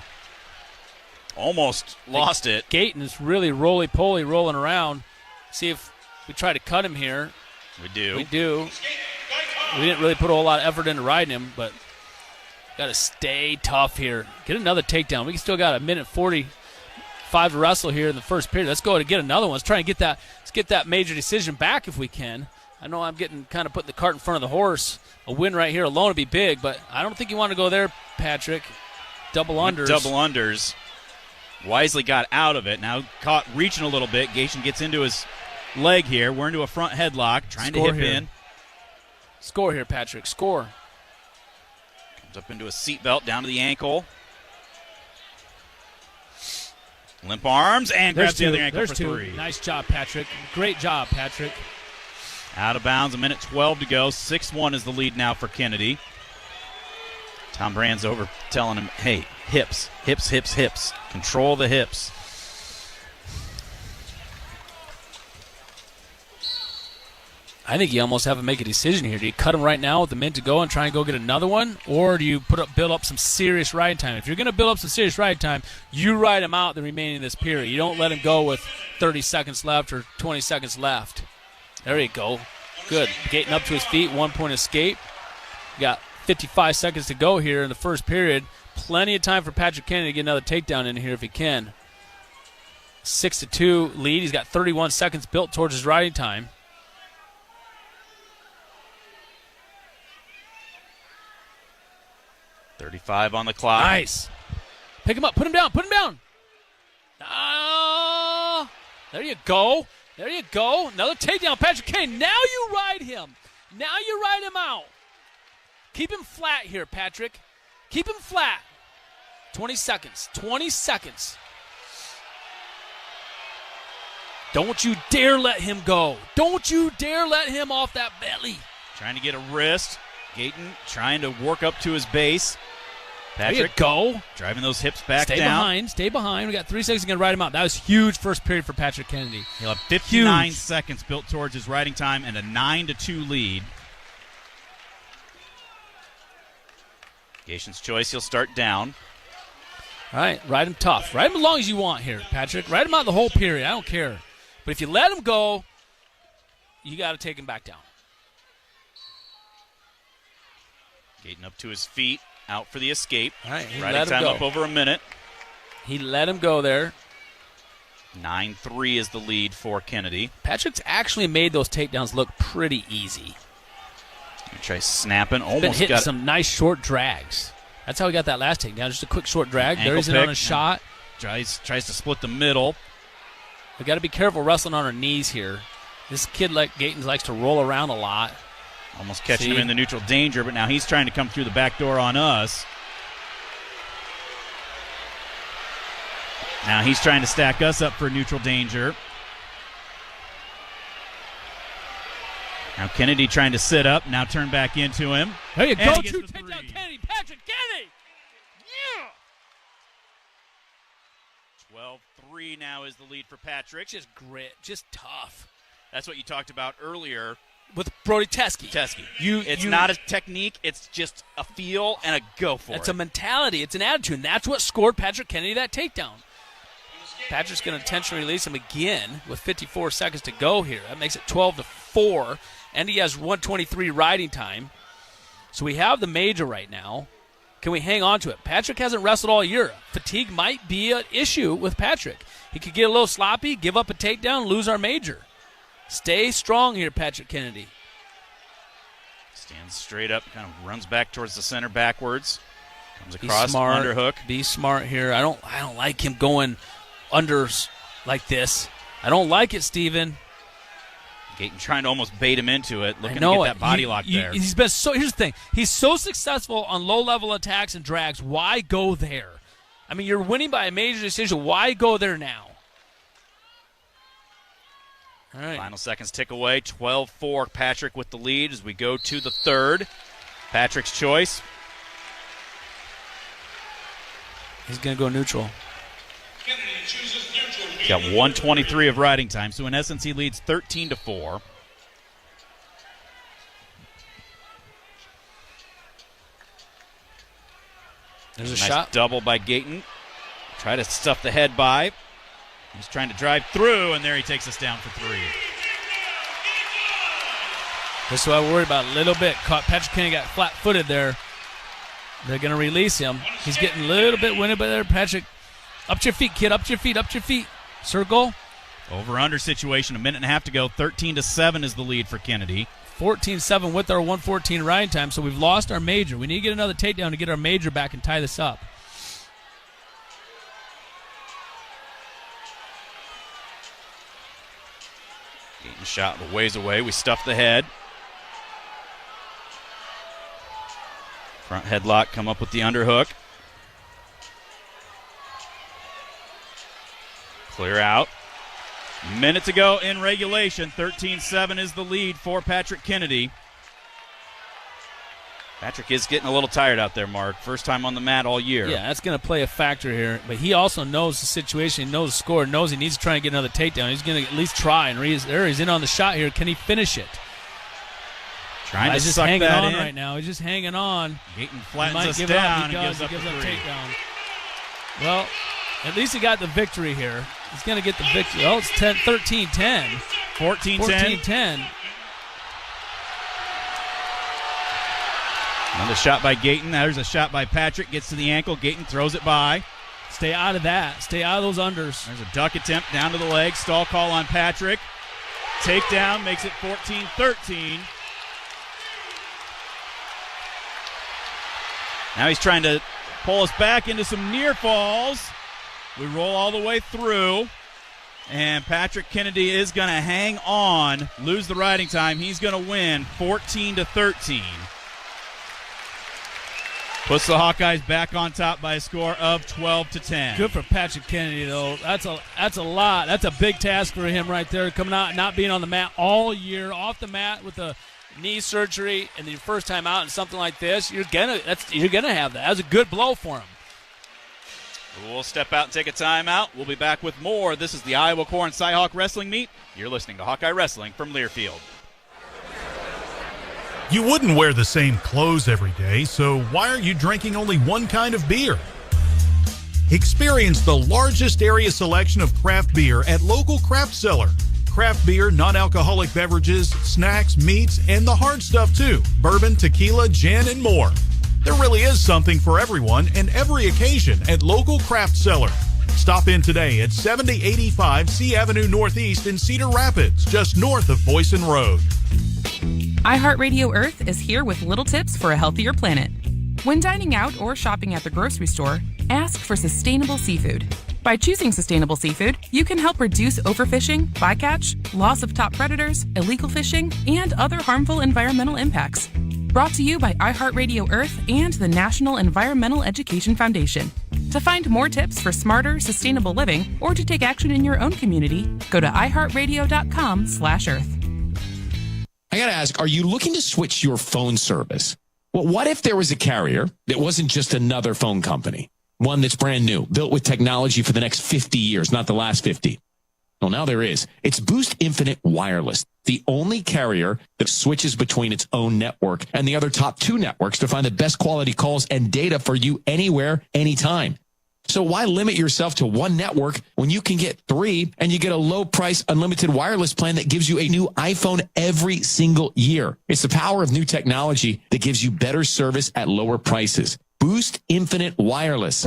Almost lost it. Gayton is really roly-poly rolling around. See if we try to cut him here. We do. We didn't really put a whole lot of effort into riding him, but got to stay tough here. Get another takedown. We still got a minute 45 to wrestle here in the first period. Let's go to get another one. Let's try and get that major decision back if we can. I know I'm getting kind of putting the cart in front of the horse. A win right here alone would be big, but I don't think you want to go there, Patrick. Double unders. Wisely got out of it. Now caught reaching a little bit. Gation gets into his leg here. We're into a front headlock. Trying to hip in. Score here, Patrick. Score. Comes up into a seatbelt down to the ankle. Limp arms and grabs the other ankle for 3. Nice job, Patrick. Great job, Patrick. Out of bounds. A minute 12 to go. 6-1 is the lead now for Kennedy. Tom Brans over telling him, hey, hips. Control the hips. I think you almost have to make a decision here. Do you cut him right now with the minute to go and try and go get another one? Or do you build up some serious ride time? If you're going to build up some serious ride time, you ride him out the remaining of this period. You don't let him go with 30 seconds left or 20 seconds left. There you go. Good. Getting up to his feet, 1-point escape. You got 55 seconds to go here in the first period. Plenty of time for Patrick Kennedy to get another takedown in here if he can. 6-2 lead. He's got 31 seconds built towards his riding time. .35 on the clock. Nice. Pick him up. Put him down. There you go. Another takedown, Patrick Kennedy. Now you ride him. Out. Keep him flat here, Patrick. Keep him flat. 20 seconds. Don't you dare let him go. Don't you dare let him off that belly. Trying to get a wrist. Gayton trying to work up to his base. Patrick, there you go. Driving those hips back down. Stay behind. We got 3 seconds to ride him out. That was huge first period for Patrick Kennedy. He'll have 59 seconds built towards his riding time and a 9-2 lead. Gation's choice, he'll start down. All right, ride him tough. Ride him as long as you want here, Patrick. Ride him out the whole period. I don't care. But if you let him go, you got to take him back down. Gayton up to his feet, out for the escape. All right, riding time up over a minute. He let him go there. 9-3 is the lead for Kennedy. Patrick's actually made those takedowns look pretty easy. Try snapping. He's been hitting some nice short drags. That's how he got that last takedown. Just a quick short drag. There he's in on a shot. Tries to split the middle. We got to be careful wrestling on our knees here. This kid like Gatens likes to roll around a lot. Almost catching him in the neutral danger, but now he's trying to come through the back door on us. Now he's trying to stack us up for neutral danger. Now Kennedy trying to sit up, now turn back into him. There you go, 2 takedown Kennedy, Patrick Kennedy! Yeah! 12-3 now is the lead for Patrick. Just grit, just tough. That's what you talked about earlier. With Brody Teske. It's not a technique, it's just a feel and a go for it. It's a mentality, it's an attitude, and that's what scored Patrick Kennedy that takedown. Patrick's going to intentionally release him again with 54 seconds to go here. That makes it 12-4, and he has 1:23 riding time. So we have the major right now. Can we hang on to it? Patrick hasn't wrestled all year. Fatigue might be an issue with Patrick. He could get a little sloppy, give up a takedown, lose our major. Stay strong here, Patrick Kennedy. Stands straight up, kind of runs back towards the center backwards. Comes across, underhook. Be smart here. I don't like him going under like this. I don't like it, Steven. Gayton trying to almost bait him into it, looking to get that body lock there. He's been here's the thing. He's so successful on low-level attacks and drags. Why go there? I mean, you're winning by a major decision. Why go there now? All right. Final seconds tick away. 12-4, Patrick with the lead as we go to the third. Patrick's choice. He's going to go neutral. He's got 1:23 of riding time, so in essence he leads 13-4. There's a nice shot. Double by Gayton. Try to stuff the head by. He's trying to drive through, and there he takes us down for 3. This is what I worried about a little bit. Patrick Kennedy got flat-footed there. They're going to release him. He's getting a little bit winded by there. Patrick, up to your feet, kid. Up to your feet. Up to your feet. Circle. Over-under situation. 1.5 minutes to go. 13-7 is the lead for Kennedy. 14-7 with our 1:14 riding time, so we've lost our major. We need to get another takedown to get our major back and tie this up. Getting shot a ways away. We stuff the head. Front headlock, come up with the underhook. Clear out. Minute to go in regulation. 13-7 is the lead for Patrick Kennedy. Patrick is getting a little tired out there, Mark. First time on the mat all year. Yeah, that's going to play a factor here. But he also knows the situation. He knows the score. Knows he needs to try and get another takedown. He's going to at least try. And he's in on the shot here. Can he finish it? Trying to just suck hanging that on in. right now. He's just hanging on. Gayton flattens us down and gives up the takedown. Well, at least he got the victory here. He's going to get the victory. Oh, it's 13-10. 14-10. Another shot by Gayton. There's a shot by Patrick. Gets to the ankle. Gayton throws it by. Stay out of that. Stay out of those unders. There's a duck attempt down to the leg. Stall call on Patrick. Takedown makes it 14-13. Now he's trying to pull us back into some near falls. We roll all the way through. And Patrick Kennedy is going to hang on, lose the riding time. He's going to win 14-13. Puts the Hawkeyes back on top by a score of 12-10. Good for Patrick Kennedy, though. That's a lot. That's a big task for him right there, coming out, not being on the mat all year, off the mat with a knee surgery, and your first time out in something like this. You're gonna have that. That was a good blow for him. We'll step out and take a timeout. We'll be back with more. This is the Iowa Core and Cyhawk Wrestling Meet. You're listening to Hawkeye Wrestling from Learfield. You wouldn't wear the same clothes every day, so why are you drinking only one kind of beer? Experience the largest area selection of craft beer at local craft cellar. Craft beer, non-alcoholic beverages, snacks, meats, and the hard stuff too. Bourbon, tequila, gin, and more. There really is something for everyone and every occasion at local craft cellar. Stop in today at 7085 C Avenue Northeast in Cedar Rapids, just north of Boyson Road. iHeartRadio Earth is here with little tips for a healthier planet. When dining out or shopping at the grocery store, ask for sustainable seafood. By choosing sustainable seafood, you can help reduce overfishing, bycatch, loss of top predators, illegal fishing, and other harmful environmental impacts. Brought to you by iHeartRadio Earth and the National Environmental Education Foundation. To find more tips for smarter, sustainable living, or to take action in your own community, go to iHeartRadio.com/Earth. I gotta ask, are you looking to switch your phone service? Well, what if there was a carrier that wasn't just another phone company? One that's brand new, built with technology for the next 50 years, not the last 50. Well, now there is. It's Boost Infinite Wireless, the only carrier that switches between its own network and the other top 2 networks to find the best quality calls and data for you anywhere, anytime. So why limit yourself to one network when you can get 3 and you get a low price unlimited wireless plan that gives you a new iPhone every single year? It's the power of new technology that gives you better service at lower prices. Boost Infinite Wireless.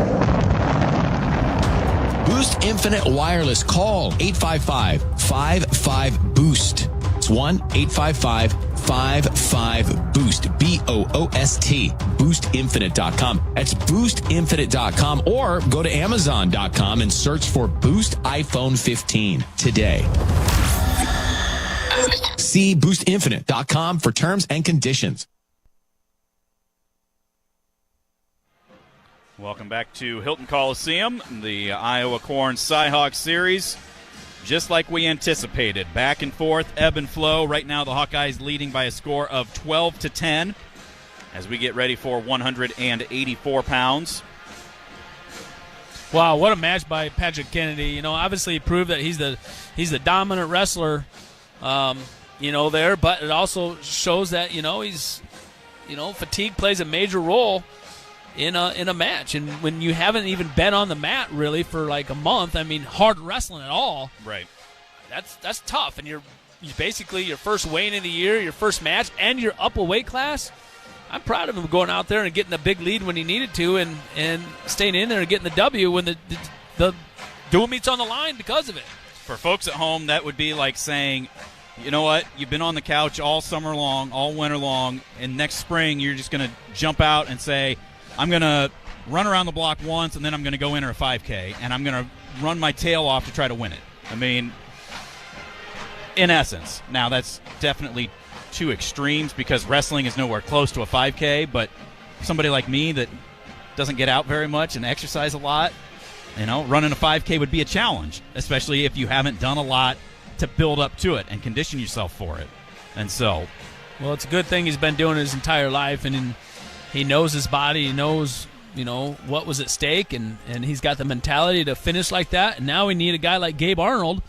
Boost Infinite Wireless. Call 855-55-BOOST. It's 1-855-55-BOOST. BOOST. BoostInfinite.com. That's BoostInfinite.com, or go to Amazon.com and search for Boost iPhone 15 today. See BoostInfinite.com for terms and conditions. Welcome back to Hilton Coliseum, the Iowa Corn Cyhawk Series. Just like we anticipated, back and forth, ebb and flow. Right now, the Hawkeyes leading by a score of 12-10 as we get ready for 184 pounds. Wow, what a match by Patrick Kennedy. You know, obviously he proved that he's the dominant wrestler, there, but it also shows that, fatigue plays a major role in a match. And when you haven't even been on the mat really for like a month, hard wrestling at all, right? That's tough. And you basically your first weigh-in of the year, your first match, and you're up a weight class. I'm proud of him going out there and getting a big lead when he needed to, and staying in there and getting the W when the dual meet's on the line because of it. For folks at home, that would be like saying, you know what, you've been on the couch all summer long, all winter long, and next spring you're just going to jump out and say, I'm going to run around the block once, and then I'm going to go enter a 5K, and I'm going to run my tail off to try to win it. In essence. Now, that's definitely two extremes because wrestling is nowhere close to a 5K, but somebody like me that doesn't get out very much and exercise a lot, running a 5K would be a challenge, especially if you haven't done a lot to build up to it and condition yourself for it. And so, well, it's a good thing he's been doing his entire life, and he knows his body. He knows, what was at stake, and he's got the mentality to finish like that. And now we need a guy like Gabe Arnold,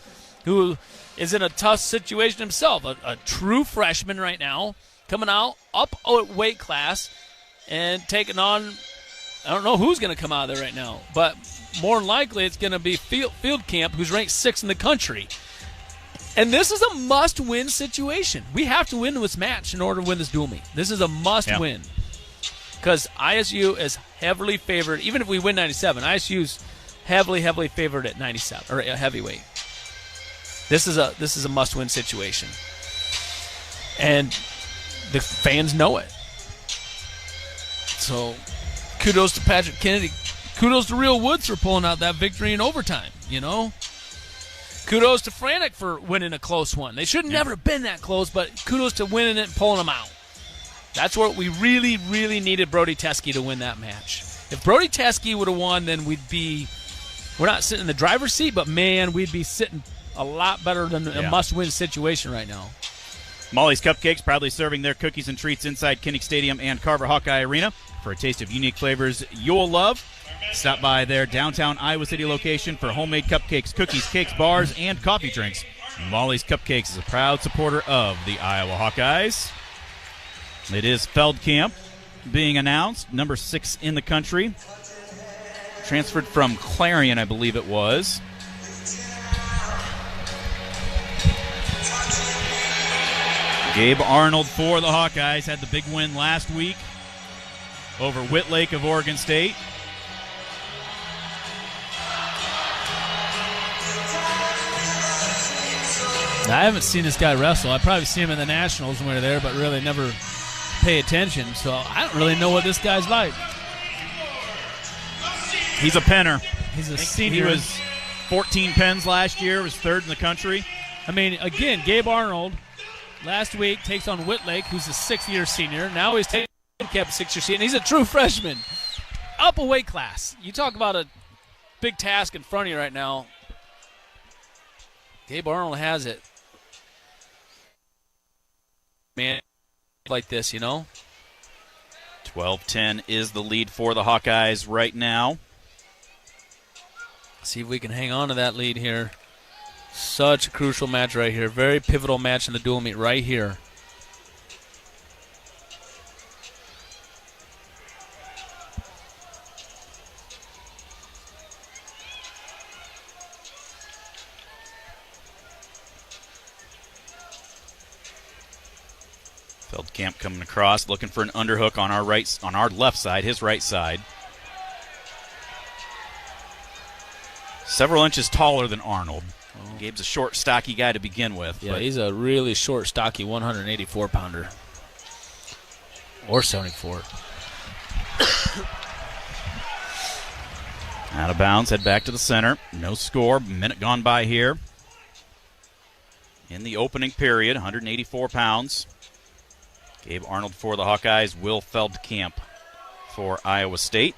who is in a tough situation himself, a true freshman right now, coming out up a weight class and taking on, I don't know who's going to come out of there right now, but more than likely it's going to be Field Camp, who's ranked 6th in the country. And this is a must-win situation. We have to win this match in order to win this dual meet. This is a must-win. Because ISU is heavily favored. Even if we win 97, ISU's heavily favored at 97 or a heavyweight. This is a must-win situation, and the fans know it. So, kudos to Patrick Kennedy. Kudos to Real Woods for pulling out that victory in overtime. Kudos to Franek for winning a close one. They should never have been that close, but kudos to winning it and pulling them out. That's what we really, really needed Brody Teske to win that match. If Brody Teske would have won, then we're not sitting in the driver's seat, but man, we'd be sitting a lot better than a must-win situation right now. Molly's Cupcakes proudly serving their cookies and treats inside Kinnick Stadium and Carver Hawkeye Arena. For a taste of unique flavors you'll love, stop by their downtown Iowa City location for homemade cupcakes, cookies, cakes, bars, and coffee drinks. Molly's Cupcakes is a proud supporter of the Iowa Hawkeyes. It is Feldkamp being announced, number 6 in the country. Transferred from Clarion, I believe it was. Gabe Arnold for the Hawkeyes had the big win last week over Whitlake of Oregon State. I haven't seen this guy wrestle. I probably seen him in the Nationals when we were there, but really never pay attention. So I don't really know what this guy's like. He's a penner. He's a senior. He was 14 pens last year, was third in the country. I mean, again, Gabe Arnold last week takes on Whitlake, who's a 6th-year senior. Now he's taking Camp 6-year senior, and he's a true freshman. Up a weight class. You talk about a big task in front of you right now. Gabe Arnold has it. Man, like this, you know? 12-10 is the lead for the Hawkeyes right now. See if we can hang on to that lead here. Such a crucial match right here. Very pivotal match in the dual meet right here. Feldkamp coming across, looking for an underhook on our left side, his right side. Several inches taller than Arnold. Oh. Gabe's a short, stocky guy to begin with. Yeah, he's a really short, stocky 184-pounder. Or 74. Out of bounds, head back to the center. No score, minute gone by here. In the opening period, 184 pounds. Gabe Arnold for the Hawkeyes, Will Feldkamp for Iowa State.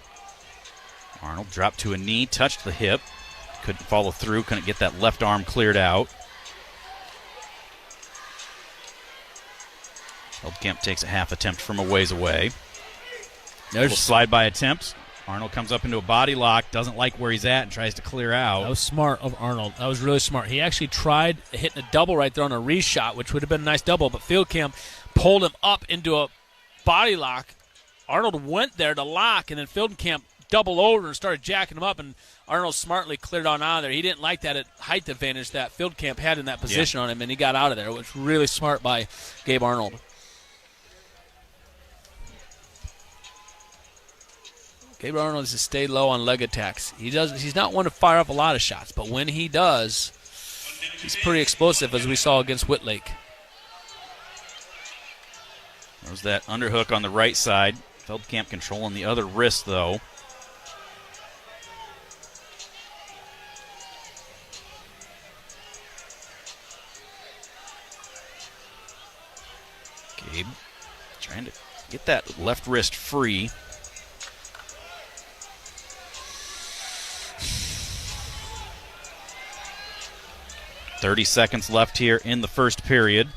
Arnold dropped to a knee, touched the hip. Couldn't follow through, couldn't get that left arm cleared out. Feldkamp takes a half attempt from a ways away. There's a slide-by attempt. Arnold comes up into a body lock, doesn't like where he's at, and tries to clear out. That was smart of Arnold. That was really smart. He actually tried hitting a double right there on a reshot, which would have been a nice double, but Feldkamp pulled him up into a body lock. Arnold went there to lock, and then Feldkamp doubled over and started jacking him up, and Arnold smartly cleared on out of there. He didn't like that height advantage that Feldkamp had in that position on him, and he got out of there, which was really smart by Gabe Arnold. Gabe Arnold needs to stay low on leg attacks. He's not one to fire up a lot of shots, but when he does, he's pretty explosive, as we saw against Whitlake. There's that underhook on the right side. Feldkamp controlling the other wrist, though. Gabe trying to get that left wrist free. .30 seconds left here in the first period.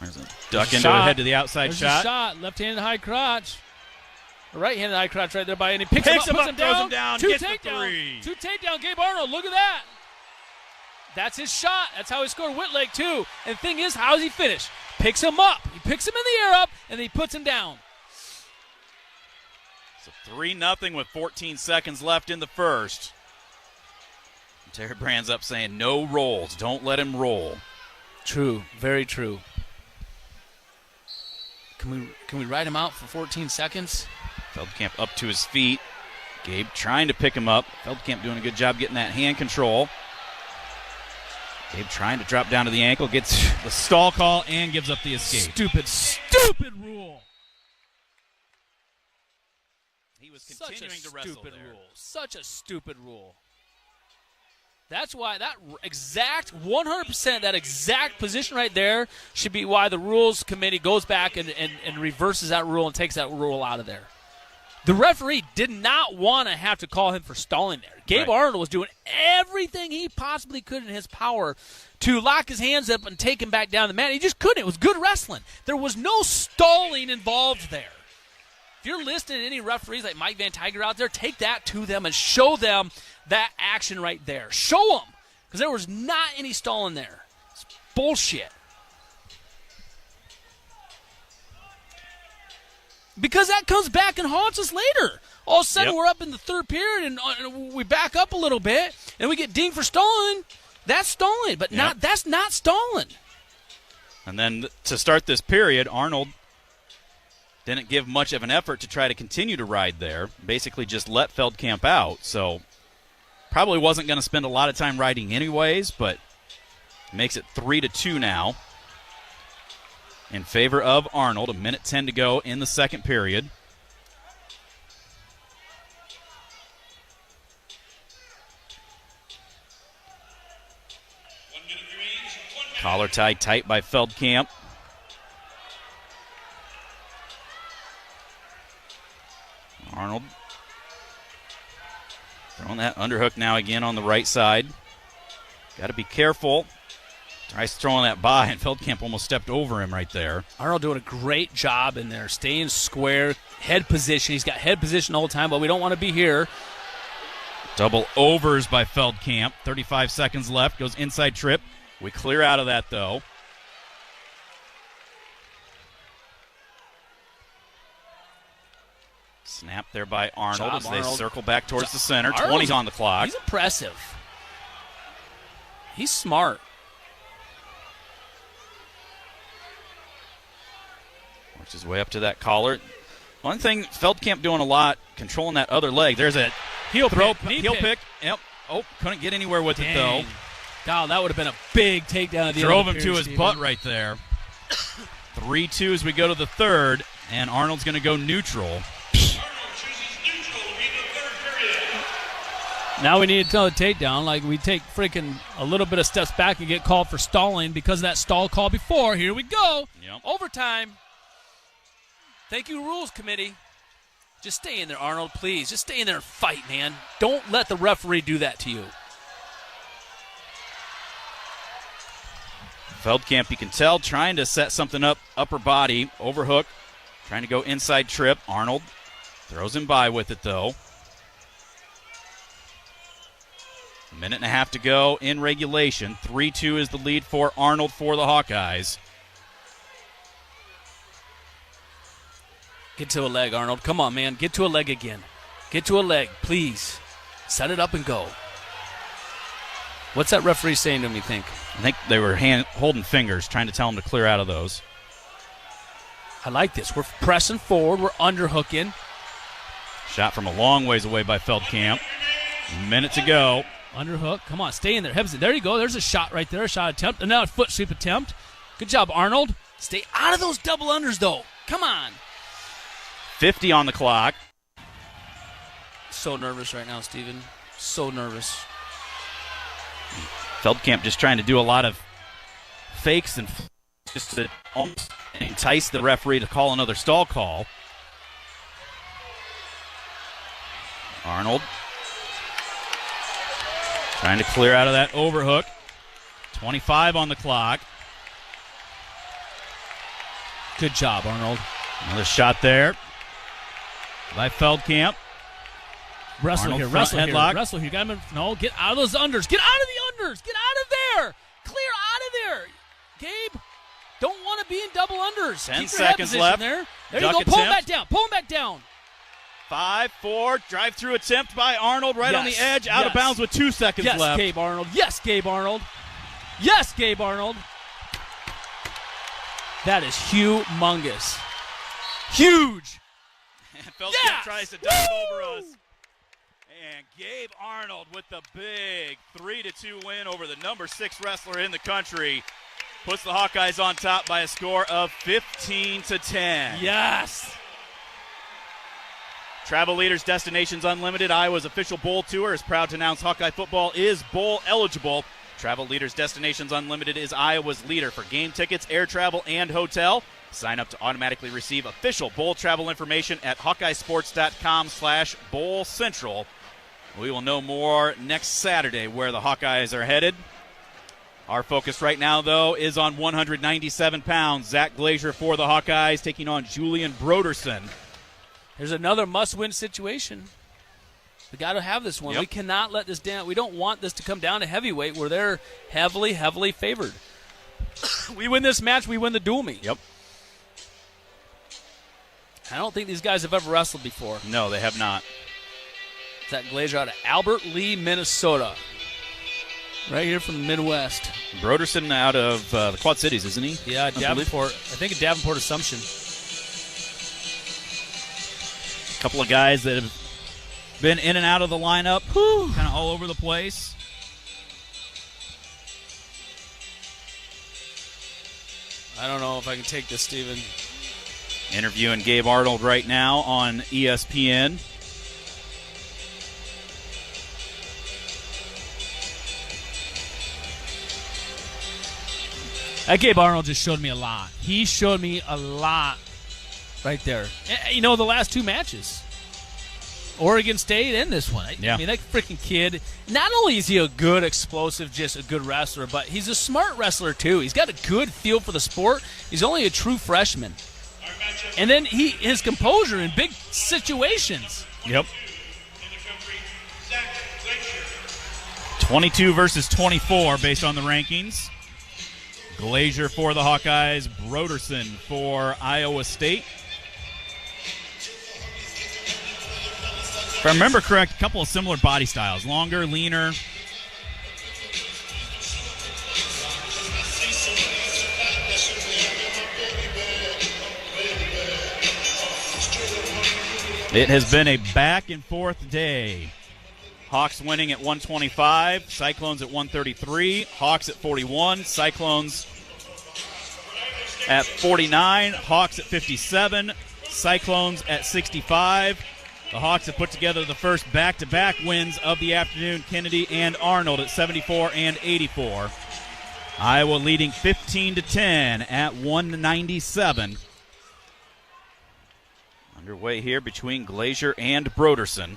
There's a duck into a head to the outside shot. Left-handed high crotch. Right-handed high crotch right there by, and he picks him up, throws him down, Two gets the takedown. three. Two takedown, Gabe Arnold. Look at that. That's his shot. That's how he scored Whitlake, too. And the thing is, how does he finish? Picks him up. He picks him in the air up, and then he puts him down. So 3-0 with 14 seconds left in the first. Terry Brans up saying, no rolls. Don't let him roll. True. Very true. Can we ride him out for 14 seconds? Feldkamp up to his feet. Gabe trying to pick him up. Feldkamp doing a good job getting that hand control. Gabe trying to drop down to the ankle, gets the stall call, and gives up the escape. Stupid rule. He was continuing to wrestle there. Such a stupid rule. That's why that exact 100%, that exact position right there should be why the rules committee goes back and reverses that rule and takes that rule out of there. The referee did not want to have to call him for stalling there. Gabe Arnold was doing everything he possibly could in his power to lock his hands up and take him back down the mat. He just couldn't. It was good wrestling. There was no stalling involved there. If you're listening to any referees like Mike Van Tiger out there, take that to them and show them that action right there. Show them, because there was not any stalling there. It's bullshit. Because that comes back and haunts us later. All of a sudden, we're up in the third period, and we back up a little bit, and we get dinged for stalling. That's stalling, but that's not stalling. And then to start this period, Arnold didn't give much of an effort to try to continue to ride there. Basically just let Feldkamp out. So Probably wasn't going to spend a lot of time riding anyways, but makes it 3-2 now in favor of Arnold. 1:10 to go in the second period. Collar tied tight by Feldkamp. Arnold throwing that underhook now again on the right side. Got to be careful. Tries throwing that by, and Feldkamp almost stepped over him right there. Arnold doing a great job in there, staying square, head position. He's got head position the whole time, but we don't want to be here. Double overs by Feldkamp. 35 seconds left. Goes inside trip. We clear out of that, though. Snap there by Arnold as they circle back towards the center. 20's on the clock. He's impressive. He's smart. Works his way up to that collar. One thing Feldkamp doing a lot, controlling that other leg. There's a heel pick. Yep. Oh, couldn't get anywhere with it, though. God, that would have been a big takedown at the Drove end of the him to period, his butt right there. 3-2 as we go to the third, and Arnold's going to go neutral. Now we need another takedown. Like, we take freaking a little bit of steps back and get called for stalling because of that stall call before. Here we go. Yep. Overtime. Thank you, Rules Committee. Just stay in there, Arnold, please. Just stay in there and fight, man. Don't let the referee do that to you. Feldkamp, you can tell, trying to set something up, upper body, overhook, trying to go inside trip. Arnold throws him by with it, though. 1.5 to go in regulation. 3-2 is the lead for Arnold for the Hawkeyes. Get to a leg, Arnold. Come on, man. Get to a leg again. Get to a leg, please. Set it up and go. What's that referee saying to him, you think? I think they were holding fingers, trying to tell him to clear out of those. I like this. We're pressing forward. We're underhooking. Shot from a long ways away by Feldkamp. 1 minute to go. Underhook. Come on, stay in there. There you go. There's a shot right there. A shot attempt. And now a foot sweep attempt. Good job, Arnold. Stay out of those double unders, though. Come on. 50 on the clock. So nervous right now, Steven. So nervous. Feldkamp just trying to do a lot of fakes and just to almost entice the referee to call another stall call. Arnold trying to clear out of that overhook. 25 on the clock. Good job, Arnold. Another shot there by Feldkamp. Wrestle Arnold here, front wrestle headlock. here, wrestle here. Got him. No, get out of those unders. Get out of the unders. Get out of there. Clear out of there. Gabe, don't want to be in double unders. 10 Keep your head seconds position left. There Duck you go. Pull him attempt. back down. Pull him back down. 5-4, drive-through attempt by Arnold right on the Yes, edge, out of yes. bounds with 2 seconds Yes, left. Gabe Arnold. Yes, Gabe Arnold. Yes, Gabe Arnold. That is humongous. Huge. And Feldkamp tries to dive over us. And Gabe Arnold with the big 3-2 win over the number 6 wrestler in the country puts the Hawkeyes on top by a score of 15-10. Yes. Travel Leaders Destinations Unlimited, Iowa's official bowl tour, is proud to announce Hawkeye football is bowl eligible. Travel Leaders Destinations Unlimited is Iowa's leader for game tickets, air travel, and hotel. Sign up to automatically receive official bowl travel information at HawkeyeSports.com/Bowl Central. We will know more next Saturday where the Hawkeyes are headed. Our focus right now, though, is on 197 pounds. Zach Glazier for the Hawkeyes taking on Julian Broderson. There's another must-win situation. We got to have this one. Yep. We cannot let this down. We don't want this to come down to heavyweight where they're heavily, heavily favored. We win this match, we win the dual meet. Yep. I don't think these guys have ever wrestled before. No, they have not. Zach Glazier out of Albert Lee, Minnesota. Right here from the Midwest. Broderson out of the Quad Cities, isn't he? Yeah, Davenport. I think a Davenport Assumption. A couple of guys that have been in and out of the lineup, kind of all over the place. I don't know if I can take this, Steven. Interviewing Gabe Arnold right now on ESPN. That Gabe Arnold just showed me a lot. He showed me a lot right there. You know, the last two matches. Oregon State and this one. Yeah. I mean, that freaking kid, not only is he a good, explosive, just a good wrestler, but he's a smart wrestler, too. He's got a good feel for the sport. He's only a true freshman. And then his composure in big situations. Yep. 22 versus 24 based on the rankings. Glazier for the Hawkeyes, Broderson for Iowa State. If I remember correct, a couple of similar body styles. Longer, leaner. It has been a back and forth day. Hawks winning at 125, Cyclones at 133, Hawks at 41, Cyclones at 49, Hawks at 57, Cyclones at 65. The Hawks have put together the first back-to-back wins of the afternoon, Kennedy and Arnold at 74 and 84. Iowa leading 15-10 at 197. Underway here between Glazier and Broderson.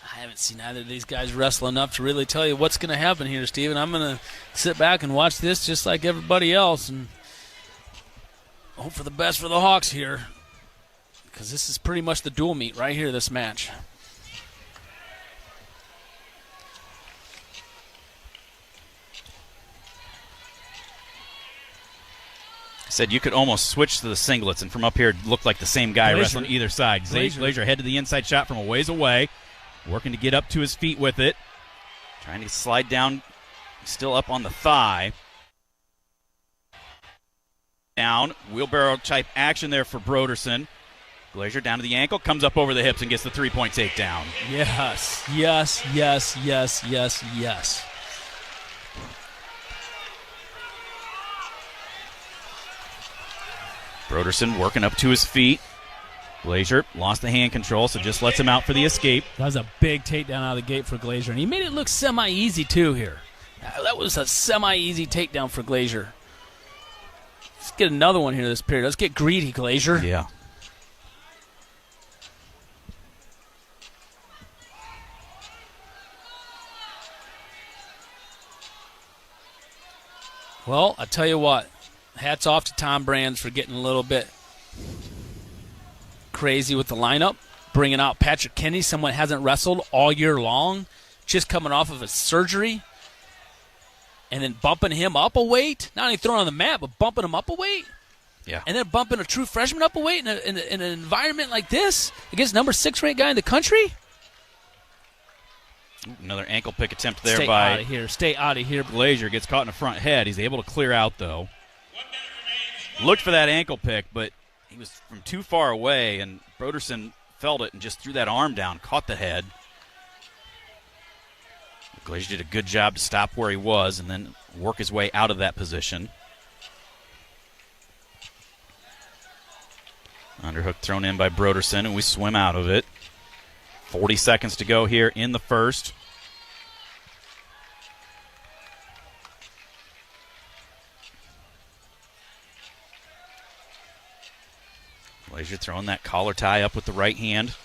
I haven't seen either of these guys wrestle enough to really tell you what's going to happen here, Steven. I'm going to sit back and watch this just like everybody else and hope for the best for the Hawks here, because this is pretty much the dual meet right here, this match. I said you could almost switch to the singlets, and from up here it looked like the same guy wrestling either side. Glazier head to the inside shot from a ways away. Working to get up to his feet with it. Trying to slide down, still up on the thigh. Down, wheelbarrow type action there for Broderson. Glazier down to the ankle, comes up over the hips and gets the three-point takedown. Yes, yes, yes, yes, yes, yes. Broderson working up to his feet. Glazier lost the hand control, so just lets him out for the escape. That was a big takedown out of the gate for Glazier, and he made it look semi-easy, too, here. That was a semi-easy takedown for Glazier. Let's get another one here this period. Let's get greedy, Glazier. Yeah. Well, I tell you what, hats off to Tom Brans for getting a little bit crazy with the lineup, bringing out Patrick Kennedy, someone that hasn't wrestled all year long, just coming off of a surgery, and then bumping him up a weight, not only throwing on the mat, but bumping him up a weight. Yeah. And then bumping a true freshman up a weight in an environment like this against number 6 ranked guy in the country. Another ankle pick attempt there Stay by out of here. Stay out of here. Glazier. Gets caught in the front head. He's able to clear out, though. Looked for that ankle pick, but he was from too far away, and Broderson felt it and just threw that arm down, caught the head. Glazier did a good job to stop where he was and then work his way out of that position. Underhook thrown in by Broderson, and we swim out of it. 40 seconds to go here in the first. Glazier throwing that collar tie up with the right hand.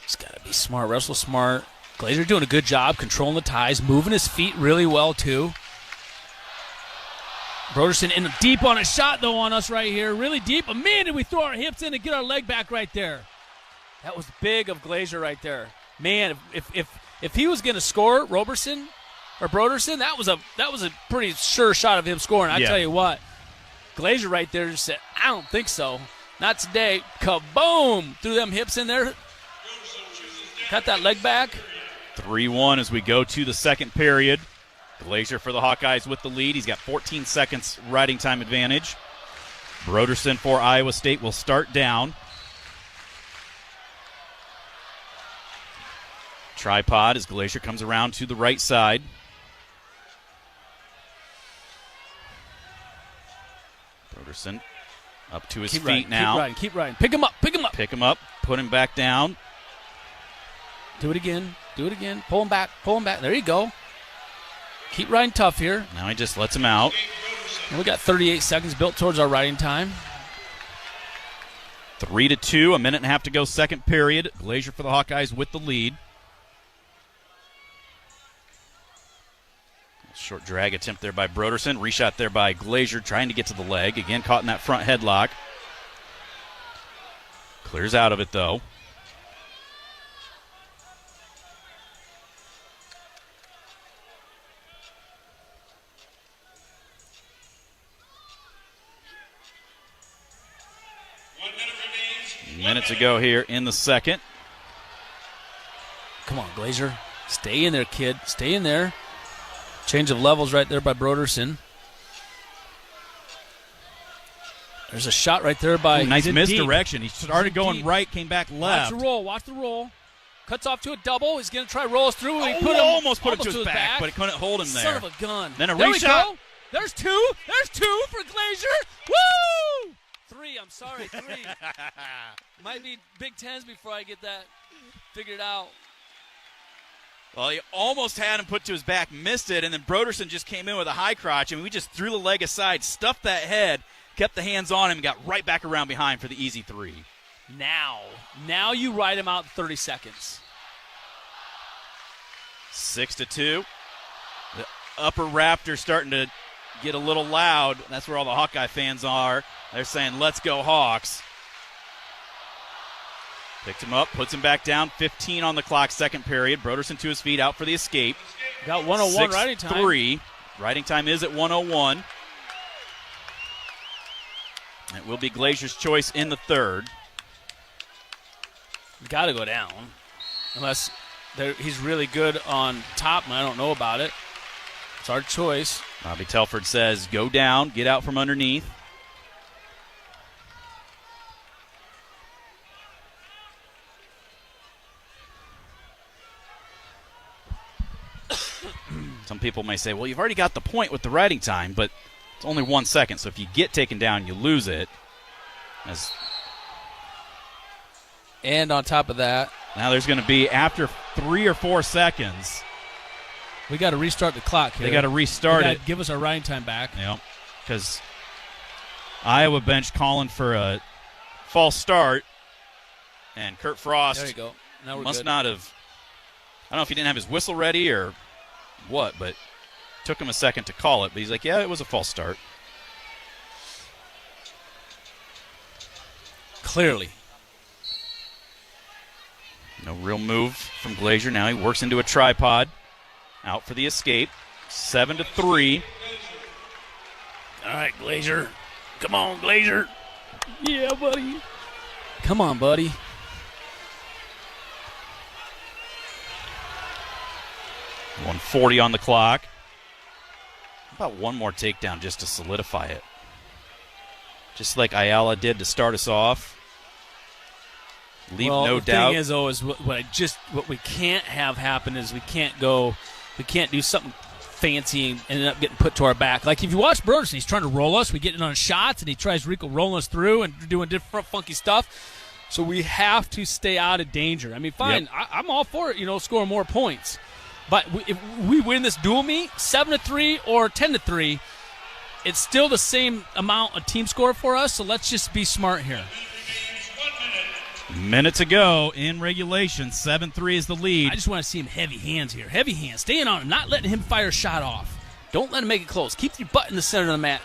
He's got to be smart, wrestle smart. Glazier doing a good job controlling the ties, moving his feet really well, too. Broderson in deep on a shot, though, on us right here. Really deep. A man, did we throw our hips in and get our leg back right there. That was big of Glazier right there. Man, if he was going to score Broderson, that was a pretty sure shot of him scoring. I tell you what, Glazier right there just said, I don't think so. Not today. Kaboom! Threw them hips in there. Cut that leg back. 3-1 as we go to the second period. Glazier for the Hawkeyes with the lead. He's got 14 seconds riding time advantage. Broderson for Iowa State will start down. Tripod as Glacier comes around to the right side. Broderson up to his feet now. Keep riding. Pick him up. Pick him up. Put him back down. Do it again. Pull him back. There you go. Keep riding tough here. Now he just lets him out. And we got 38 seconds built towards our riding time. 3-2, a minute and a half to go, second period. Glacier for the Hawkeyes with the lead. Short drag attempt there by Broderson. Reshot there by Glacier, trying to get to the leg. Again, caught in that front headlock. Clears out of it, though. Minute to go here in the second. Come on, Glacier. Stay in there, kid. Stay in there. Change of levels right there by Broderson. There's a shot right there by... nice misdirection. He started going right, came back left. Watch the roll. Cuts off to a double. He's going to try roll us through. He almost put it to his back, but he couldn't hold him there. Son of a gun. Then a there reshot. We go. There's two. There's two for Glacier. Woo! 3. I'm sorry, 3. Might be Big Tens before I get that figured out. Well, he almost had him put to his back, missed it, and then Broderson just came in with a high crotch, and we just threw the leg aside, stuffed that head, kept the hands on him, and got right back around behind for the easy 3. Now you ride him out 30 seconds. 6-2. The upper Raptors starting to get a little loud. That's where all the Hawkeye fans are. They're saying, let's go Hawks. Picked him up, puts him back down. 15 on the clock, second period. Broderson to his feet, out for the escape. Got 101 riding time. 6-3. Riding time is at 101. It will be Glacier's choice in the third. Got to go down. Unless he's really good on top, and I don't know about it. It's our choice. Bobby Telford says, go down, get out from underneath. Some people may say, well, you've already got the point with the riding time, but it's only 1 second, so if you get taken down, you lose it. And on top of that, now there's going to be, after 3 or 4 seconds, we got to restart the clock here. They got to restart it. Give us our riding time back. Yeah, because Iowa bench calling for a false start, and Kurt Frost there you go. Now we're must good. not have, I don't know if he didn't have his whistle ready or what, but took him a second to call it. But he's like, yeah, it was a false start. Clearly. No real move from Glacier. Now he works into a tripod. Out for the escape. 7-3. All right, Glacier. Come on, Glacier. Yeah, buddy. Come on, buddy. .140 on the clock. How about one more takedown just to solidify it? Just like Ayala did to start us off. Leave no doubt. The thing is, though, is what we can't have happen is we can't do something fancy and end up getting put to our back. Like if you watch Broderson, he's trying to roll us. We get in on shots, and he tries Rico rolling us through and doing different funky stuff. So we have to stay out of danger. I mean, fine, yep. I'm all for it, scoring more points. But if we win this dual meet, 7-3 or 10-3, it's still the same amount of team score for us. So let's just be smart here. Minute to go in regulation. 7-3 is the lead. I just want to see him heavy hands here. Heavy hands. Staying on him, not letting him fire a shot off. Don't let him make it close. Keep your butt in the center of the mat.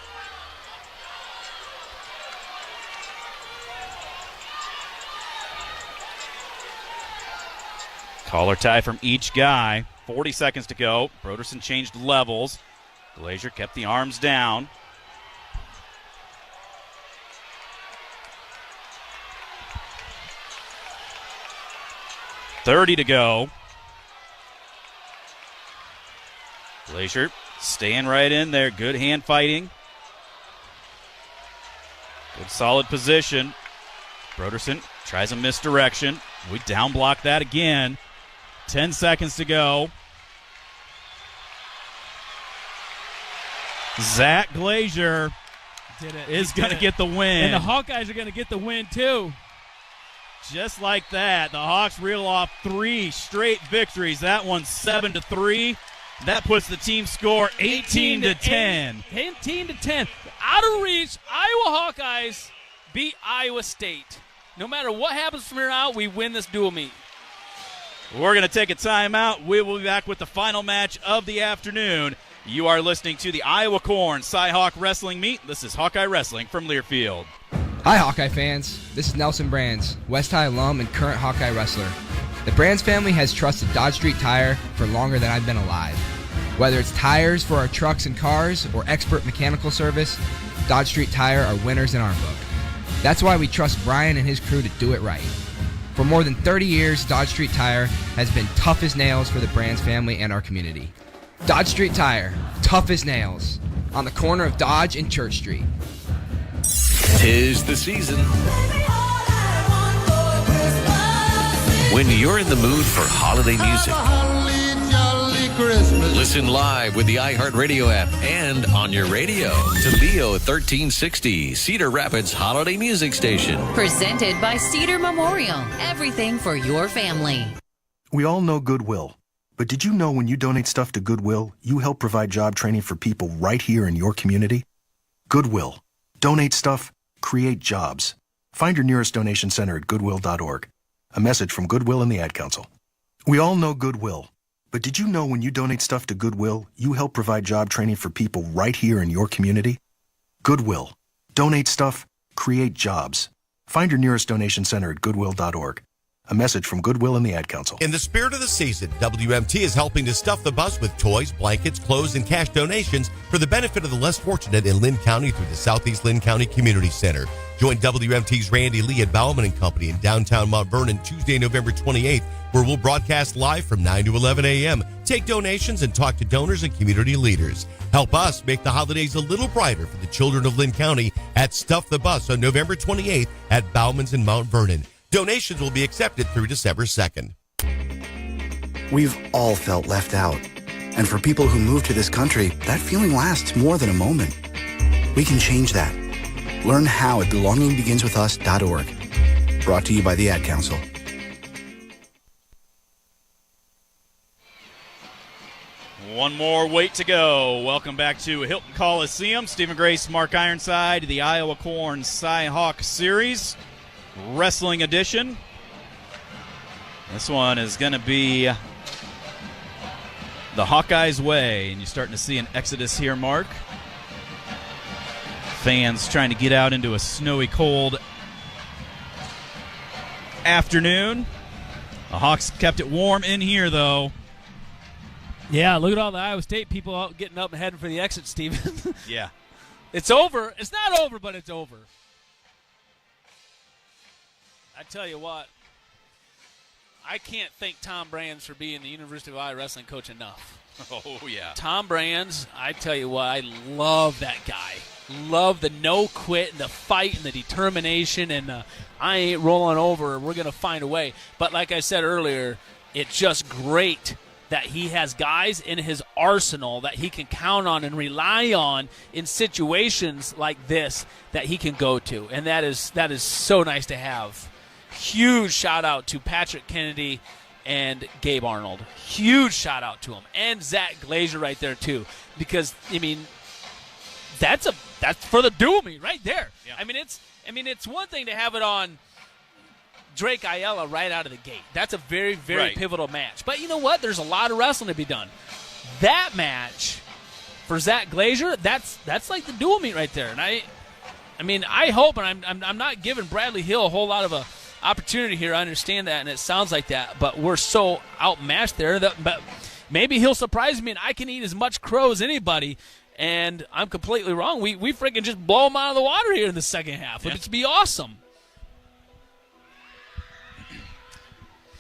Collar tie from each guy. 40 seconds to go. Broderson changed levels. Glacier kept the arms down. .30 to go. Glacier staying right in there. Good hand fighting. Good solid position. Broderson tries a misdirection. We down block that again. 10 seconds to go. Zach Glazier is going to get the win. And the Hawkeyes are going to get the win, too. Just like that, the Hawks reel off 3 straight victories. That one's 7-3. That puts the team score 18-10. 18-10. Out of reach, Iowa Hawkeyes beat Iowa State. No matter what happens from here out, we win this dual meet. We're going to take a timeout. We will be back with the final match of the afternoon. You are listening to the Iowa Corn Cy-Hawk Wrestling Meet. This is Hawkeye Wrestling from Learfield. Hi, Hawkeye fans. This is Nelson Brans, West High alum and current Hawkeye wrestler. The Brans family has trusted Dodge Street Tire for longer than I've been alive. Whether it's tires for our trucks and cars or expert mechanical service, Dodge Street Tire are winners in our book. That's why we trust Brian and his crew to do it right. For more than 30 years, Dodge Street Tire has been tough as nails for the Brans family and our community. Dodge Street Tire, tough as nails, on the corner of Dodge and Church Street. 'Tis the season. When you're in the mood for holiday music, listen live with the iHeartRadio app and on your radio to Leo 1360, Cedar Rapids Holiday Music Station. Presented by Cedar Memorial. Everything for your family. We all know Goodwill. But did you know when you donate stuff to Goodwill, you help provide job training for people right here in your community? Goodwill. Donate stuff, create jobs. Find your nearest donation center at goodwill.org. A message from Goodwill and the Ad Council. We all know Goodwill. But did you know when you donate stuff to Goodwill, you help provide job training for people right here in your community? Goodwill. Donate stuff, create jobs. Find your nearest donation center at goodwill.org. A message from Goodwill and the Ad Council. In the spirit of the season, WMT is helping to stuff the bus with toys, blankets, clothes, and cash donations for the benefit of the less fortunate in Lynn County through the Southeast Lynn County Community Center. Join WMT's Randy Lee at Bauman & Company in downtown Mount Vernon Tuesday, November 28th, where we'll broadcast live from 9 to 11 a.m., take donations, and talk to donors and community leaders. Help us make the holidays a little brighter for the children of Lynn County at Stuff the Bus on November 28th at Bauman's in Mount Vernon. Donations will be accepted through December 2nd. We've all felt left out. And for people who move to this country, that feeling lasts more than a moment. We can change that. Learn how at belongingbeginswithus.org. Brought to you by the Ad Council. One more wait to go. Welcome back to Hilton Coliseum. Stephen Grace, Mark Ironside, the Iowa Corn Cy-Hawk Series. Wrestling edition. This one is going to be the Hawkeyes way, and you're starting to see an exodus here, Mark. Fans trying to get out into a snowy, cold afternoon. The Hawks kept it warm in here, though. Yeah, look at all the Iowa State people out getting up and heading for the exit, Steven. Yeah. It's over. It's not over, but it's over. I tell you what, I can't thank Tom Brans for being the University of Iowa wrestling coach enough. Oh, yeah. Tom Brans, I tell you what, I love that guy. Love the no-quit and the fight and the determination and I ain't rolling over. We're going to find a way. But like I said earlier, it's just great that he has guys in his arsenal that he can count on and rely on in situations like this that he can go to. And that is so nice to have. Huge shout-out to Patrick Kennedy and Gabe Arnold. Huge shout-out to him. And Zach Glazier right there, too. Because, I mean, that's for the dual meet right there. Yeah. I mean, it's one thing to have it on Drake Ayala right out of the gate. That's a very, very pivotal match. But you know what? There's a lot of wrestling to be done. That match for Zach Glazier, that's like the dual meet right there. And I mean, I hope, and I'm not giving Bradley Hill a whole lot of a opportunity here. I understand that, and it sounds like that. But we're so outmatched there that but maybe he'll surprise me, and I can eat as much crow as anybody. And I'm completely wrong. We freaking just blow him out of the water here in the second half. Yeah. It'd be awesome.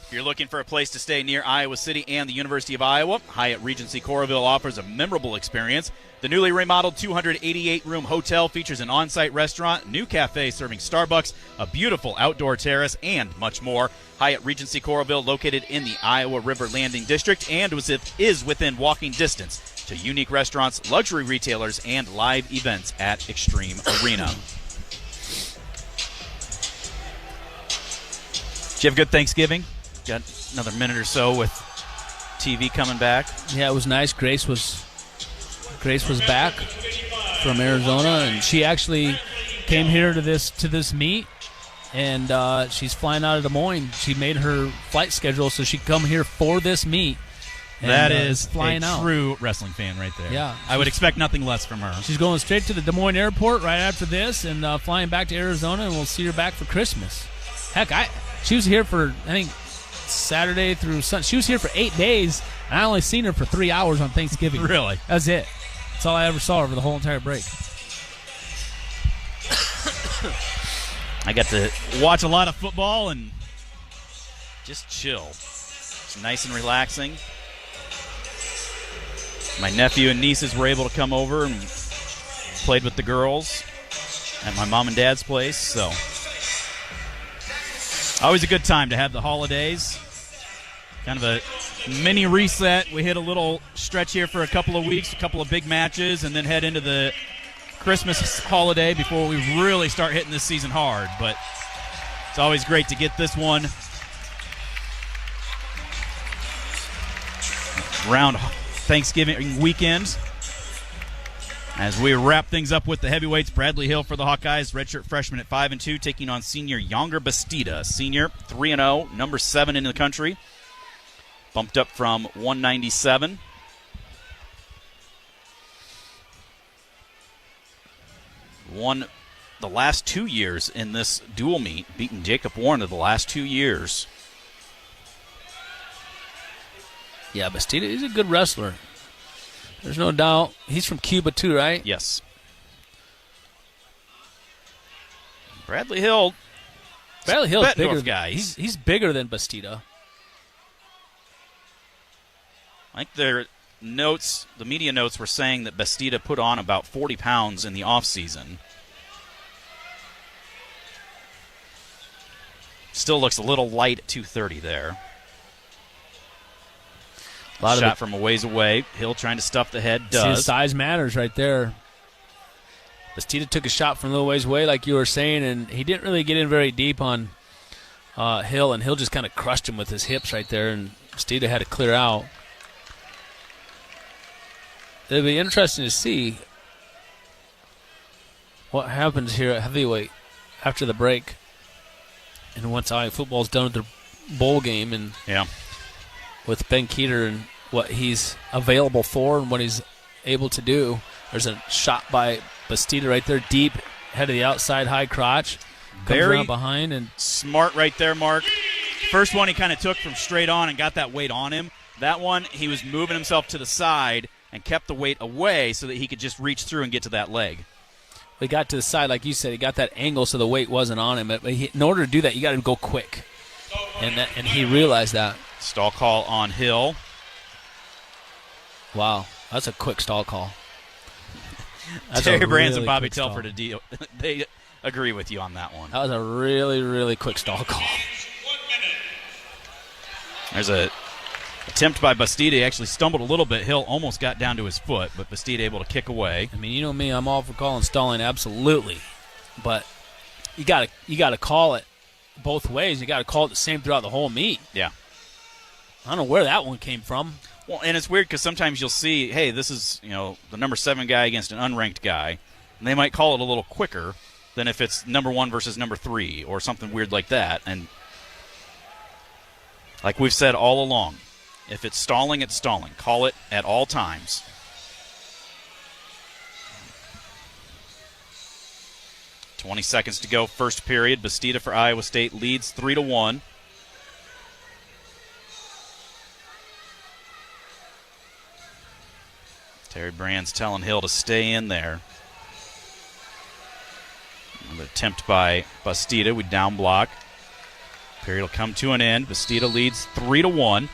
If you're looking for a place to stay near Iowa City and the University of Iowa, Hyatt Regency Coralville offers a memorable experience. The newly remodeled 288-room hotel features an on-site restaurant, new cafe serving Starbucks, a beautiful outdoor terrace, and much more. Hyatt Regency Coralville, located in the Iowa River Landing District, and is within walking distance to unique restaurants, luxury retailers, and live events at Extreme Arena. Did you have a good Thanksgiving? Got another minute or so with TV coming back. Yeah, it was nice. Grace was back from Arizona, and she actually came here to this meet, and she's flying out of Des Moines. She made her flight schedule so she could come here for this meet. And, that is flying a out. True wrestling fan right there. Yeah. I would expect nothing less from her. She's going straight to the Des Moines airport right after this and flying back to Arizona, and we'll see her back for Christmas. Heck, she was here for, I think, Saturday through Sunday. She was here for 8 days, and I only seen her for 3 hours on Thanksgiving. Really? That's it. That's all I ever saw over the whole entire break. I got to watch a lot of football and just chill. It's nice and relaxing. My nephew and nieces were able to come over and played with the girls at my mom and dad's place, so always a good time to have the holidays. Kind of a mini reset. We hit a little stretch here for a couple of weeks, a couple of big matches, and then head into the Christmas holiday before we really start hitting this season hard. But it's always great to get this one around Thanksgiving weekend. As we wrap things up with the heavyweights, Bradley Hill for the Hawkeyes, redshirt freshman at 5-2, taking on senior Younger Bastida. Senior 3-0, number 7 in the country. Bumped up from 197. Won the last 2 years in this dual meet, beating Jacob Warner the last 2 years. Yeah, Bastida, he's a good wrestler. There's no doubt. He's from Cuba too, right? Yes. Bradley Hill's bigger guy. He's bigger than Bastida. I think their notes, the media notes were saying that Bastida put on about 40 pounds in the offseason. Still looks a little light at 230 there. Shot from a ways away. Hill trying to stuff the head. Does. See, size matters right there. Bastida took a shot from a little ways away, like you were saying, and he didn't really get in very deep on Hill, and Hill just kind of crushed him with his hips right there, and Bastida had to clear out. It'll be interesting to see what happens here at heavyweight after the break, and once Iowa football's done with the bowl game, and with Ben Keeter and what he's available for and what he's able to do. There's a shot by Bastida right there, deep, head of the outside, high crotch. Comes Very around behind and smart right there, Mark. First one he kind of took from straight on and got that weight on him. That one, he was moving himself to the side and kept the weight away so that he could just reach through and get to that leg. He got to the side, like you said. He got that angle so the weight wasn't on him. But in order to do that, you got to go quick. And he realized that. Stall call on Hill. Wow, that's a quick stall call. Terry Brans and Bobby Telford, they agree with you on that one. That was a really, really quick stall call. There's a attempt by Bastida. He actually stumbled a little bit. Hill almost got down to his foot, but Bastida able to kick away. I mean, you know me, I'm all for calling stalling, absolutely. But you got to call it both ways. You got to call it the same throughout the whole meet. Yeah. I don't know where that one came from. Well, and it's weird because sometimes you'll see, hey, this is the number 7 guy against an unranked guy, and they might call it a little quicker than if it's number 1 versus number 3 or something weird like that. And like we've said all along, if it's stalling, it's stalling. Call it at all times. .20 seconds to go, first period. Bastida for Iowa State leads 3-1. Terry Brand's telling Hill to stay in there. Another attempt by Bastida. We down block. Period will come to an end. Bastida leads 3-1.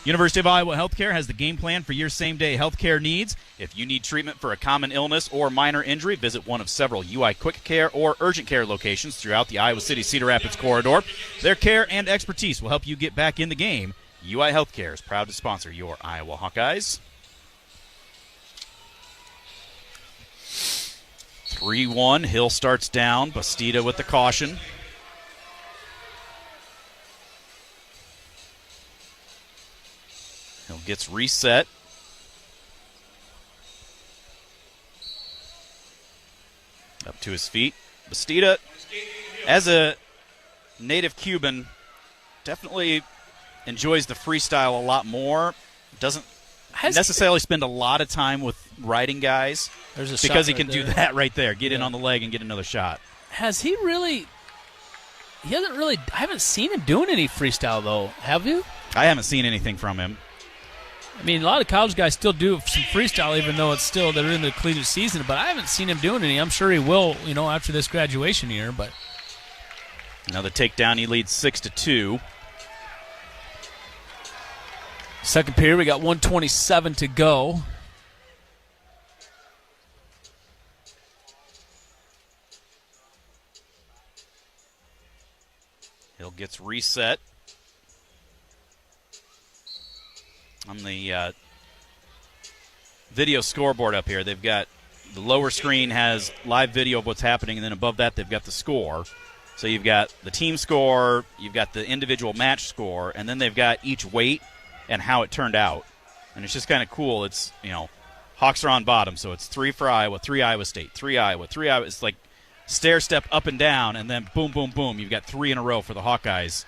University of Iowa Healthcare has the game plan for your same-day healthcare needs. If you need treatment for a common illness or minor injury, visit one of several UI Quick Care or Urgent Care locations throughout the Iowa City Cedar Rapids corridor. Their care and expertise will help you get back in the game. UI Healthcare is proud to sponsor your Iowa Hawkeyes. 3-1. Hill starts down. Bastida with the caution. Hill gets reset. Up to his feet. Bastida, as a native Cuban, definitely enjoys the freestyle a lot more. Doesn't necessarily spend a lot of time with riding guys because he can do that right there. Get in on the leg and get another shot. Has he really... He hasn't really... I haven't seen him doing any freestyle, though. Have you? I haven't seen anything from him. I mean, a lot of college guys still do some freestyle, even though it's still they're in the collegiate season. But I haven't seen him doing any. I'm sure he will, after this graduation year. But another takedown. He leads 6-2. Second period, we got 1:27 to go. Hill gets reset. On the video scoreboard up here, they've got the lower screen has live video of what's happening, and then above that they've got the score. So you've got the team score, you've got the individual match score, and then they've got each weight and how it turned out. And it's just kind of cool. It's, Hawks are on bottom, so it's 3 for Iowa, 3 Iowa State, 3 Iowa, 3 Iowa. It's like stair step up and down, and then boom, boom, boom. You've got 3 in a row for the Hawkeyes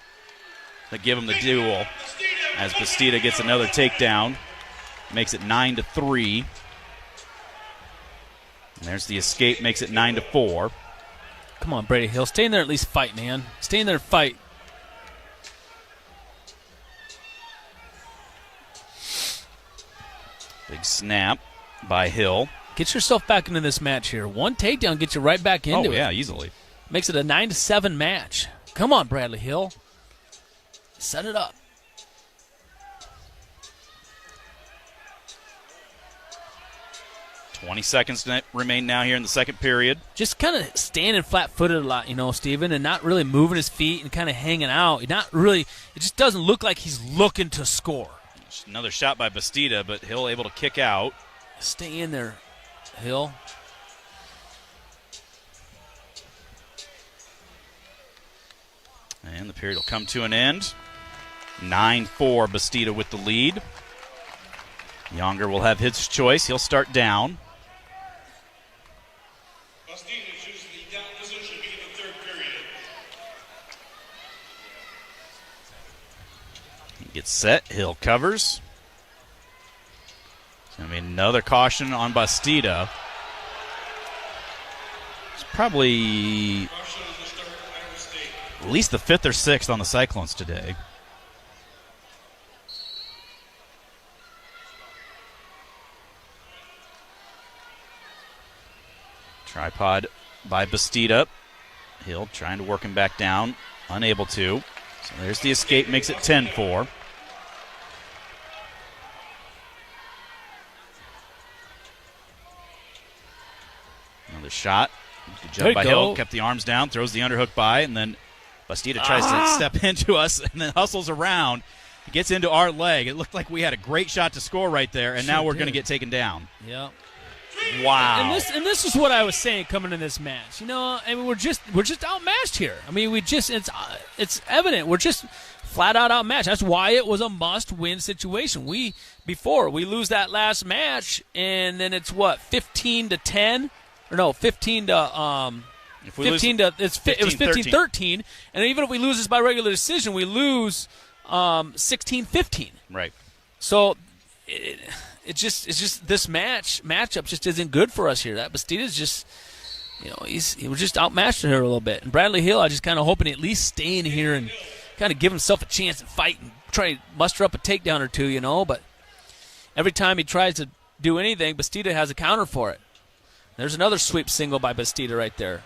that give them the duel. As Bastida gets another takedown, makes it 9-3. And there's the escape, makes it 9-4. Come on, Brady Hill. Stay in there, at least fight, man. Stay in there and fight. Big snap by Hill. Get yourself back into this match here. One takedown gets you right back into it. Oh, yeah, easily. Makes it a 9-7 match. Come on, Bradley Hill. Set it up. $20 seconds remain now here in the second period. Just kind of standing flat-footed a lot, Steven, and not really moving his feet and kind of hanging out. Not really. It just doesn't look like he's looking to score. Another shot by Bastida, but Hill able to kick out. Stay in there, Hill. And the period will come to an end. 9-4, Bastida with the lead. Younger will have his choice. He'll start down. Bastida chooses the down position in the third period. He gets set. Hill covers. It's going to be another caution on Bastida. It's probably at least the 5th or 6th on the Cyclones today. Tripod by Bastida. Hill trying to work him back down. Unable to. So there's the escape. Makes it 10-4. Another shot. Good job by Hill. Kept the arms down. Throws the underhook by. And then Bastida tries to step into us and then hustles around. He gets into our leg. It looked like we had a great shot to score right there. And now we're going to get taken down. Yeah. Wow. And this is what I was saying coming in this match. We're just outmatched here. It's evident. We're just flat out outmatched. That's why it was a must-win situation. We lose that last match, and then it's 15-10, or no, 15 to if we 15 lose, to it was 15-13, and even if we lose this by regular decision, we lose 16-15. Right. So. It's just this matchup just isn't good for us here. That Bastida's just, he was just outmatched here a little bit. And Bradley Hill, I just kind of hoping to at least stay in here and kind of give himself a chance and fight and try to muster up a takedown or two, But every time he tries to do anything, Bastida has a counter for it. There's another sweep single by Bastida right there.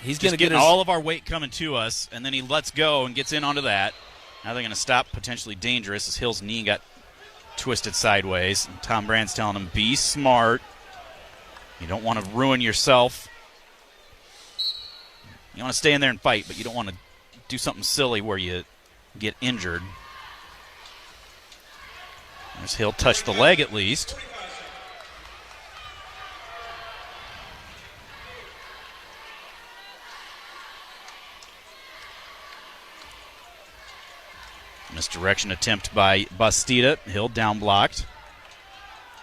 He's just getting all of our weight coming to us, and then he lets go and gets in onto that. Now they're going to stop potentially dangerous as Hill's knee got twisted sideways. And Tom Brand's telling him, be smart. You don't want to ruin yourself. You want to stay in there and fight, but you don't want to do something silly where you get injured. There's Hill touch the leg at least. Misdirection attempt by Bastida. Hill down blocked.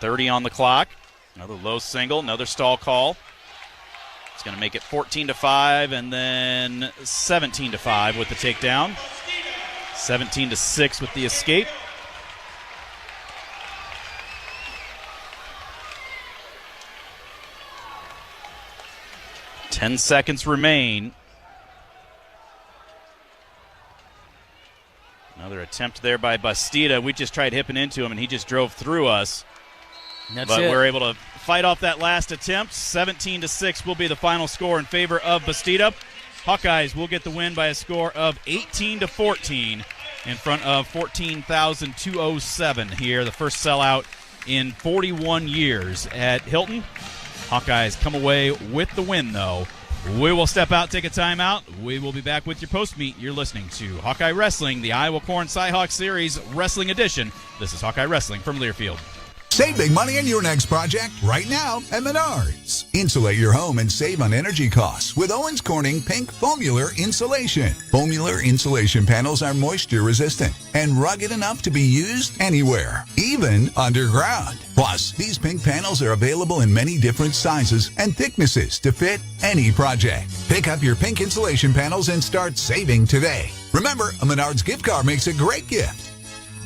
30 on the clock. Another low single, another stall call. It's going to make it 14-5 and then 17-5 with the takedown. 17-6 with the escape. Ten seconds remain. Another attempt there by Bastida. We just tried hipping into him, and he just drove through us. But we're able to fight off that last attempt. 17-6 will be the final score in favor of Bastida. Hawkeyes will get the win by a score of 18-14 in front of 14,207 here. The first sellout in 41 years at Hilton. Hawkeyes come away with the win, though. We will step out, take a timeout. We will be back with your post-meet. You're listening to Hawkeye Wrestling, the Iowa Corn Cyhawk Series Wrestling Edition. This is Hawkeye Wrestling from Learfield. Save big money on your next project right now at Menards. Insulate your home and save on energy costs with Owens Corning Pink Foamular Insulation. Foamular insulation panels are moisture resistant and rugged enough to be used anywhere, even underground. Plus, these pink panels are available in many different sizes and thicknesses to fit any project. Pick up your pink insulation panels and start saving today. Remember, a Menards gift card makes a great gift.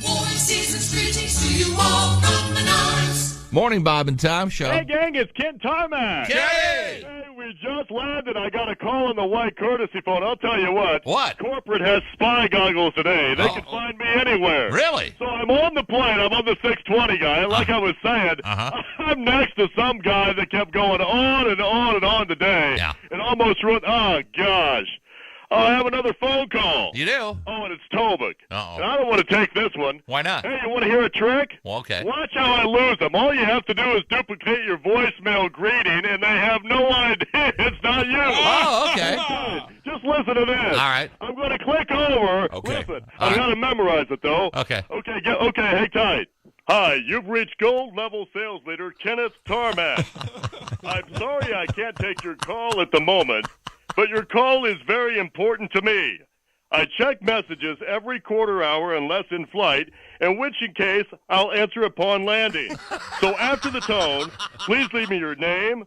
Warm season's greetings to you all from Menards. Morning, Bob and Tom Show. Hey, gang, it's Ken Tarmac. Hey, we just landed. I got a call on the white courtesy phone. I'll tell you what. What? Corporate has spy goggles today. They can find me anywhere. Really? So I'm on the plane. I'm on the 620 guy. Like I was saying, I'm next to some guy that kept going on and on and on today. Yeah. And almost ruined. Oh, gosh. Oh, I have another phone call. You do? Oh, and it's Tobic. Uh-oh. And I don't want to take this one. Why not? Hey, you want to hear a trick? Well, okay. Watch how I lose them. All you have to do is duplicate your voicemail greeting, and they have no idea it's not you. Oh, okay. Just listen to this. All right. I'm going to click over. Okay. Listen, I got to memorize it, though. Okay. Okay, hang tight. Hi, you've reached gold-level sales leader Kenneth Tarmac. I'm sorry I can't take your call at the moment, but your call is very important to me. I check messages every quarter hour unless in flight, in which case I'll answer upon landing. So after the tone, please leave me your name,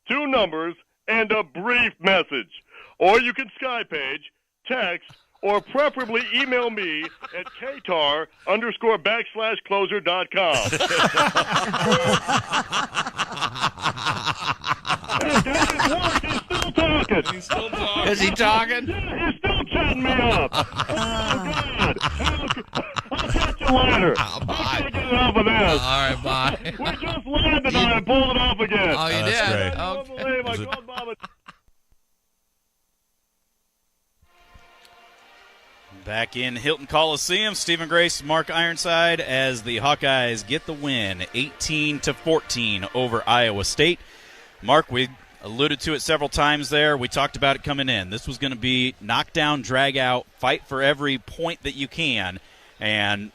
2 numbers, and a brief message. Or you can Skypage, text, or preferably email me at ktar_closer.com. He's still talking. Is he talking? Yeah, he's still chatting me up. Oh, God. I'll catch you later. Oh, bye. I can't get enough of this. All right, bye. We just landed and I pulled it off again. Oh, you did? I Okay. don't believe I called Mama. Back in Hilton Coliseum, Stephen Grace, Mark Ironside as the Hawkeyes get the win, 18-14 over Iowa State. Mark, we alluded to it several times there. We talked about it coming in. This was going to be knockdown, drag out, fight for every point that you can. And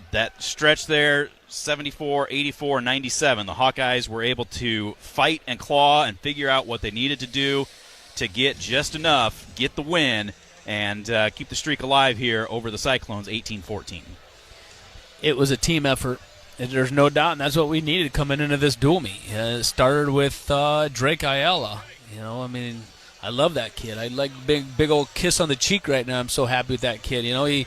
that stretch there, 74, 84, 97, the Hawkeyes were able to fight and claw and figure out what they needed to do to get just enough, get the win, and keep the streak alive here over the Cyclones, 18-14. It was a team effort. There's no doubt, and that's what we needed coming into this duel meet. It started with Drake Ayala. You know, I mean, I love that kid. I like big old kiss on the cheek right now. I'm so happy with that kid. You know, he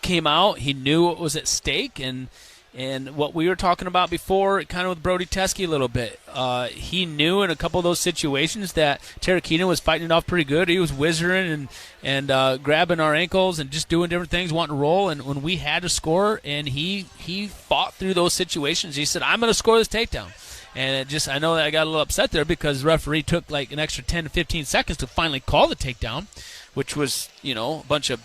came out. He knew what was at stake, and what we were talking about before, kind of with Brody Teske a little bit. He knew in a couple of those situations that Tarakina was fighting it off pretty good. He was whizzing and grabbing our ankles and just doing different things, wanting to roll. And when we had to score, and he fought through those situations, he said, I'm going to score this takedown. And I know that I got a little upset there because the referee took like an extra 10 to 15 seconds to finally call the takedown, which was, a bunch of,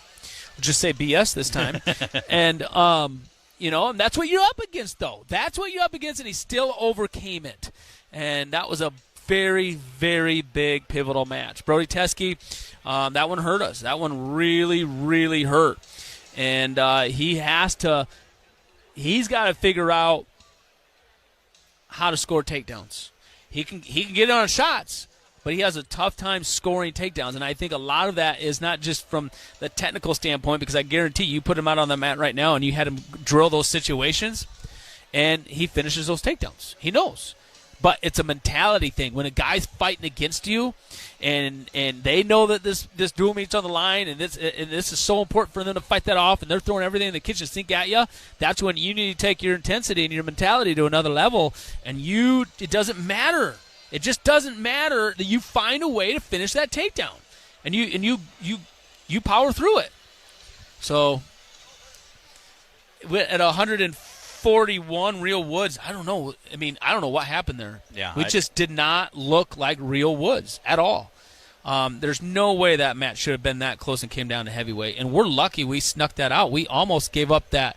just say BS this time. And, and that's what you're up against, though. That's what you're up against, and he still overcame it. And that was a very, very big pivotal match. Brody Teske, that one hurt us. That one really, really hurt. And he's got to figure out how to score takedowns. He can get on shots, but he has a tough time scoring takedowns. And I think a lot of that is not just from the technical standpoint, because I guarantee you put him out on the mat right now and you had him drill those situations, and he finishes those takedowns. He knows. But it's a mentality thing. When a guy's fighting against you, and they know that this dual meet's on the line, and this is so important for them to fight that off, and they're throwing everything in the kitchen sink at you, that's when you need to take your intensity and your mentality to another level. And it doesn't matter. It just doesn't matter that you find a way to finish that takedown, and you power through it. So at 141 Real Woods, I don't know. I don't know what happened there. Yeah, we just did not look like Real Woods at all. There's no way that match should have been that close and came down to heavyweight, and we're lucky we snuck that out. We almost gave up that.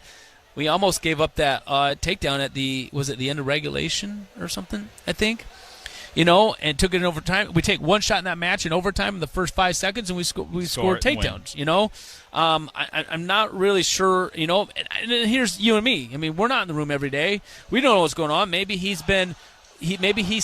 Takedown at the end of regulation or something, I think. And took it in overtime. We take one shot in that match in overtime in the first 5 seconds, and we scored takedowns. I'm not really sure. And here's you and me. We're not in the room every day. We don't know what's going on. Maybe he's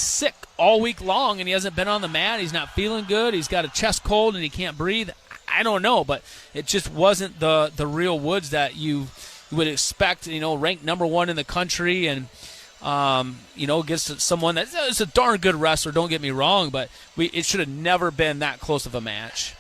sick all week long, and he hasn't been on the mat. He's not feeling good. He's got a chest cold, and he can't breathe. I don't know, but it just wasn't the Real Woods that you would expect. Ranked number 1 in the country, and against someone that's a darn good wrestler, don't get me wrong, but it should have never been that close of a match.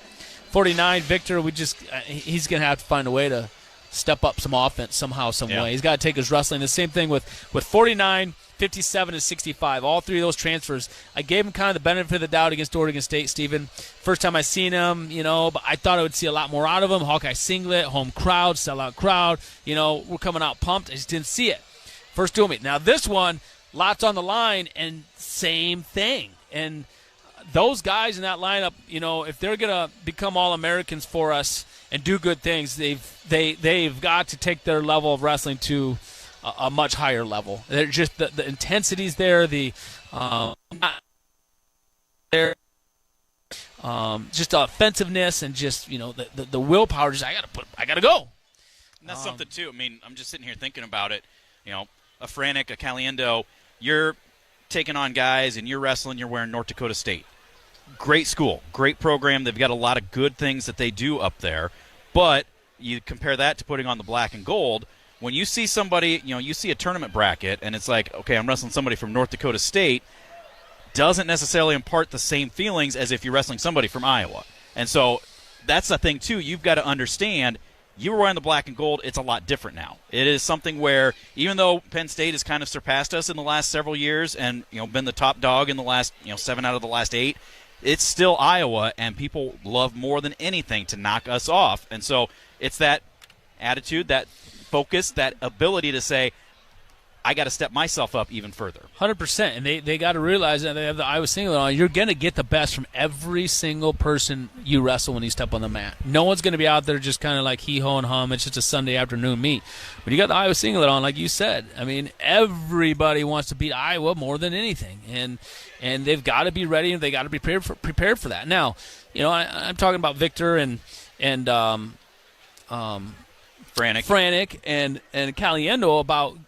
49, Victor, he's going to have to find a way to step up some offense somehow, some way. He's got to take his wrestling. The same thing with 49, 57, and 65. All three of those transfers, I gave him kind of the benefit of the doubt against Oregon State, Stephen. First time I seen him, but I thought I would see a lot more out of him. Hawkeye singlet, home crowd, sellout crowd. We're coming out pumped. I just didn't see it. First dual meet. Now this one, lots on the line, and same thing. And those guys in that lineup, if they're gonna become All-Americans for us and do good things, they've got to take their level of wrestling to a much higher level. They're just the intensity's there, just the offensiveness, and just the willpower. Just I gotta go. And that's something too. I'm just sitting here thinking about it. A Franek, a Caliendo, you're taking on guys and you're wrestling, you're wearing North Dakota State. Great school, great program. They've got a lot of good things that they do up there. But you compare that to putting on the black and gold. When you see somebody, you see a tournament bracket, and it's like, okay, I'm wrestling somebody from North Dakota State, doesn't necessarily impart the same feelings as if you're wrestling somebody from Iowa. And so that's the thing, too. You've got to understand, you were wearing the black and gold, it's a lot different now. It is something where, even though Penn State has kind of surpassed us in the last several years and been the top dog in the last 7 out of the last 8, it's still Iowa, and people love more than anything to knock us off. And so it's that attitude, that focus, that ability to say, I got to step myself up even further. 100%. And they got to realize that they have the Iowa singlet on. You're going to get the best from every single person you wrestle when you step on the mat. No one's going to be out there just kind of like hee-ho and hum. It's just a Sunday afternoon meet. But you got the Iowa singlet on, like you said. Everybody wants to beat Iowa more than anything. And they've got to be ready, and they got to be prepared for that. Now, I'm talking about Victor and Franek and Caliendo about,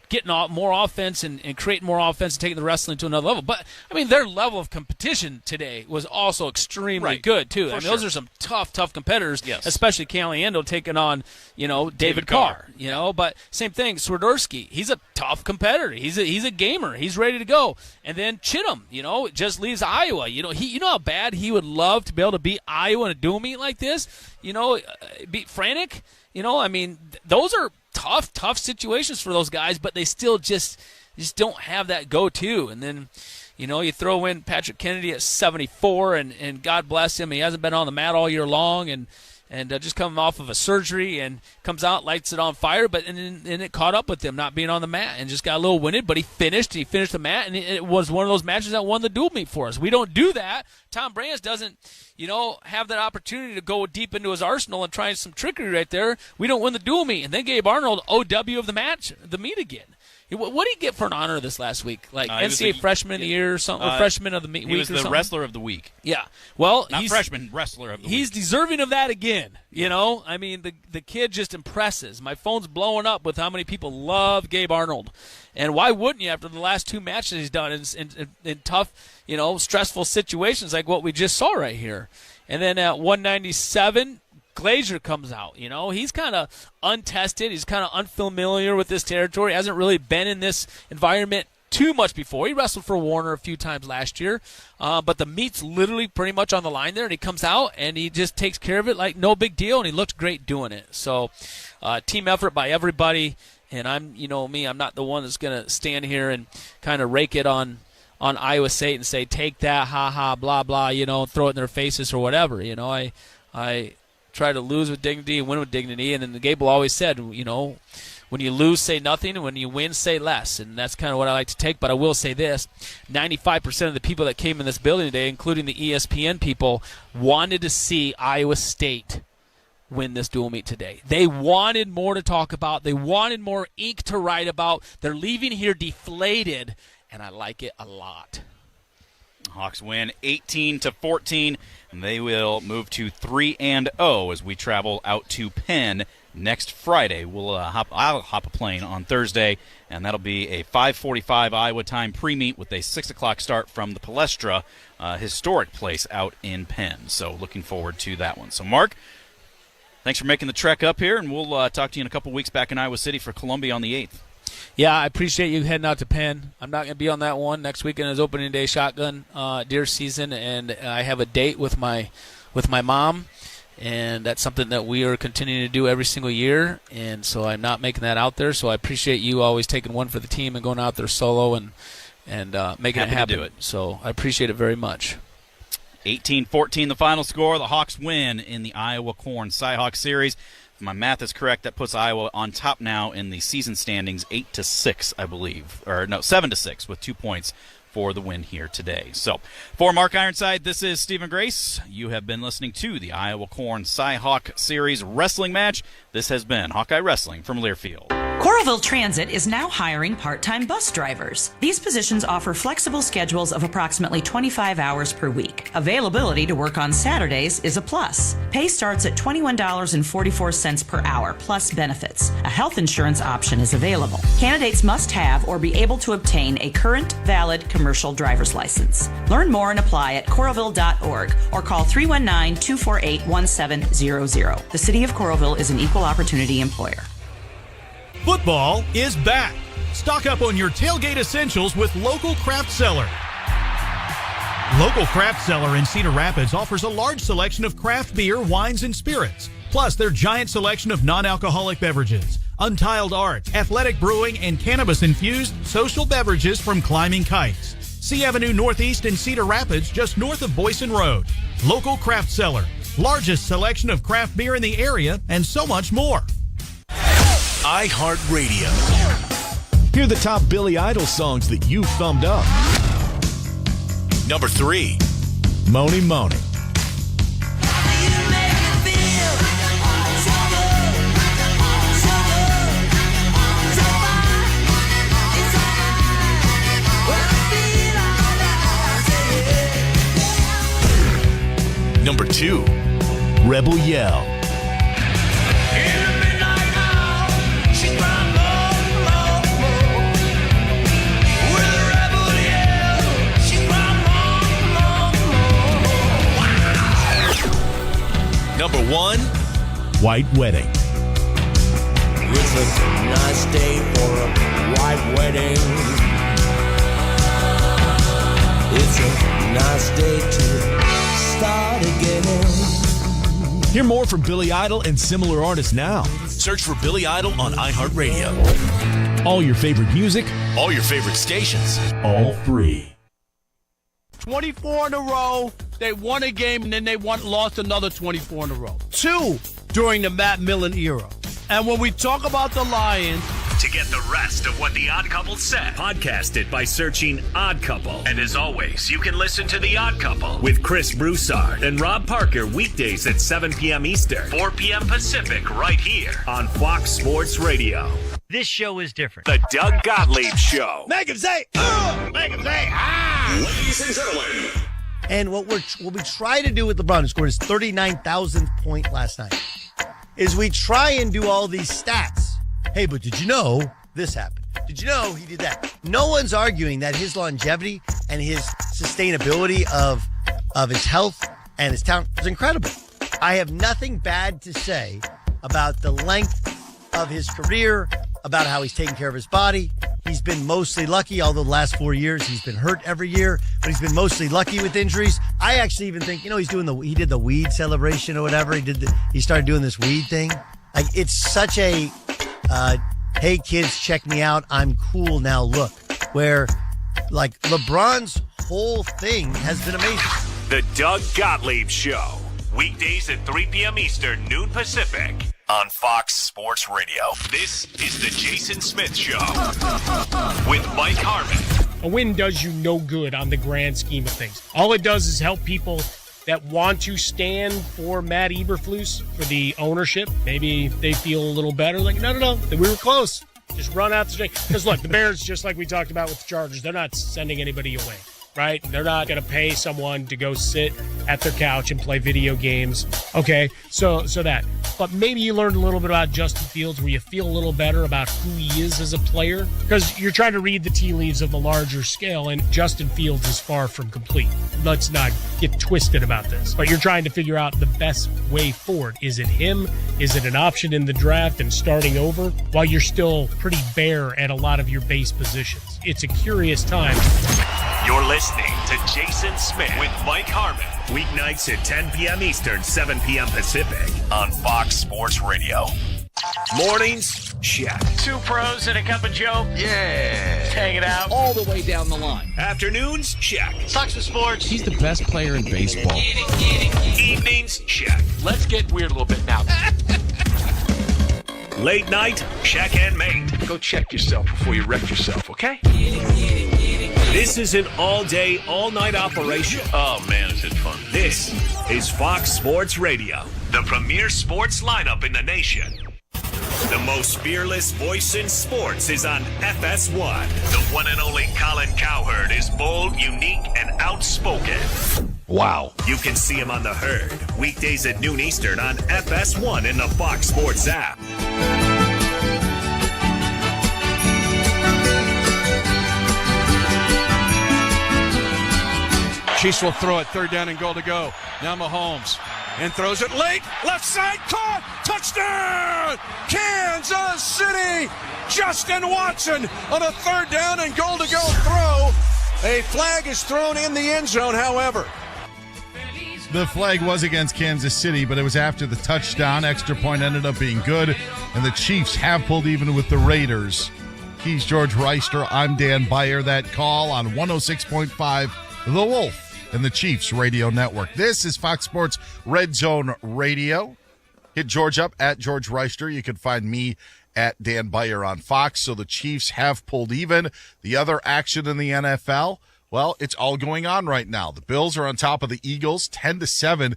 getting more offense and creating more offense and taking the wrestling to another level. But, their level of competition today was also extremely good, too. Those are some tough competitors, especially Caliendo taking on, David Carr. But same thing, Swiderski. He's a tough competitor. He's a gamer. He's ready to go. And then Chittum, just leaves Iowa. You know how bad he would love to be able to beat Iowa in a dual meet like this? Beat Franek? Those are tough situations for those guys, but they still just don't have that go-to. And then, you throw in Patrick Kennedy at 74, and God bless him, he hasn't been on the mat all year long, and and just coming off of a surgery, and comes out, lights it on fire, and it caught up with him not being on the mat and just got a little winded, but he finished the mat, and it was one of those matches that won the dual meet for us. We don't do that. Tom Brans doesn't, have that opportunity to go deep into his arsenal and try some trickery right there. We don't win the dual meet. And then Gabe Arnold, OW of the meet again. What did he get for an honor this last week? Like NCAA Freshman of the Year or something, or Freshman of the Week or something? He was the Wrestler of the Week. Yeah. Well, Not freshman, Wrestler of the Week. He's deserving of that again, I mean, the kid just impresses. My phone's blowing up with how many people love Gabe Arnold. And why wouldn't you after the last 2 matches he's done in tough, stressful situations like what we just saw right here. And then at 197, Glazier comes out. He's kind of untested. He's kind of unfamiliar with this territory. Hasn't really been in this environment too much before. He wrestled for Warner a few times last year, but the meet's literally pretty much on the line there, and he comes out and he just takes care of it like no big deal, and he looked great doing it. So team effort by everybody, and I'm not the one that's going to stand here and kind of rake it on Iowa State and say, take that, ha-ha, blah, blah, throw it in their faces or whatever. I try to lose with dignity and win with dignity. And then Gable always said, when you lose, say nothing, and when you win, say less. And that's kind of what I like to take. But I will say this, 95% of the people that came in this building today, including the ESPN people, wanted to see Iowa State win this dual meet today. They wanted more to talk about. They wanted more ink to write about. They're leaving here deflated, and I like it a lot. Hawks win 18-14, and they will move to 3-0 as we travel out to Penn next Friday. I'll hop a plane on Thursday, and that'll be a 5:45 Iowa time pre-meet with a 6 o'clock start from the Palestra, historic place out in Penn. So looking forward to that one. So Mark, thanks for making the trek up here, and we'll talk to you in a couple weeks back in Iowa City for Columbia on the 8th. Yeah, I appreciate you heading out to Penn. I'm not going to be on that one. Next weekend is opening day shotgun deer season, and I have a date with my mom, and that's something that we are continuing to do every single year, and so I'm not making that out there. So I appreciate you always taking one for the team and going out there solo and making it happen. To do it. So I appreciate it very much. 18-14 the final score. The Hawks win in the Iowa Corn Cy-Hawk Series. If my math is correct, that puts Iowa on top now in the season standings, 8-6, I believe. Or no, 7-6 with 2 points for the win here today. So, for Mark Ironside, this is Stephen Grace. You have been listening to the Iowa Corn Cy-Hawk Series wrestling match. This has been Hawkeye Wrestling from Learfield. Coralville Transit is now hiring part-time bus drivers. These positions offer flexible schedules of approximately 25 hours per week. Availability to work on Saturdays is a plus. Pay starts at $21.44 per hour, plus benefits. A health insurance option is available. Candidates must have or be able to obtain a current, valid commercial driver's license. Learn more and apply at coralville.org or call 319-248-1700. The City of Coralville is an equal opportunity employer. Football is back. Stock up on your tailgate essentials with Local Craft Cellar. Local Craft Cellar in Cedar Rapids offers a large selection of craft beer, wines, and spirits, plus their giant selection of non-alcoholic beverages, untiled art, athletic brewing, and cannabis-infused social beverages from Climbing Kites. C Avenue Northeast in Cedar Rapids, just north of Boyson Road. Local Craft Cellar, largest selection of craft beer in the area, and so much more. iHeartRadio. Hear the top Billy Idol songs that you thumbed up. Number 3, Moni Moni. Number 2, Rebel Yell. Number 1, White Wedding. It's a nice day for a white wedding. It's a nice day to start again. Hear more from Billy Idol and similar artists now. Search for Billy Idol on iHeartRadio. All your favorite music, all your favorite stations, all free. 24 in a row, They won a game, and then they lost another 24 in a row. 2 during the Matt Millen era. And when we talk about the Lions... To get the rest of what The Odd Couple said, podcast it by searching Odd Couple. And as always, you can listen to The Odd Couple with Chris Broussard and Rob Parker weekdays at 7 p.m. Eastern, 4 p.m. Pacific, right here on Fox Sports Radio. This show is different. The Doug Gottlieb Show. Make him say, make him say, Ladies and gentlemen. And what we try to do with LeBron, who scored his 39,000th point last night, is we try and do all these stats. Hey, but did you know this happened? Did you know he did that? No one's arguing that his longevity and his sustainability of his health and his talent is incredible. I have nothing bad to say about the length of his career, about how he's taken care of his body. He's been mostly lucky, although the last 4 years he's been hurt every year, but he's been mostly lucky with injuries. I actually even think, he did the weed celebration or whatever. He started doing this weed thing. Like, it's such a hey kids, check me out, I'm cool now look, where like LeBron's whole thing has been amazing. The Doug Gottlieb Show. Weekdays at 3 p.m. Eastern, noon Pacific on Fox Sports Radio. This is the Jason Smith Show with Mike Harmon. A win does you no good on the grand scheme of things. All it does is help people that want to stand for Matt Eberflus, for the ownership. Maybe they feel a little better. Like, no, we were close. Just run out the string. Because, look, the Bears, just like we talked about with the Chargers, they're not sending anybody away, right? They're not going to pay someone to go sit at their couch and play video games. Okay, so that. But maybe you learned a little bit about Justin Fields where you feel a little better about who he is as a player. Because you're trying to read the tea leaves of a larger scale, and Justin Fields is far from complete. Let's not get twisted about this. But you're trying to figure out the best way forward. Is it him? Is it an option in the draft and starting over while you're still pretty bare at a lot of your base positions? It's a curious time. You're listening to Jason Smith with Mike Harmon. Weeknights at 10 p.m. Eastern, 7 p.m. Pacific on Fox Sports Radio. Mornings, check. 2 pros and a cup of Joe. Yeah. Hang it out. All the way down the line. Afternoons, check. Talks to sports. He's the best player in baseball. Evenings, check. Let's get weird a little bit now. Late night, check and mate. Go check yourself before you wreck yourself, okay? This is an all-day, all-night operation. Oh, man, is it fun. This is Fox Sports Radio, the premier sports lineup in the nation. The most fearless voice in sports is on FS1. The one and only Colin Cowherd is bold, unique, and outspoken. Wow. You can see him on The Herd, weekdays at noon Eastern on FS1 in the Fox Sports app. Chiefs will throw it, 3rd down and goal to go. Now Mahomes, and throws it late, left side, caught, touchdown, Kansas City. Justin Watson on a 3rd down and goal to go throw. A flag is thrown in the end zone, however. The flag was against Kansas City, but it was after the touchdown. Extra point ended up being good, and the Chiefs have pulled even with the Raiders. He's George Reister. I'm Dan Beyer. That call on 106.5 The Wolf and the Chiefs Radio Network. This is Fox Sports Red Zone Radio. Hit George up at George Reister. You can find me at Dan Beyer on Fox. So the Chiefs have pulled even. The other action in the NFL, well, it's all going on right now. The Bills are on top of the Eagles, 10-7.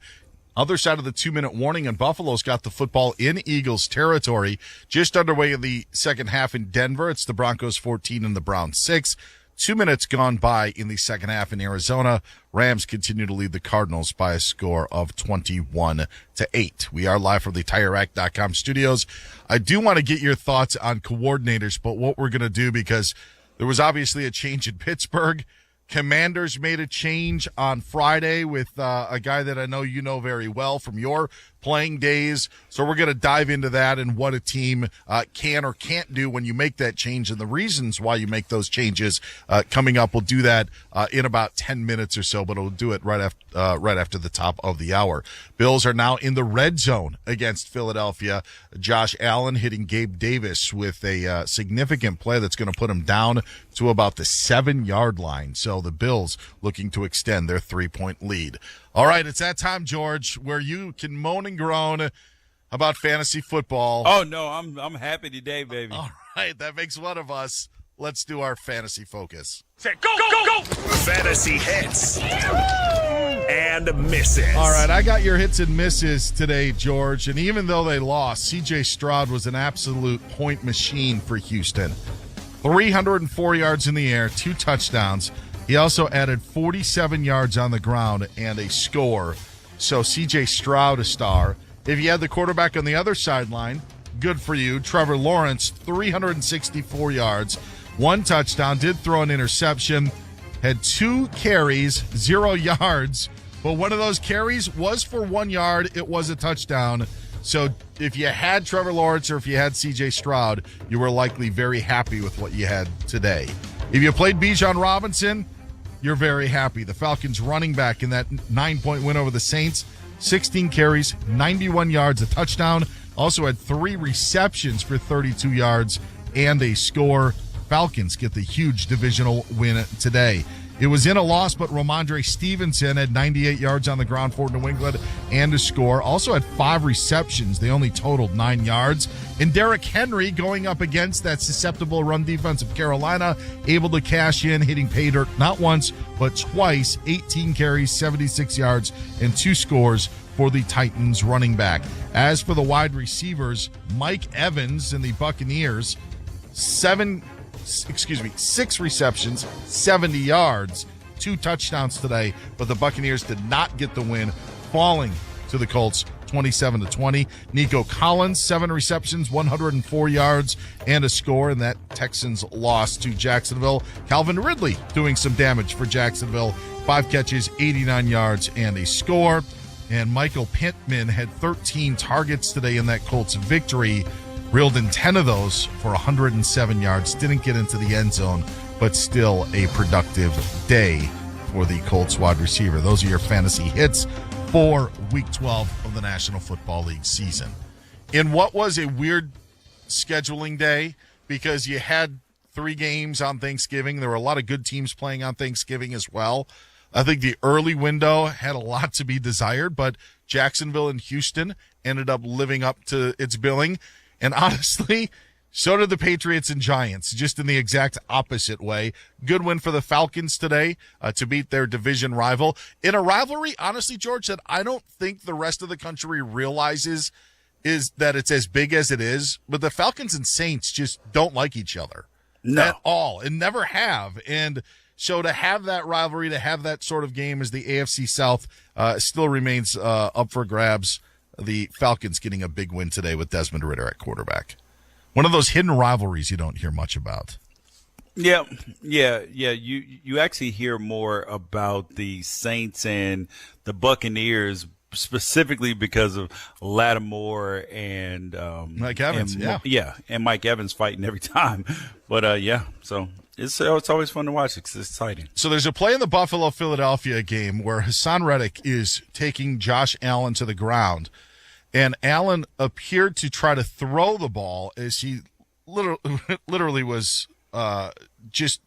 Other side of the 2-minute warning, and Buffalo's got the football in Eagles territory. Just underway in the second half in Denver. It's the Broncos 14 and the Browns 6. 2 minutes gone by in the second half in Arizona. Rams continue to lead the Cardinals by a score of 21-8. We are live from the TireRack.com studios. I do want to get your thoughts on coordinators, but what we're going to do, because there was obviously a change in Pittsburgh. Commanders made a change on Friday with a guy that I know you know very well from your playing days. So we're going to dive into that and what a team can or can't do when you make that change and the reasons why you make those changes coming up. We'll do that in about 10 minutes or so, but we'll do it right after the top of the hour. Bills are now in the red zone against Philadelphia. Josh Allen hitting Gabe Davis with a significant play that's going to put him down to about the 7-yard line. So the Bills looking to extend their 3-point lead. All right, it's that time, George, where you can moan and groan about fantasy football. Oh, no, I'm happy today, baby. All right, that makes one of us. Let's do our fantasy focus. Say, go, go, go! Fantasy hits and misses. All right, I got your hits and misses today, George. And even though they lost, C.J. Stroud was an absolute point machine for Houston. 304 yards in the air, 2 touchdowns. He also added 47 yards on the ground and a score. So C.J. Stroud, a star. If you had the quarterback on the other sideline, good for you. Trevor Lawrence, 364 yards, 1 touchdown, did throw an interception, had 2 carries, 0 yards. But one of those carries was for 1 yard. It was a touchdown. So if you had Trevor Lawrence or if you had C.J. Stroud, you were likely very happy with what you had today. If you played Bijan Robinson, you're very happy. The Falcons running back in that 9-point win over the Saints, 16 carries, 91 yards, a touchdown. Also had 3 receptions for 32 yards and a score. Falcons get the huge divisional win today. It was in a loss, but Ramondre Stevenson had 98 yards on the ground for New England and a score. Also had 5 receptions. They only totaled 9 yards. And Derrick Henry going up against that susceptible run defense of Carolina, able to cash in, hitting pay dirt not once, but twice. 18 carries, 76 yards, and 2 scores for the Titans running back. As for the wide receivers, Mike Evans and the Buccaneers, 6 receptions, 70 yards, 2 touchdowns today, but the Buccaneers did not get the win, falling to the Colts 27-20. Nico Collins, 7 receptions, 104 yards, and a score, and that Texans loss to Jacksonville. Calvin Ridley doing some damage for Jacksonville, 5 catches, 89 yards, and a score. And Michael Pittman had 13 targets today in that Colts victory, reeled in 10 of those for 107 yards. Didn't get into the end zone, but still a productive day for the Colts wide receiver. Those are your fantasy hits for Week 12 of the National Football League season. In what was a weird scheduling day, because you had 3 games on Thanksgiving. There were a lot of good teams playing on Thanksgiving as well. I think the early window had a lot to be desired, but Jacksonville and Houston ended up living up to its billing. And honestly, so did the Patriots and Giants, just in the exact opposite way. Good win for the Falcons today to beat their division rival. In a rivalry, honestly, George, that I don't think the rest of the country realizes is that it's as big as it is. But the Falcons and Saints just don't like each other at all and never have. And so to have that rivalry, to have that sort of game as the AFC South still remains up for grabs. The Falcons getting a big win today with Desmond Ridder at quarterback. One of those hidden rivalries you don't hear much about. Yeah. You actually hear more about the Saints and the Buccaneers specifically because of Lattimore and Mike Evans. And Mike Evans fighting every time. But so it's always fun to watch. It's exciting. So there's a play in the Buffalo-Philadelphia game where Hassan Reddick is taking Josh Allen to the ground. And Allen appeared to try to throw the ball as he literally was just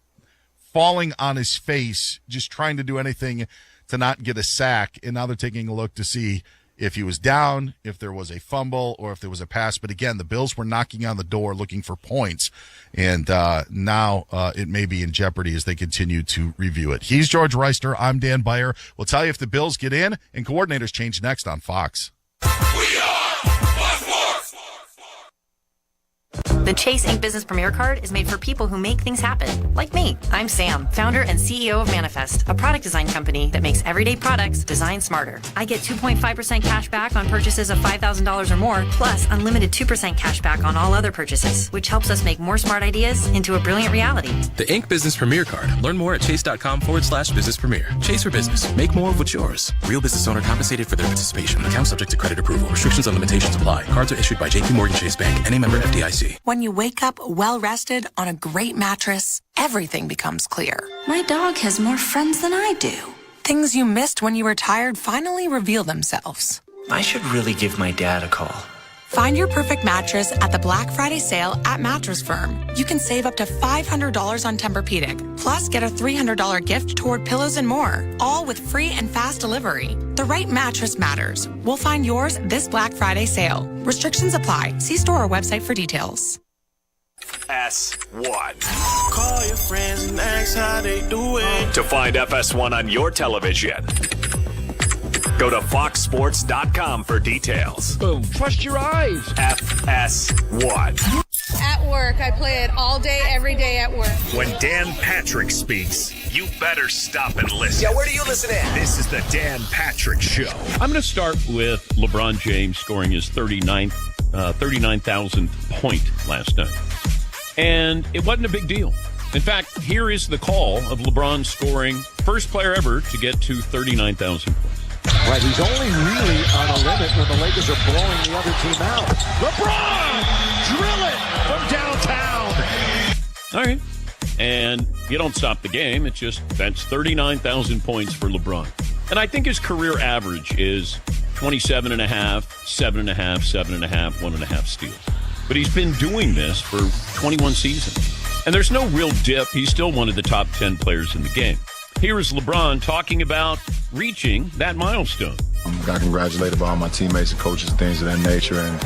falling on his face, just trying to do anything to not get a sack. And now they're taking a look to see if he was down, if there was a fumble, or if there was a pass. But again, the Bills were knocking on the door looking for points. And now it may be in jeopardy as they continue to review it. He's George Reister. I'm Dan Beyer. We'll tell you if the Bills get in and coordinators change next on Fox. The Chase Ink Business Premier Card is made for people who make things happen, like me. I'm Sam, founder and CEO of Manifest, a product design company that makes everyday products designed smarter. I get 2.5% cash back on purchases of $5,000 or more, plus unlimited 2% cash back on all other purchases, which helps us make more smart ideas into a brilliant reality. The Ink Business Premier Card. Learn more at chase.com/business premier. Chase for business. Make more of what's yours. Real business owner compensated for their participation. Account subject to credit approval. Restrictions and limitations apply. Cards are issued by JPMorgan Chase Bank, NA member FDIC. When you wake up well-rested on a great mattress, everything becomes clear. My dog has more friends than I do. Things you missed when you were tired finally reveal themselves. I should really give my dad a call. Find your perfect mattress at the Black Friday sale at Mattress Firm. You can save up to $500 on Tempur-Pedic, plus get a $300 gift toward pillows and more, all with free and fast delivery. The right mattress matters. We'll find yours this Black Friday sale. Restrictions apply. See store or website for details. FS1. Call your friends and ask how they doing. To find FS1 on your television, go to foxsports.com for details. Boom. Trust your eyes. FS1. At work. I play it all day, every day at work. When Dan Patrick speaks, you better stop and listen. Yeah, where do you listen at? This is the Dan Patrick Show. I'm going to start with LeBron James scoring his 39,000th point last night. And it wasn't a big deal. In fact, here is the call of LeBron scoring first player ever to get to 39,000 points. Right, he's only really on a limit when the Lakers are blowing the other team out. LeBron! Drill it from downtown! All right. And you don't stop the game. It's just, that's 39,000 points for LeBron. And I think his career average is 27.5, 7.5, 7.5, 1.5 steals. But he's been doing this for 21 seasons. And there's no real dip. He's still one of the top 10 players in the game. Here is LeBron talking about reaching that milestone. I got congratulated by all my teammates and coaches and things of that nature. And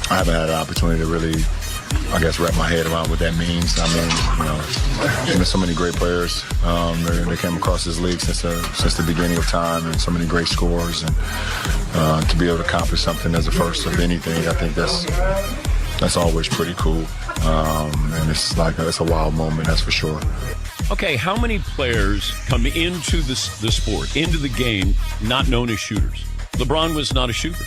I haven't had an opportunity to really, I guess, wrap my head around what that means. I mean, there's so many great players. They came across this league since the beginning of time, and so many great scorers. And to be able to accomplish something as a first of anything, I think that's always pretty cool. And it's a wild moment, that's for sure. Okay, how many players come into the sport, into the game, not known as shooters? LeBron was not a shooter.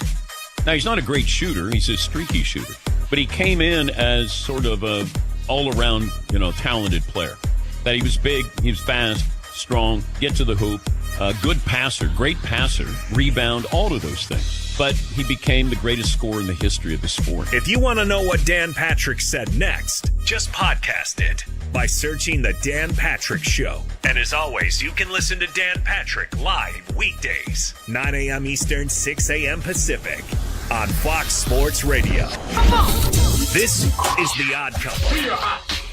Now, he's not a great shooter. He's a streaky shooter. But he came in as sort of a all-around, talented player. That he was big, he was fast, strong, get to the hoop, good passer, great passer, rebound, all of those things. But he became the greatest scorer in the history of the sport. If you want to know what Dan Patrick said next, just podcast it by searching The Dan Patrick Show. And as always, you can listen to Dan Patrick live weekdays, 9 a.m. Eastern, 6 a.m. Pacific, on Fox Sports Radio. This is The Odd Couple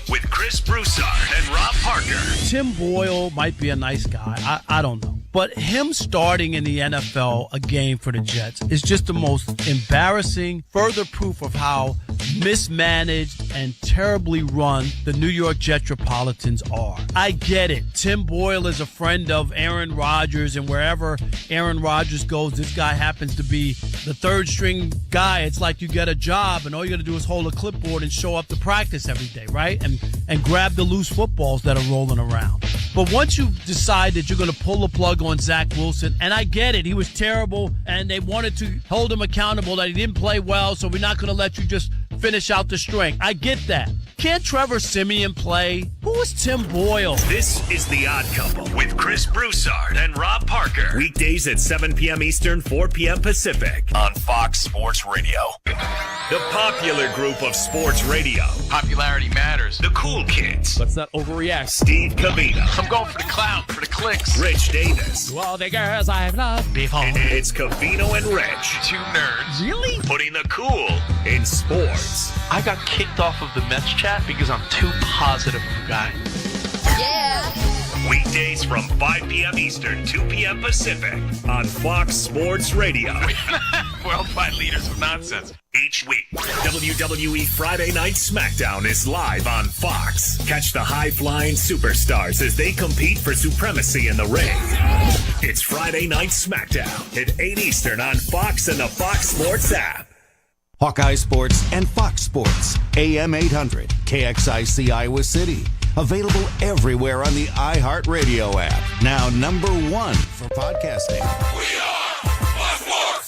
with Chris Broussard and Rob Parker. Tim Boyle might be a nice guy. I don't know. But him starting in the NFL a game for the Jets is just the most embarrassing, further proof of how mismanaged and terribly run the New York Jetropolitans are. I get it. Tim Boyle is a friend of Aaron Rodgers, and wherever Aaron Rodgers goes, this guy happens to be the third string guy. It's like you get a job and all you got to do is hold a clipboard and show up to practice every day, right? And grab the loose footballs that are rolling around. But once you decide that you're going to pull the plug on Zach Wilson, and I get it, he was terrible, and they wanted to hold him accountable that he didn't play well, so we're not going to let you just finish out the string. I get that. Can't Trevor Siemian play? Who is Tim Boyle? This is The Odd Couple with Chris Broussard and Rob Parker. Weekdays at 7 p.m. Eastern, 4 p.m. Pacific on Fox Sports Radio. The popular group of sports radio. Popularity matters. The cool kids. Let's not overreact. Steve Cavino. I'm going for the clout, for the clicks. Rich Davis. To all the girls I've loved before. It's Cavino and Rich. Two nerds. Really? Putting the cool in sports. I got kicked off of the Mets chat because I'm too positive of a guy. Yeah. Weekdays from 5 p.m. Eastern, 2 p.m. Pacific on Fox Sports Radio. Worldwide leaders of nonsense. Each week, WWE Friday Night SmackDown is live on Fox. Catch the high-flying superstars as they compete for supremacy in the ring. It's Friday Night SmackDown at 8 Eastern on Fox and the Fox Sports app. Hawkeye Sports and Fox Sports, AM 800, KXIC Iowa City. Available everywhere on the iHeartRadio app. Now #1 for podcasting.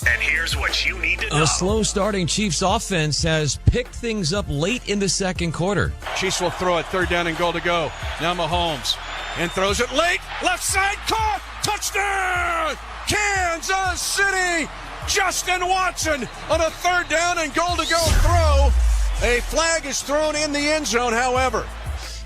And here's what you need to know. A slow-starting Chiefs offense has picked things up late in the second quarter. Chiefs will throw it, third down and goal to go. Now Mahomes, and throws it late, left side, caught, touchdown, Kansas City. Justin Watson on a third down and goal to go throw. A flag is thrown in the end zone, however.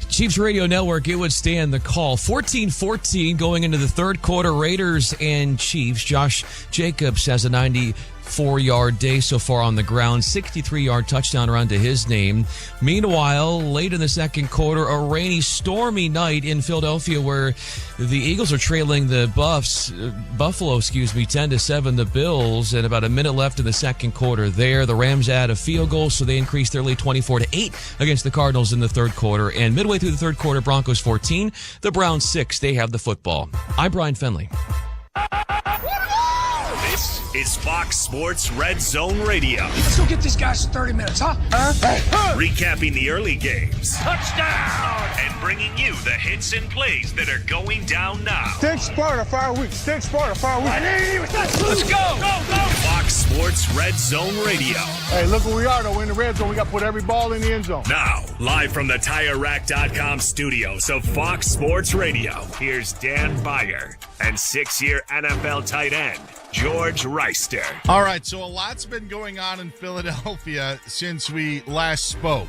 Chiefs Radio Network, it would stand the call. 14-14 going into the third quarter. Raiders and Chiefs. Josh Jacobs has a 90 4-yard day so far on the ground, 63-yard touchdown run to his name. Meanwhile, late in the second quarter, a rainy, stormy night in Philadelphia where the Eagles are trailing the Buffalo, 10-7, the Bills, and about a minute left in the second quarter there. The Rams add a field goal, so they increase their lead 24-8 against the Cardinals in the third quarter. And midway through the third quarter, Broncos 14, the Browns 6. They have the football. I'm Brian Fenley. This is Fox Sports Red Zone Radio. Let's go get these guys in 30 minutes, huh? Recapping the early games. Touchdown! And bringing you the hits and plays that are going down now. Stick Sparta, fire week. Stick Sparta, fire week. Let's go! Go! Fox Sports Red Zone Radio. Hey, look where we are, though. We're in the red zone. We got to put every ball in the end zone. Now, live from the TireRack.com studios of Fox Sports Radio, here's Dan Beyer and 6-year NFL tight end, George Reister. All right, so a lot's been going on in Philadelphia since we last spoke.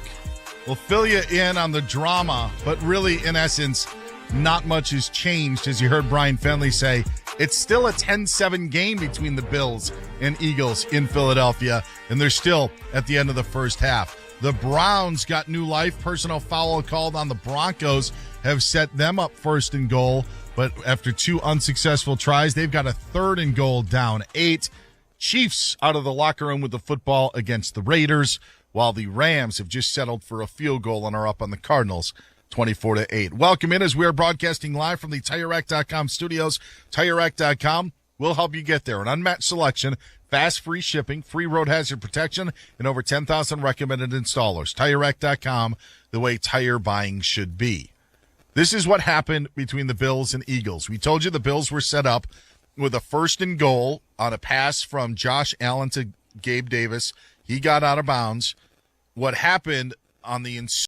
We'll fill you in on the drama, but really, in essence, not much has changed. As you heard Brian Fenley say, it's still a 10-7 game between the Bills and Eagles in Philadelphia, and they're still at the end of the first half. The Browns got new life. Personal foul called on the Broncos have set them up first and goal, but after 2 unsuccessful tries, they've got a 3rd and goal down 8. Chiefs out of the locker room with the football against the Raiders, while the Rams have just settled for a field goal and are up on the Cardinals 24-8. Welcome in as we are broadcasting live from the TireRack.com studios. TireRack.com will help you get there. An unmatched selection, fast, free shipping, free road hazard protection, and over 10,000 recommended installers. TireRack.com, the way tire buying should be. This is what happened between the Bills and Eagles. We told you the Bills were set up with a 1st and goal on a pass from Josh Allen to Gabe Davis. He got out of bounds. What happened on the